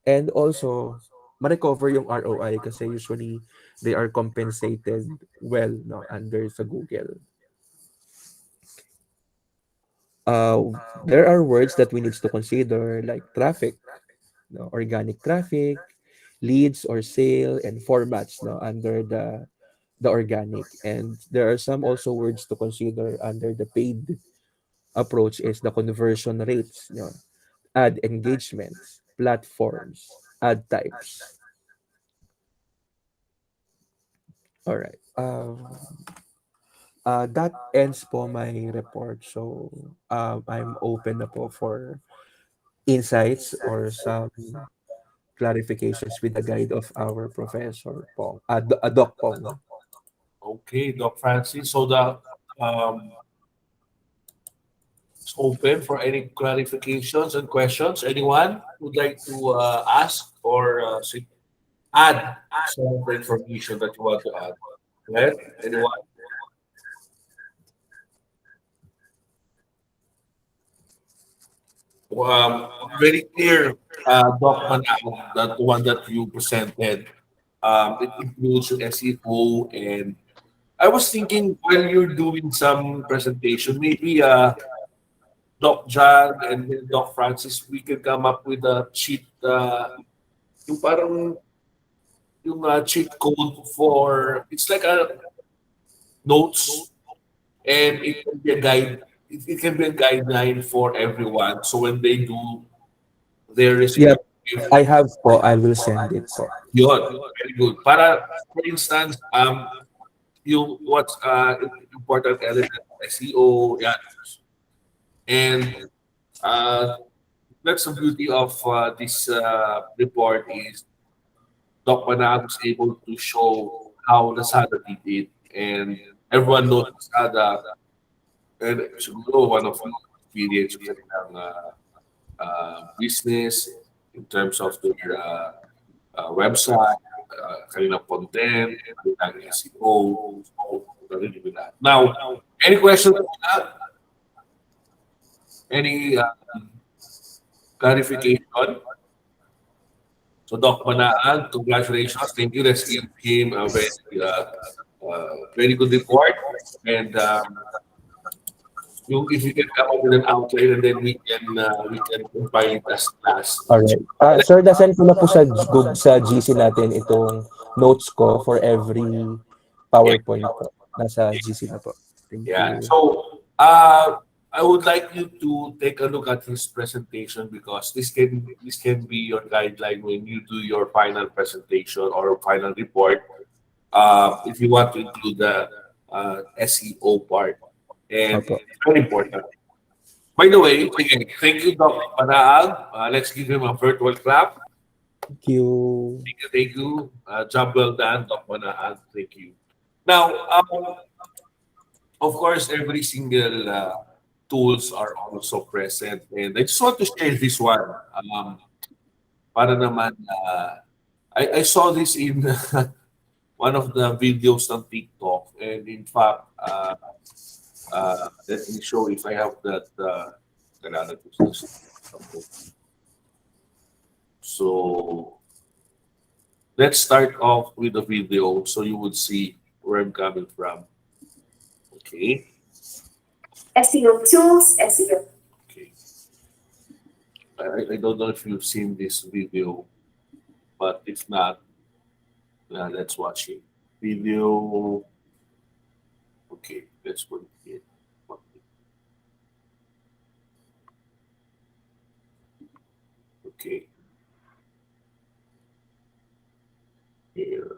And also, ma-recover yung ROI kasi usually they are compensated well, no, under sa Google. There are words that we need to consider like traffic, no, organic traffic, leads or sale, and formats, no, under the organic. And there are some also words to consider under the paid approach is the conversion rates, ad engagements, platforms, ad types. All right. That ends po my report. So I'm open na po for insights or some clarifications with the guide of our professor Pong, Doc Pong. Okay, Doc Francis. So the it's open for any clarifications and questions. Anyone would like to ask or add some of the information that you want to add? Go ahead. Anyone? Very clear, Doc Manal, that the one that you presented. It includes your SEO and I was thinking while you're doing some presentation, maybe Doc John and then Doc Francis, we can come up with a cheat, yung parang yung cheat code for, it's like a notes and it can be a guide. It can be a guideline for everyone. So when they do their Yeah, respective, I have po. I will send it po. yun, very good. Para, for instance, yung what's important element, SEO, yeah. And uh, that's the beauty of this report is Doc Panag was able to show how Lazada did it. And everyone knows Lazada. And siguro one of the experience sa kanilang business in terms of their website, kanilang content, kanilang SEO. So, narinig with that. Now, any questions on that? Any clarification? So, Doc Manaan, congratulations. Thank you. Let's give him a very good report. And if you can come up with an outline and then we can combine it as class. All right. Sir, nasend ko na po sa GC natin itong notes ko for every Yeah. PowerPoint po. Nasa GC na po. Thank Yeah. you. So I would like you to take a look at his presentation because this can be your guideline when you do your final presentation or final report. If you want to include the SEO part, and Opo. it's very important. By the way, again, thank you, Dr. Panaag. Let's give him a virtual clap. Thank you. Thank you. Job well done, Dr. Panaag. Thank you. Now, of course, every single tools are also present. And I just want to share this one. Para naman, I saw this in one of the videos on TikTok. And in fact, let me show if I have that. Kailangan ko sa- So let's start off with the video so you would see where I'm coming from. Okay. SEO tools, SEO. Okay. I don't know if you've seen this video, but if not, let's watch it. Video. Okay, let's put it here. Okay. Here.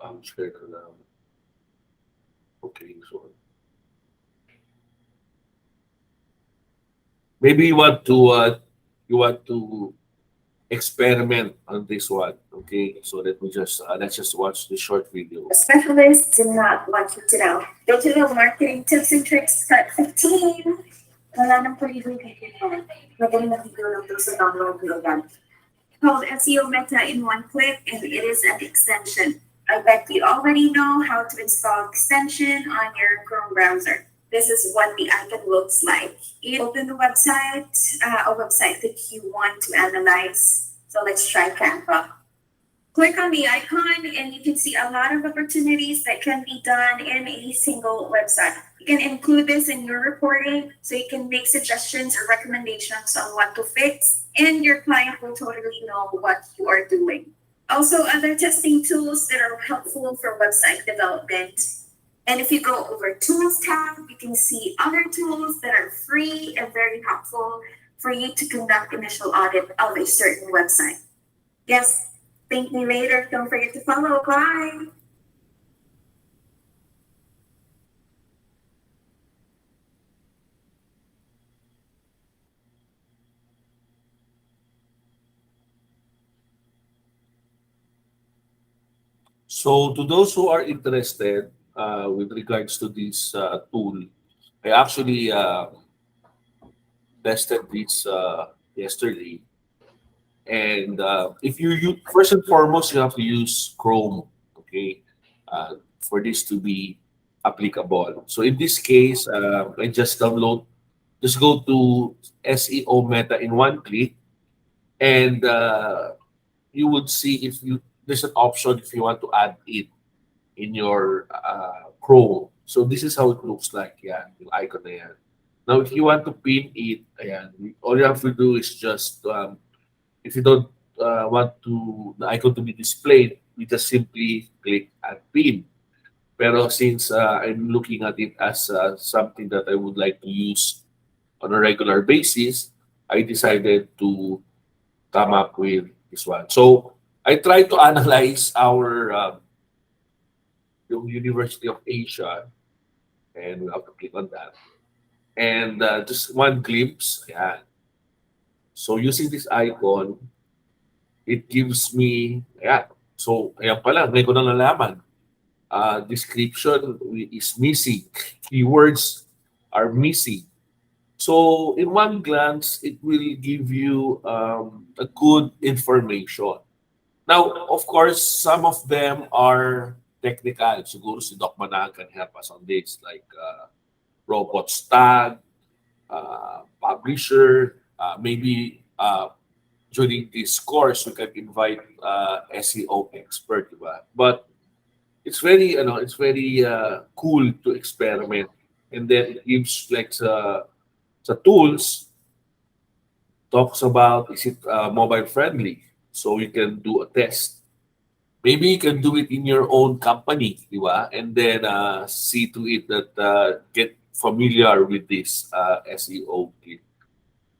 I'm scared of them. Okay, so maybe you want to experiment on this one. Okay, so let's just watch the short video. Specialists do not want you to know. Digital marketing tips and tricks part 15. Wala nang paligoy-ligoy mo. Magaling na video lang to sa download ko yan. Called SEO Meta in one click, and it is an extension. I bet you already know how to install extension on your Chrome browser. This is what the icon looks like. You open the website, a website that you want to analyze. So let's try Canva. Click on the icon and you can see a lot of opportunities that can be done in a single website. You can include this in your reporting so you can make suggestions or recommendations on what to fix, and your client will totally know what you are doing. Also, other testing tools that are helpful for website development. And if you go over Tools tab, you can see other tools that are free and very helpful for you to conduct initial audit of a certain website. Yes, thank me later. Don't forget to follow. Bye. So to those who are interested with regards to this tool, I actually tested this yesterday, And if you use, first and foremost, you have to use Chrome, okay, for this to be applicable. So in this case, I just go to SEO Meta in one click, and you would see if you there's an option if you want to add it in your Chrome. So this is how it looks like. Yeah, yung icon na yan. Now, if you want to pin it, ayan, all you have to do is just if you don't want to the icon to be displayed, you just simply click add pin. Pero since I'm looking at it as something that I would like to use on a regular basis, I decided to come up with this one. So I try to analyze our yung University of Asia, and we have to click on that. And just one glimpse, ayan. So using this icon, it gives me, ayan. So ayan pala, ngayon ko na nalaman. Description is missing. Keywords are missing. So in one glance, it will give you a good information. Now, of course, some of them are technical. Siguro si Doc Manang can help us on this, like robots tag, publisher, maybe during this course, we can invite SEO expert, diba? But it's very, it's very cool to experiment, and then it gives like sa tools talks about is it mobile friendly, so you can do a test. Maybe you can do it in your own company, di ba? And then see to it that get familiar with this SEO kit,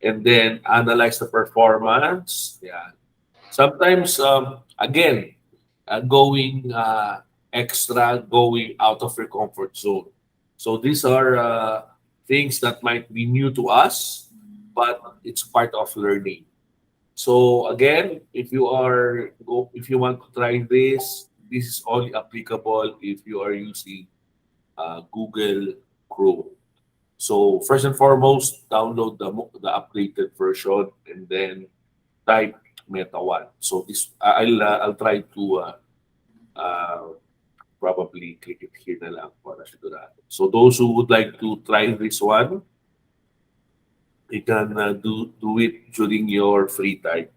and then analyze the performance. Yeah, sometimes again going extra, going out of your comfort zone. So these are things that might be new to us, but it's part of learning. So again, if you want to try this, this is only applicable if you are using Google Chrome. So first and foremost, download the updated version, and then type Meta One. So this I'll try to probably click it here na lang para sigurado. So those who would like to try this one, you can do it during your free time.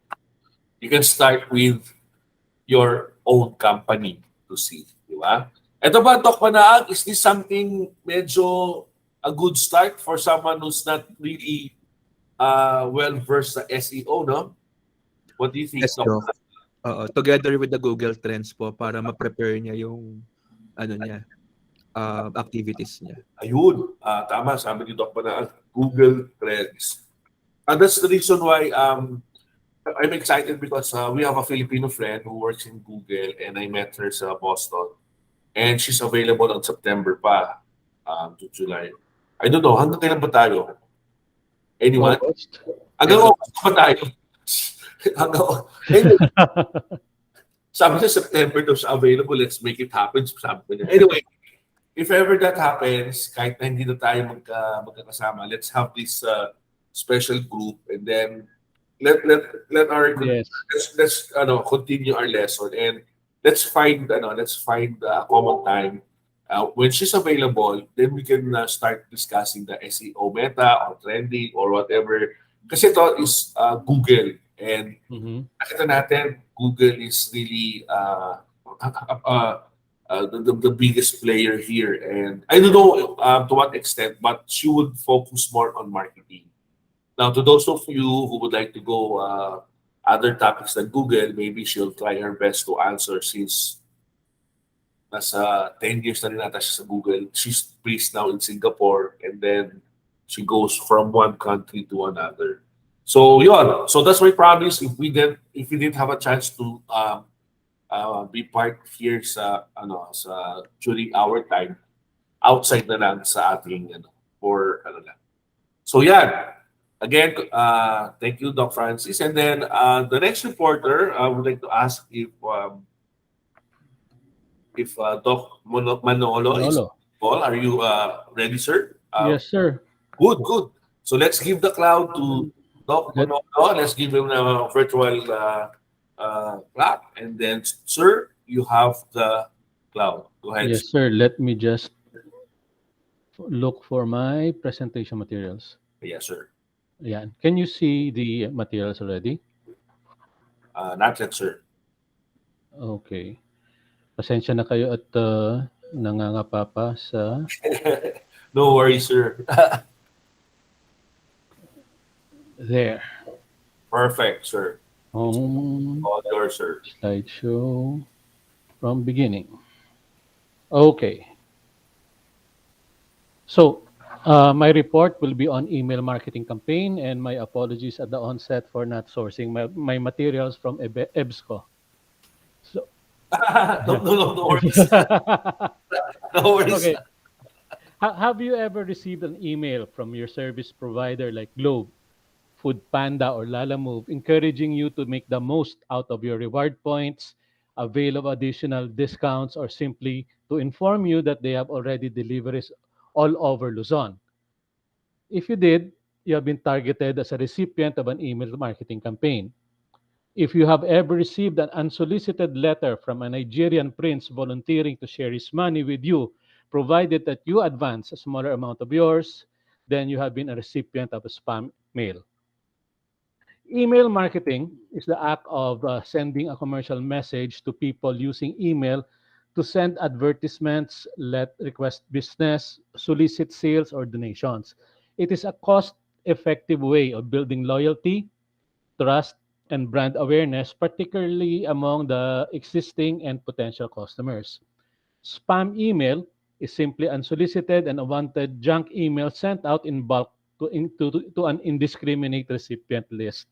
You can start with your own company to see, di ba? Ito ba, Doc Manaag, is this something medyo a good start for someone who's not really well-versed sa SEO, no? What do you think, Yes, Doc? Doc. Together with the Google Trends po para ma-prepare niya yung ano niya, activities niya. Ayun, tama, sabi ni Doc Manaag, Google Trends. And that's the reason why I'm excited because we have a Filipino friend who works in Google, and I met her sa Boston. And she's available on September pa to July. I don't know, hanggang kailan ba tayo? Anyone? August. Hanggang August pa tayo. Anyway, sabi niya September daw siya available, let's make it happen. Sabi niya. Anyway, if ever that happens, kahit na hindi na tayo magkakasama, let's have this special group, and then let our Yes. let's continue our lesson, and let's find a common time when she's available. Then we can start discussing the SEO meta or trending or whatever. Kasi ito is Google, and nakita natin Google is really the biggest player here, and I don't know to what extent, but she would focus more on marketing. Now, to those of you who would like to go other topics than Google, maybe she'll try her best to answer since nasa 10 years na rin nata siya sa Google. She's based now in Singapore, and then she goes from one country to another. So, yun. So that's my promise. If we didn't have a chance to be part here during our time, outside na lang sa ating lang. So, yeah. Again, thank you, Doc Francis. And then the next reporter, I would like to ask if Doc Manolo is Paul. Are you ready, sir? Yes, sir. Good. So let's give the cloud to No, no, Let, no, no. Let's give him a virtual clap. And then, sir, you have the cloud. Go ahead, sir. yes, sir. Let me just look for my presentation materials. Yes, sir. Yeah. Can you see the materials already? Not yet, sir. Okay. Pasensya na kayo at nangangapa pa sa No worries, sir. there. Perfect, sir. It's Home all yours, sir. slideshow from beginning. Okay. So, my report will be on email marketing campaign, and my apologies at the onset for not sourcing my materials from EBSCO. So, No, no, no, no worries. No worries. okay. Have you ever received an email from your service provider like Globe, Food Panda, or Lalamove encouraging you to make the most out of your reward points, avail of additional discounts, or simply to inform you that they have already deliveries all over Luzon? If you did, you have been targeted as a recipient of an email marketing campaign. If you have ever received an unsolicited letter from a Nigerian prince volunteering to share his money with you, provided that you advance a smaller amount of yours, then you have been a recipient of a spam mail. Email marketing is the act of sending a commercial message to people using email to send advertisements, let request business, solicit sales, or donations. It is a cost effective way of building loyalty, trust, and brand awareness, particularly among the existing and potential customers. Spam email is simply unsolicited and unwanted junk email sent out in bulk to an indiscriminate recipient list.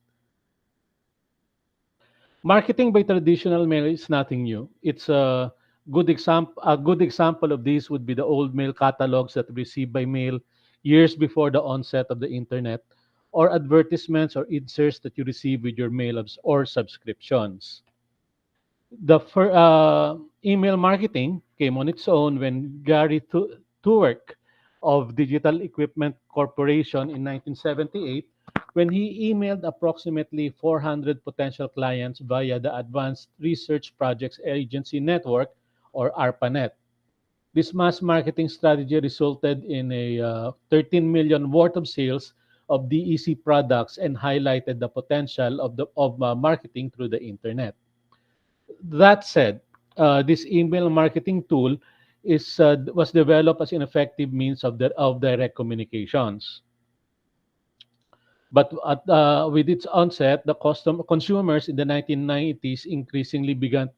Marketing by traditional mail is nothing new. It's a good example. A good example of this would be the old mail catalogs that we received by mail years before the onset of the internet, or advertisements or inserts that you receive with your or subscriptions. The email marketing came on its own when Gary Tuerk of Digital Equipment Corporation in 1978, when he emailed approximately 400 potential clients via the Advanced Research Projects Agency Network, or ARPANET. This mass marketing strategy resulted in a 13 million worth of sales of DEC products and highlighted the potential of marketing through the internet. That said, this email marketing tool was developed as an effective means of direct communications. But with its onset, the consumers in the 1990s increasingly began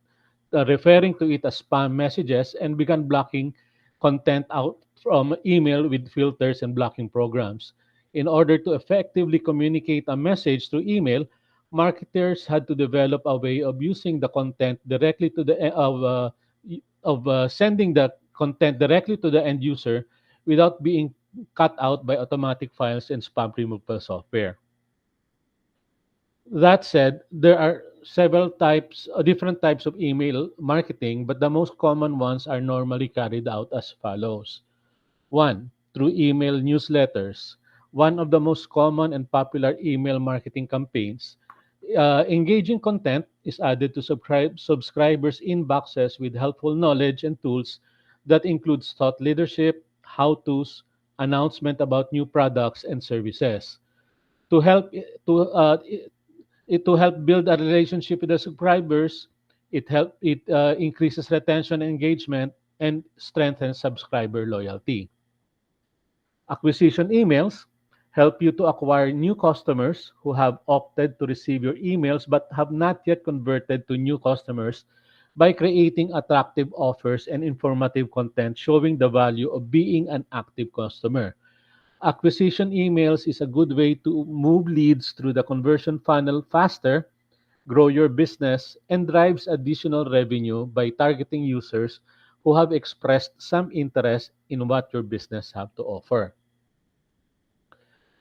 referring to it as spam messages and began blocking content out from email with filters and blocking programs. In order to effectively communicate a message through email, marketers had to develop a way of using the content directly to the sending the content directly to the end user without being cut out by automatic files and spam removal software. That said, there are several different types of email marketing, but the most common ones are normally carried out as follows. One, through email newsletters. One of the most common and popular email marketing campaigns. Engaging content is added to subscribers' inboxes with helpful knowledge and tools that includes thought leadership, how-tos, announcement about new products and services. To help to to help build a relationship with the subscribers, it increases retention, engagement, and strengthens subscriber loyalty. Acquisition emails help you to acquire new customers who have opted to receive your emails but have not yet converted to new customers by creating attractive offers and informative content showing the value of being an active customer. Acquisition emails is a good way to move leads through the conversion funnel faster, grow your business, and drives additional revenue by targeting users who have expressed some interest in what your business have to offer.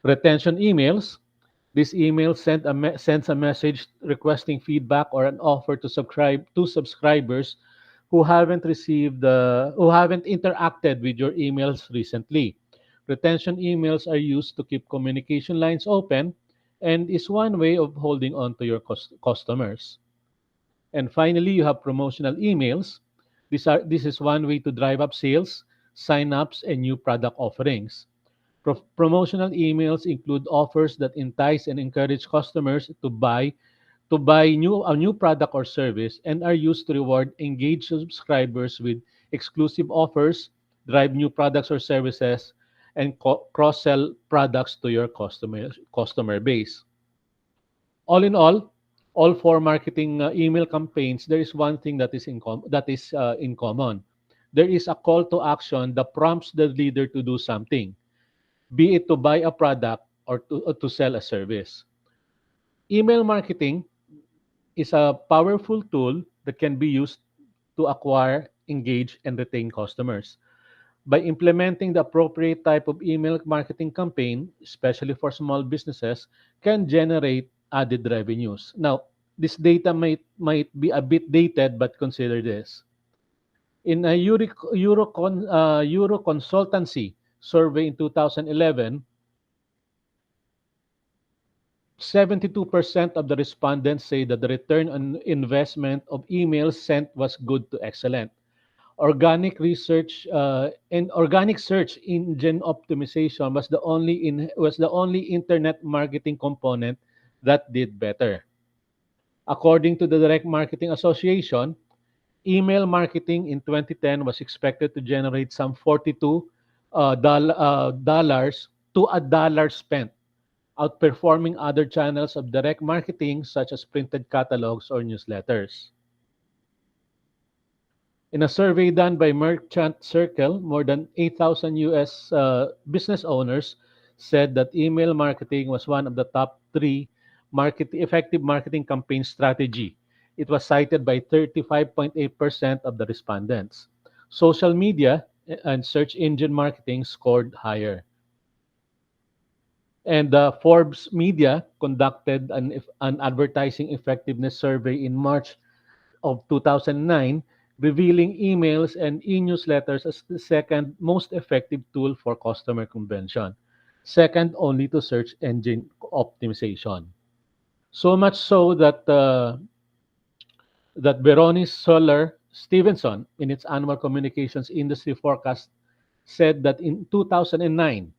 Retention emails. This email sends a message requesting feedback or an offer to subscribe to subscribers who haven't interacted with your emails recently. Retention emails are used to keep communication lines open and is one way of holding on to your customers. And finally, you have promotional emails. This is one way to drive up sales, sign-ups, and new product offerings. Promotional emails include offers that entice and encourage customers to buy a new product or service and are used to reward engaged subscribers with exclusive offers, drive new products or services, and cross-sell products to your customer base. All in all four marketing email campaigns, there is one thing that is in common. There is a call to action that prompts the leader to do something, be it to buy a product or to sell a service. Email marketing is a powerful tool that can be used to acquire, engage, and retain customers. By implementing the appropriate type of email marketing campaign, especially for small businesses, can generate added revenues. Now, this data might be a bit dated, but consider this. In a Euro consultancy survey in 2011, 72% of the respondents say that the return on investment of emails sent was good to excellent. Organic search engine optimization was the only internet marketing component that did better. According to the Direct Marketing Association, email marketing in 2010 was expected to generate some 42 dollars to a dollar spent, outperforming other channels of direct marketing such as printed catalogs or newsletters. In a survey done by Merchant Circle, more than 8,000 US business owners said that email marketing was one of the top three effective marketing campaign strategy. It was cited by 35.8% of the respondents. Social media and search engine marketing scored higher. And Forbes Media conducted an advertising effectiveness survey in March of 2009, revealing emails and e-newsletters as the second most effective tool for customer conversion, second only to search engine optimization. So much so that Beronice Solar Stevenson, in its annual communications industry forecast, said that in 2009,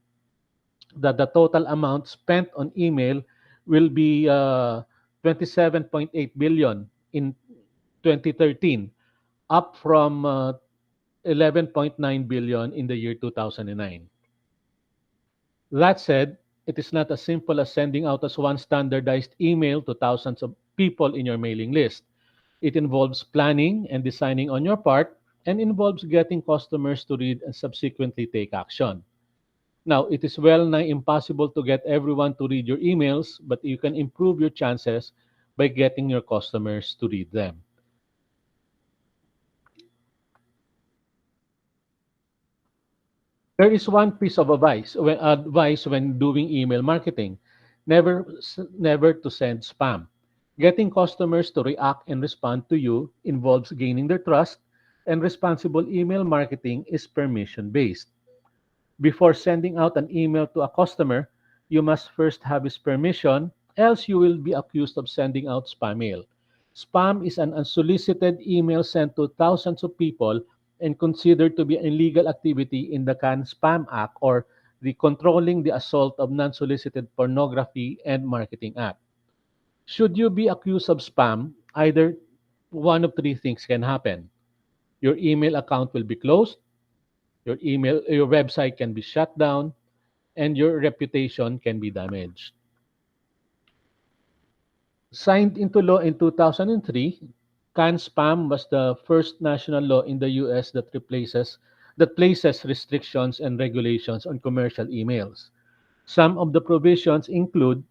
that the total amount spent on email will be 27.8 billion in 2013, up from 11.9 billion in the year 2009. That said, it is not as simple as sending out as one standardized email to thousands of people in your mailing list. It involves planning and designing on your part and involves getting customers to read and subsequently take action. Now, it is well nigh impossible to get everyone to read your emails, but you can improve your chances by getting your customers to read them. There is one piece of advice when doing email marketing. Never to send spam. Getting customers to react and respond to you involves gaining their trust, and responsible email marketing is permission based. Before sending out an email to a customer, you must first have his permission, else you will be accused of sending out spam mail. Spam is an unsolicited email sent to thousands of people and considered to be an illegal activity in the Spam Act, or the Controlling the Assault of Non-Solicited Pornography and Marketing Act. Should you be accused of spam, either one of three things can happen. Your email account will be closed, your website can be shut down, and your reputation can be damaged. Signed into law in 2003, CAN-SPAM was the first national law in the US that places restrictions and regulations on commercial emails. Some of the provisions include: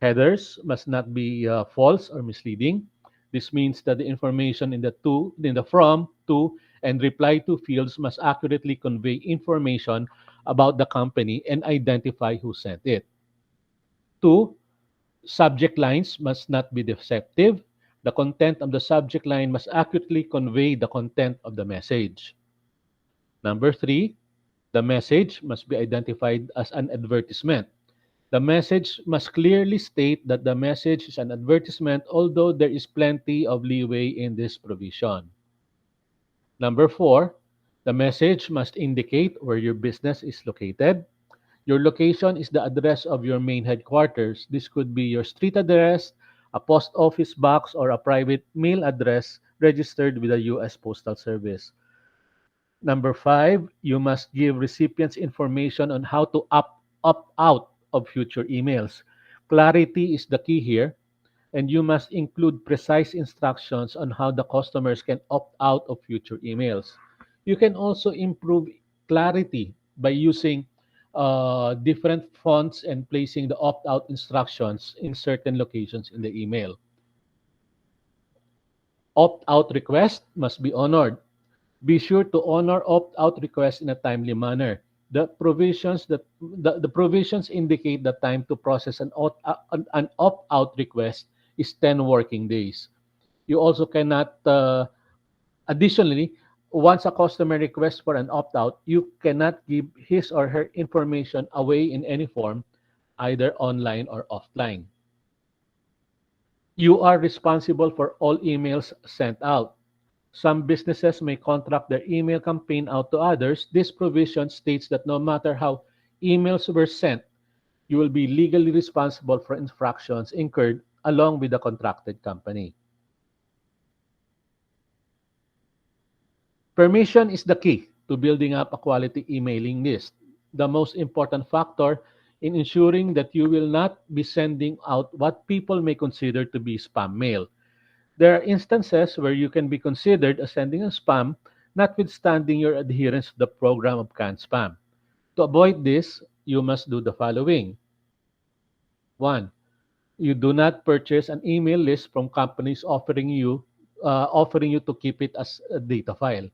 headers must not be false or misleading. This means that the information in the from, to, and reply to fields must accurately convey information about the company and identify who sent it. Two, subject lines must not be deceptive. The content of the subject line must accurately convey the content of the message. Number three, the message must be identified as an advertisement. The message must clearly state that the message is an advertisement, although there is plenty of leeway in this provision. Number four, the message must indicate where your business is located. Your location is the address of your main headquarters. This could be your street address, a post office box, or a private mail address registered with the U.S. Postal Service. Number five, you must give recipients information on how to opt out of future emails. Clarity is the key here, and you must include precise instructions on how the customers can opt out of future emails. You can also improve clarity by using different fonts and placing the opt out instructions in certain locations in the email. Opt out request must be honored. Be sure to honor opt-out requests in a timely manner. The provisions indicate the time to process an opt-out request is 10 working days. You also cannot additionally, once a customer requests for an opt-out, you cannot give his or her information away in any form, either online or offline. You are responsible for all emails sent out. Some businesses may contract their email campaign out to others. This provision states that no matter how emails were sent, you will be legally responsible for infractions incurred along with the contracted company. Permission is the key to building up a quality emailing list. The most important factor in ensuring that you will not be sending out what people may consider to be spam mail. There are instances where you can be considered as sending a spam, notwithstanding your adherence to the program of canned spam. To avoid this, you must do the following. 1. You do not purchase an email list from companies offering you to keep it as a data file.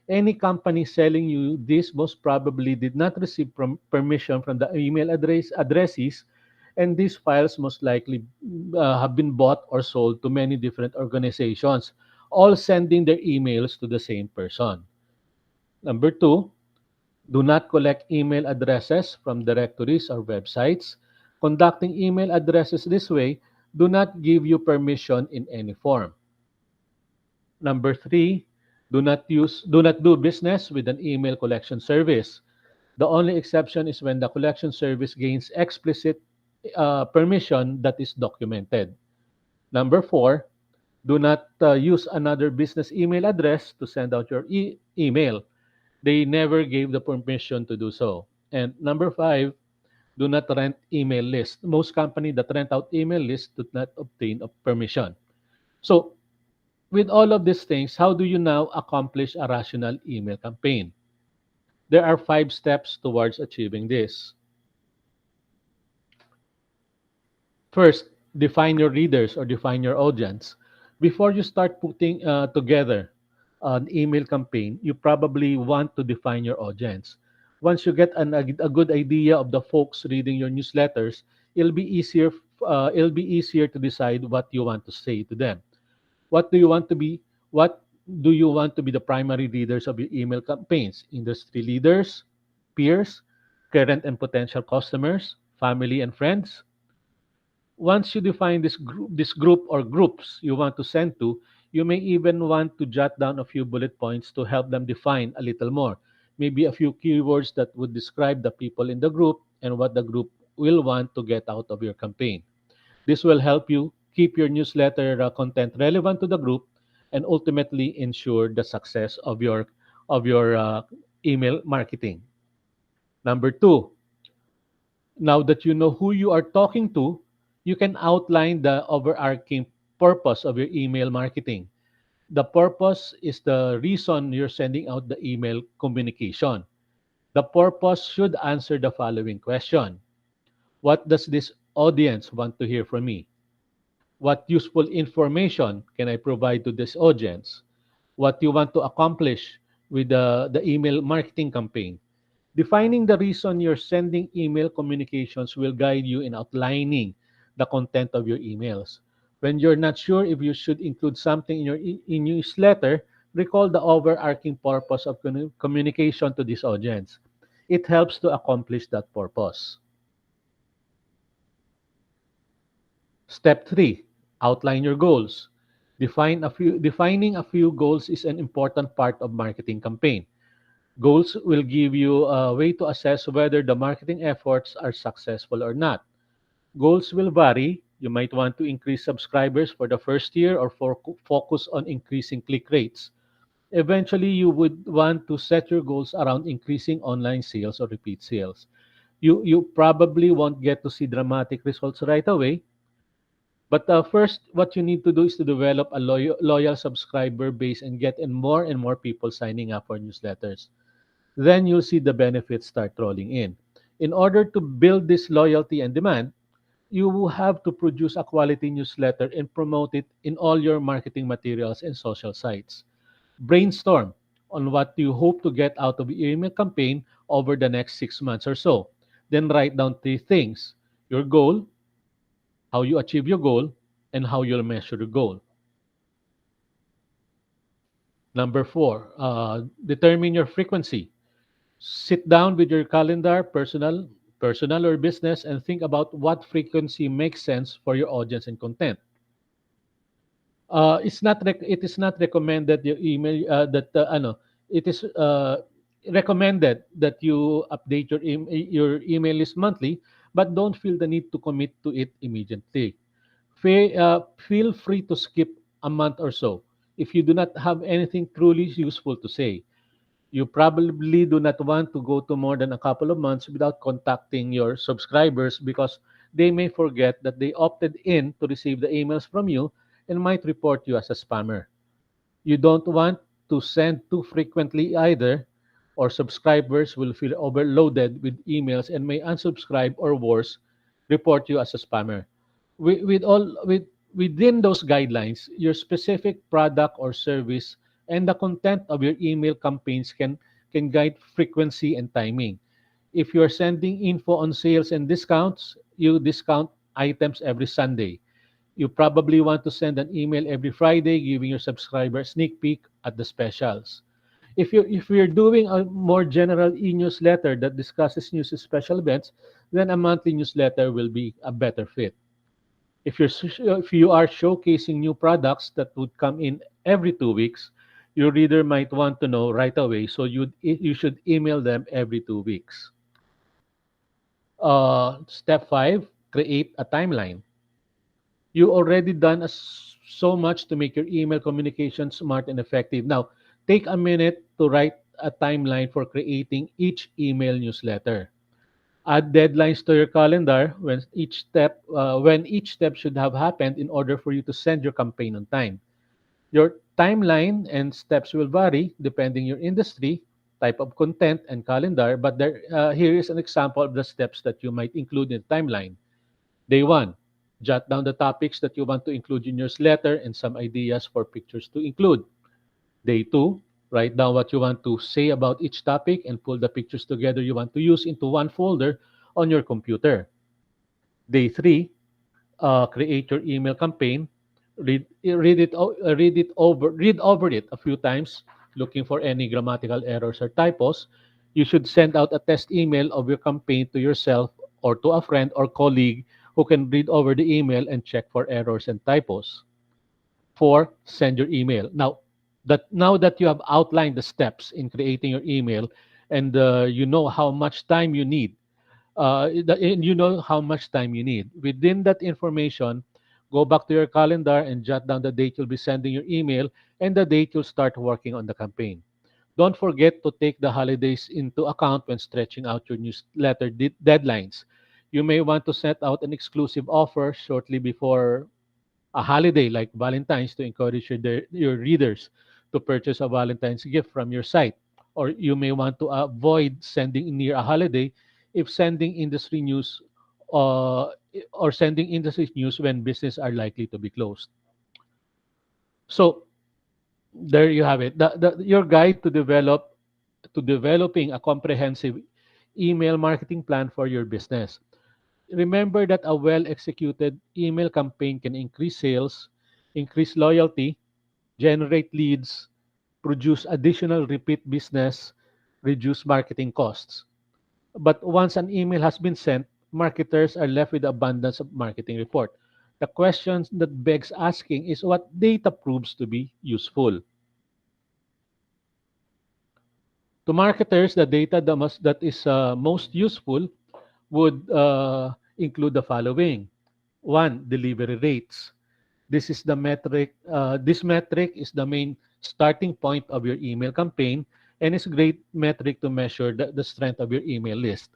Any company selling you this most probably did not receive permission from the email addresses, and these files most likely have been bought or sold to many different organizations, all sending their emails to the same person. Number two, do not collect email addresses from directories or websites. Conducting email addresses this way do not give you permission in any form. Number three, do not do business with an email collection service. The only exception is when the collection service gains explicit permission that is documented. Number four, do not use another business email address to send out your email. They never gave the permission to do so. And number five, do not rent email list. Most companies that rent out email lists do not obtain a permission. So, with all of these things, how do you now accomplish a rational email campaign? There are 5 steps towards achieving this. First, define your readers or define your audience. Before you start putting together an email campaign, you probably want to define your audience. Once you get a good idea of the folks reading your newsletters, it'll be easier. It'll be easier to decide what you want to say to them. What do you want to be? What do you want to be the primary readers of your email campaigns? Industry leaders, peers, current and potential customers, family and friends. Once you define this group or groups you want to send to, you may even want to jot down a few bullet points to help them define a little more. Maybe a few keywords that would describe the people in the group and what the group will want to get out of your campaign. This will help you keep your newsletter content relevant to the group and ultimately ensure the success of your email marketing. Number two, now that you know who you are talking to, you can outline the overarching purpose of your email marketing. The purpose is the reason you're sending out the email communication. The purpose should answer the following question: what does this audience want to hear from me? What useful information can I provide to this audience? What you want to accomplish with the email marketing campaign? Defining the reason you're sending email communications will guide you in outlining the content of your emails. When you're not sure if you should include something in your newsletter, recall the overarching purpose of communication to this audience. It helps to accomplish that purpose. Step 3, outline your goals. Defining a few goals is an important part of marketing campaign. Goals will give you a way to assess whether the marketing efforts are successful or not. Goals will vary. You might want to increase subscribers for the first year or focus on increasing click rates. Eventually, you would want to set your goals around increasing online sales or repeat sales. You probably won't get to see dramatic results right away, but first, what you need to do is to develop a loyal subscriber base and get in more and more people signing up for newsletters. Then you'll see the benefits start rolling in. In order to build this loyalty and demand, you will have to produce a quality newsletter and promote it in all your marketing materials and social sites. Brainstorm on what you hope to get out of your email campaign over the next 6 months or so. Then write down three things: your goal, how you achieve your goal, and how you'll measure your goal. Number four, determine your frequency. Sit down with your calendar, personal or business, and think about what frequency makes sense for your audience and content. It is not recommended your email that ano it is recommended that you update your email list monthly, but don't feel the need to commit to it immediately. Feel free to skip a month or so if you do not have anything truly useful to say. You probably do not want to go to more than a couple of months without contacting your subscribers because they may forget that they opted in to receive the emails from you and might report you as a spammer. You don't want to send too frequently either, or subscribers will feel overloaded with emails and may unsubscribe or worse, report you as a spammer. Within those guidelines, your specific product or service and the content of your email campaigns can guide frequency and timing. If you are sending info on sales and discounts, you discount items every Sunday. You probably want to send an email every Friday giving your subscriber a sneak peek at the specials. If you're doing a more general e-newsletter that discusses news and special events, then a monthly newsletter will be a better fit. If you are showcasing new products that would come in every 2 weeks, your reader might want to know right away, so you should email them every 2 weeks. Step 5, create a timeline. You already done so much to make your email communication smart and effective. Now, take a minute to write a timeline for creating each email newsletter. Add deadlines to your calendar when each step should have happened in order for you to send your campaign on time. Your timeline and steps will vary depending your industry, type of content, and calendar. But here is an example of the steps that you might include in the timeline. Day one, jot down the topics that you want to include in your newsletter and some ideas for pictures to include. Day two, write down what you want to say about each topic and pull the pictures together you want to use into one folder on your computer. Day three, create your email campaign. Read over it a few times, looking for any grammatical errors or typos. You should send out a test email of your campaign to yourself or to a friend or colleague who can read over the email and check for errors and typos. 4, send your email. Now that you have outlined the steps in creating your email and you know how much time you need, within that information, go back to your calendar and jot down the date you'll be sending your email and the date you'll start working on the campaign. Don't forget to take the holidays into account when stretching out your newsletter deadlines. You may want to set out an exclusive offer shortly before a holiday like Valentine's to encourage your readers to purchase a Valentine's gift from your site. Or you may want to avoid sending near a holiday if uh, sending industry news when business are likely to be closed. So there you have it. Your guide to developing a comprehensive email marketing plan for your business. Remember that a well executed email campaign can increase sales, increase loyalty, generate leads, produce additional repeat business, reduce marketing costs. But once an email has been sent, marketers are left with abundance of marketing report. The question that begs asking is what data proves to be useful. To marketers, the data that is most useful would include the following. One, delivery rates. This is the metric. This metric is the main starting point of your email campaign and is a great metric to measure the strength of your email list.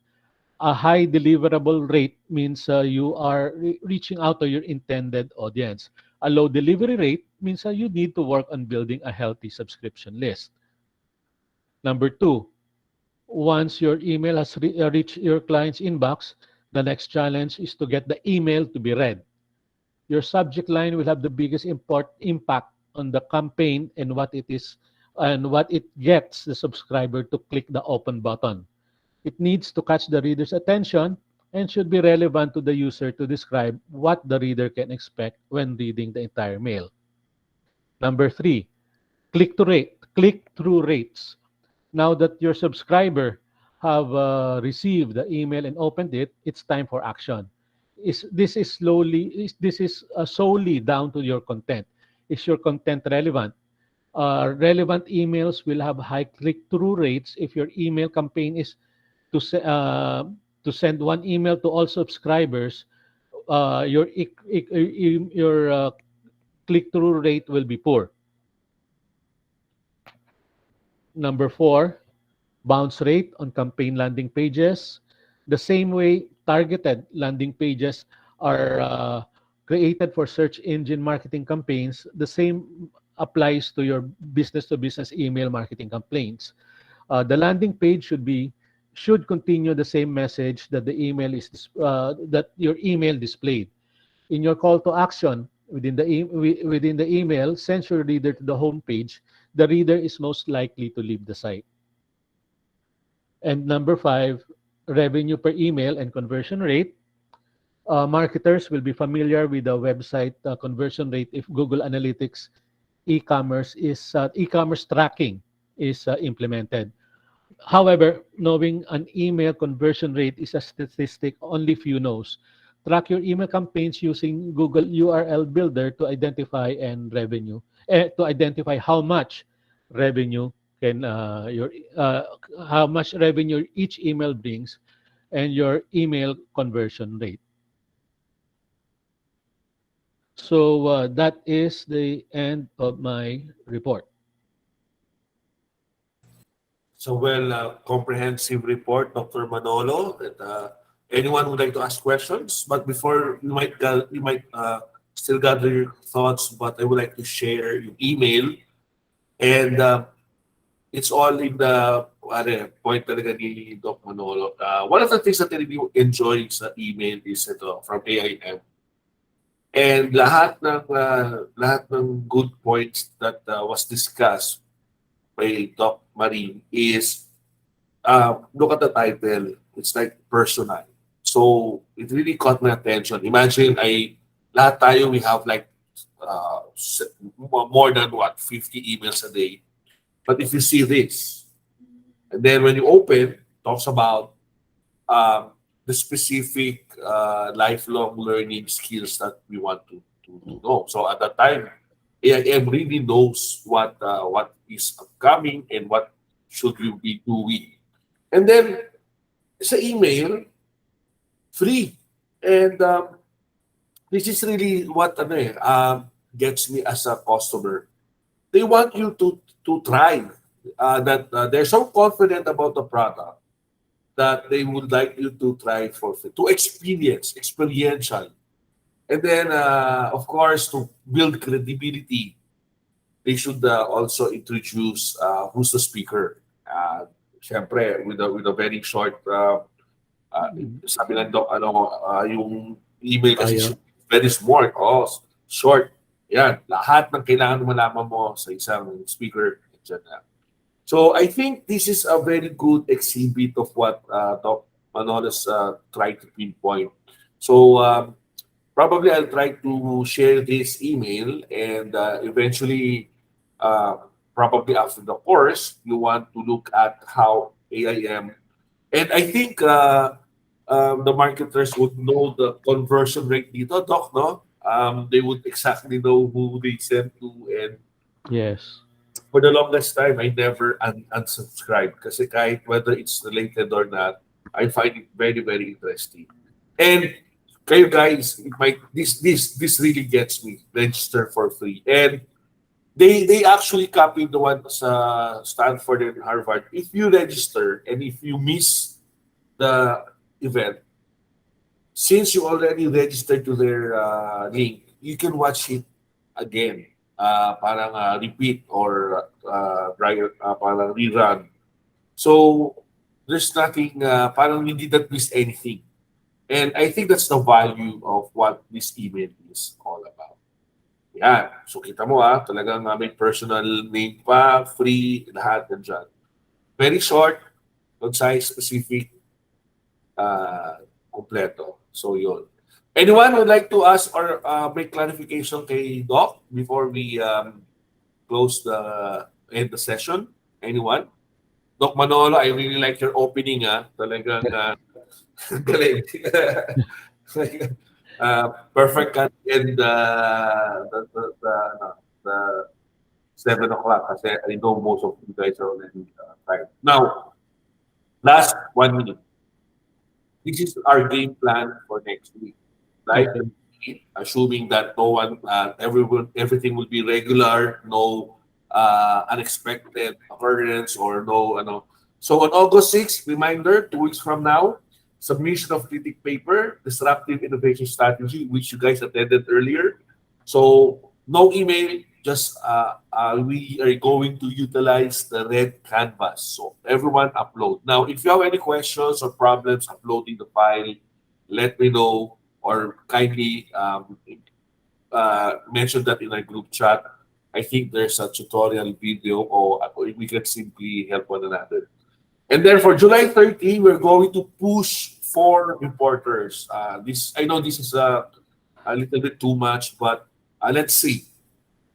A high deliverable rate means you are reaching out to your intended audience. A low delivery rate means you need to work on building a healthy subscription list. Number two, once your email has reached your client's inbox, the next challenge is to get the email to be read. Your subject line will have the biggest impact on the campaign and what it is and what it gets the subscriber to click the open button. It needs to catch the reader's attention and should be relevant to the user to describe what the reader can expect when reading the entire mail. Number three, click-through rates. Now that your subscriber have received the email and opened it, it's time for action. This is solely down to your content. Is your content relevant? Relevant emails will have high click-through rates if your email campaign is to se- uh, to send one email to all subscribers. Your click-through rate will be poor. Number four, bounce rate on campaign landing pages. The same way targeted landing pages are created for search engine marketing campaigns, the same applies to your business to business email marketing campaigns. The landing page should continue the same message that that your email displayed. In your call to action within the email, send your reader to the home page. The reader is most likely to leave the site. And number five, revenue per email and conversion rate. Marketers will be familiar with the website conversion rate if Google Analytics e-commerce tracking is implemented. However, knowing an email conversion rate is a statistic only few knows. Track your email campaigns using Google URL Builder to identify how much revenue can your how much revenue each email brings and your email conversion rate. So that is the end of my report. So, well, comprehensive report, Dr. Manolo. And, anyone would like to ask questions? But before you might still gather your thoughts, but I would like to share your email. And it's all in the point talaga ni Doc Manolo. One of the things that I really enjoy sa email is ito, from AIM. And lahat ng good points that was discussed by Doc Marie is look at the title. It's like personal. So it really caught my attention. Imagine lahat tayo, we have like more than 50 emails a day. But if you see this, and then when you open, talks about the specific lifelong learning skills that we want to know. So at that time, AIM really knows what is upcoming and what should we be doing. And then sa email, free. And this is really what gets me as a customer. They want you to try. That they're so confident about the product that they would like you to try for free, to experiential. And then, of course, to build credibility, they should also introduce who's the speaker. Siyempre, with a very short, sabi ng doc, yung email kasi Bio. very smart. Oh, short. Yan, lahat ng kailangan malaman mo sa isang speaker. So I think this is a very good exhibit of what Doc Manolas tried to pinpoint. So probably I'll try to share this email and eventually, probably after the course, you want to look at how AIM, and I think the marketers would know the conversion rate dito, Doc, no? They would exactly know who they sent to, and Yes. for the longest time, I never unsubscribed kasi kahit whether it's related or not, I find it very, very interesting. And kayo guys, it might this really gets me. Register for free. And they actually copied the one sa Stanford and Harvard. If you register and if you miss the event, since you already registered to their link, you can watch it again. Parang repeat or parang rerun. So there's nothing, parang you didn't miss anything. And I think that's the value of what this email is all about. Yan. So kita mo talagang may personal name pa, free, lahat nandyan. Very short, concise, specific, kompleto. So yun. Anyone would like to ask or make clarification kay Doc before we close end the session? Anyone? Doc Manolo, I really like your opening. Talagang galing. Perfect cut in the 7 o'clock kasi I know most of you guys are already tired. Now, last 1 minute. This is our game plan for next week. Right? Okay. Assuming that no one, everything will be regular, no unexpected occurrence or no. So on August 6th, reminder, 2 weeks from now, submission of critic paper, disruptive innovation strategy, which you guys attended earlier. So no email, just we are going to utilize the red canvas. So everyone upload. Now, if you have any questions or problems uploading the file, let me know or kindly mention that in our group chat. I think there's a tutorial video or we can simply help one another. And then for July 30, we're going to push 4 reporters. I know this is a little bit too much, but let's see.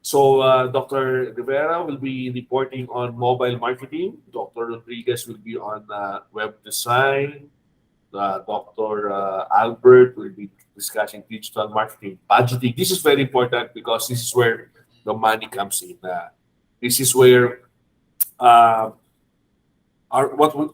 So Dr. Rivera will be reporting on mobile marketing. Dr. Rodriguez will be on web design. Dr. Albert will be discussing digital marketing, budgeting. This is very important because this is where the money comes in. This is where what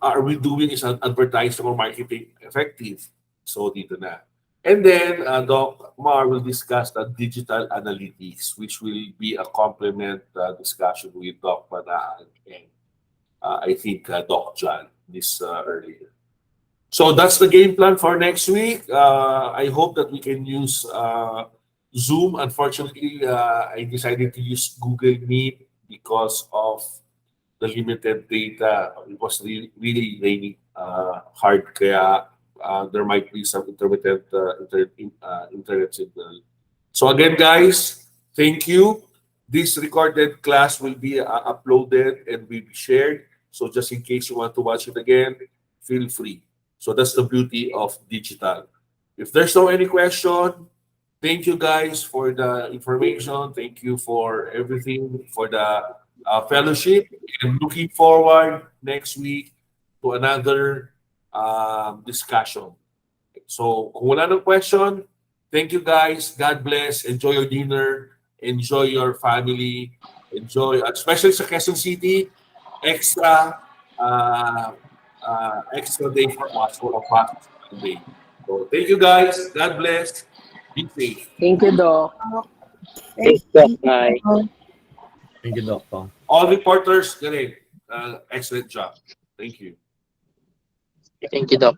are we doing is advertising or marketing effective. So dito na. And then Doc Mar will discuss the digital analytics, which will be a complement discussion with Doc Manaan and I think Doc John this earlier. So that's the game plan for next week. I hope that we can use Zoom. Unfortunately, I decided to use Google Meet because of the limited data. It was really raining hard. Kaya there might be some intermittent internet signal. So again, guys, thank you. This recorded class will be uploaded and will be shared. So just in case you want to watch it again, feel free. So that's the beauty of digital. If there's no any question, thank you guys for the information. Thank you for everything, for the fellowship. I'm looking forward next week to another discussion. So kung wala ng question, thank you guys. God bless. Enjoy your dinner. Enjoy your family. Enjoy, especially sa Quezon City, extra day for us for a fast day. So thank you guys. God bless. Be safe. Thank you, Doc. Thank Bye. Thank you, Doctor. All reporters, excellent job. Thank you. Thank you, Doc.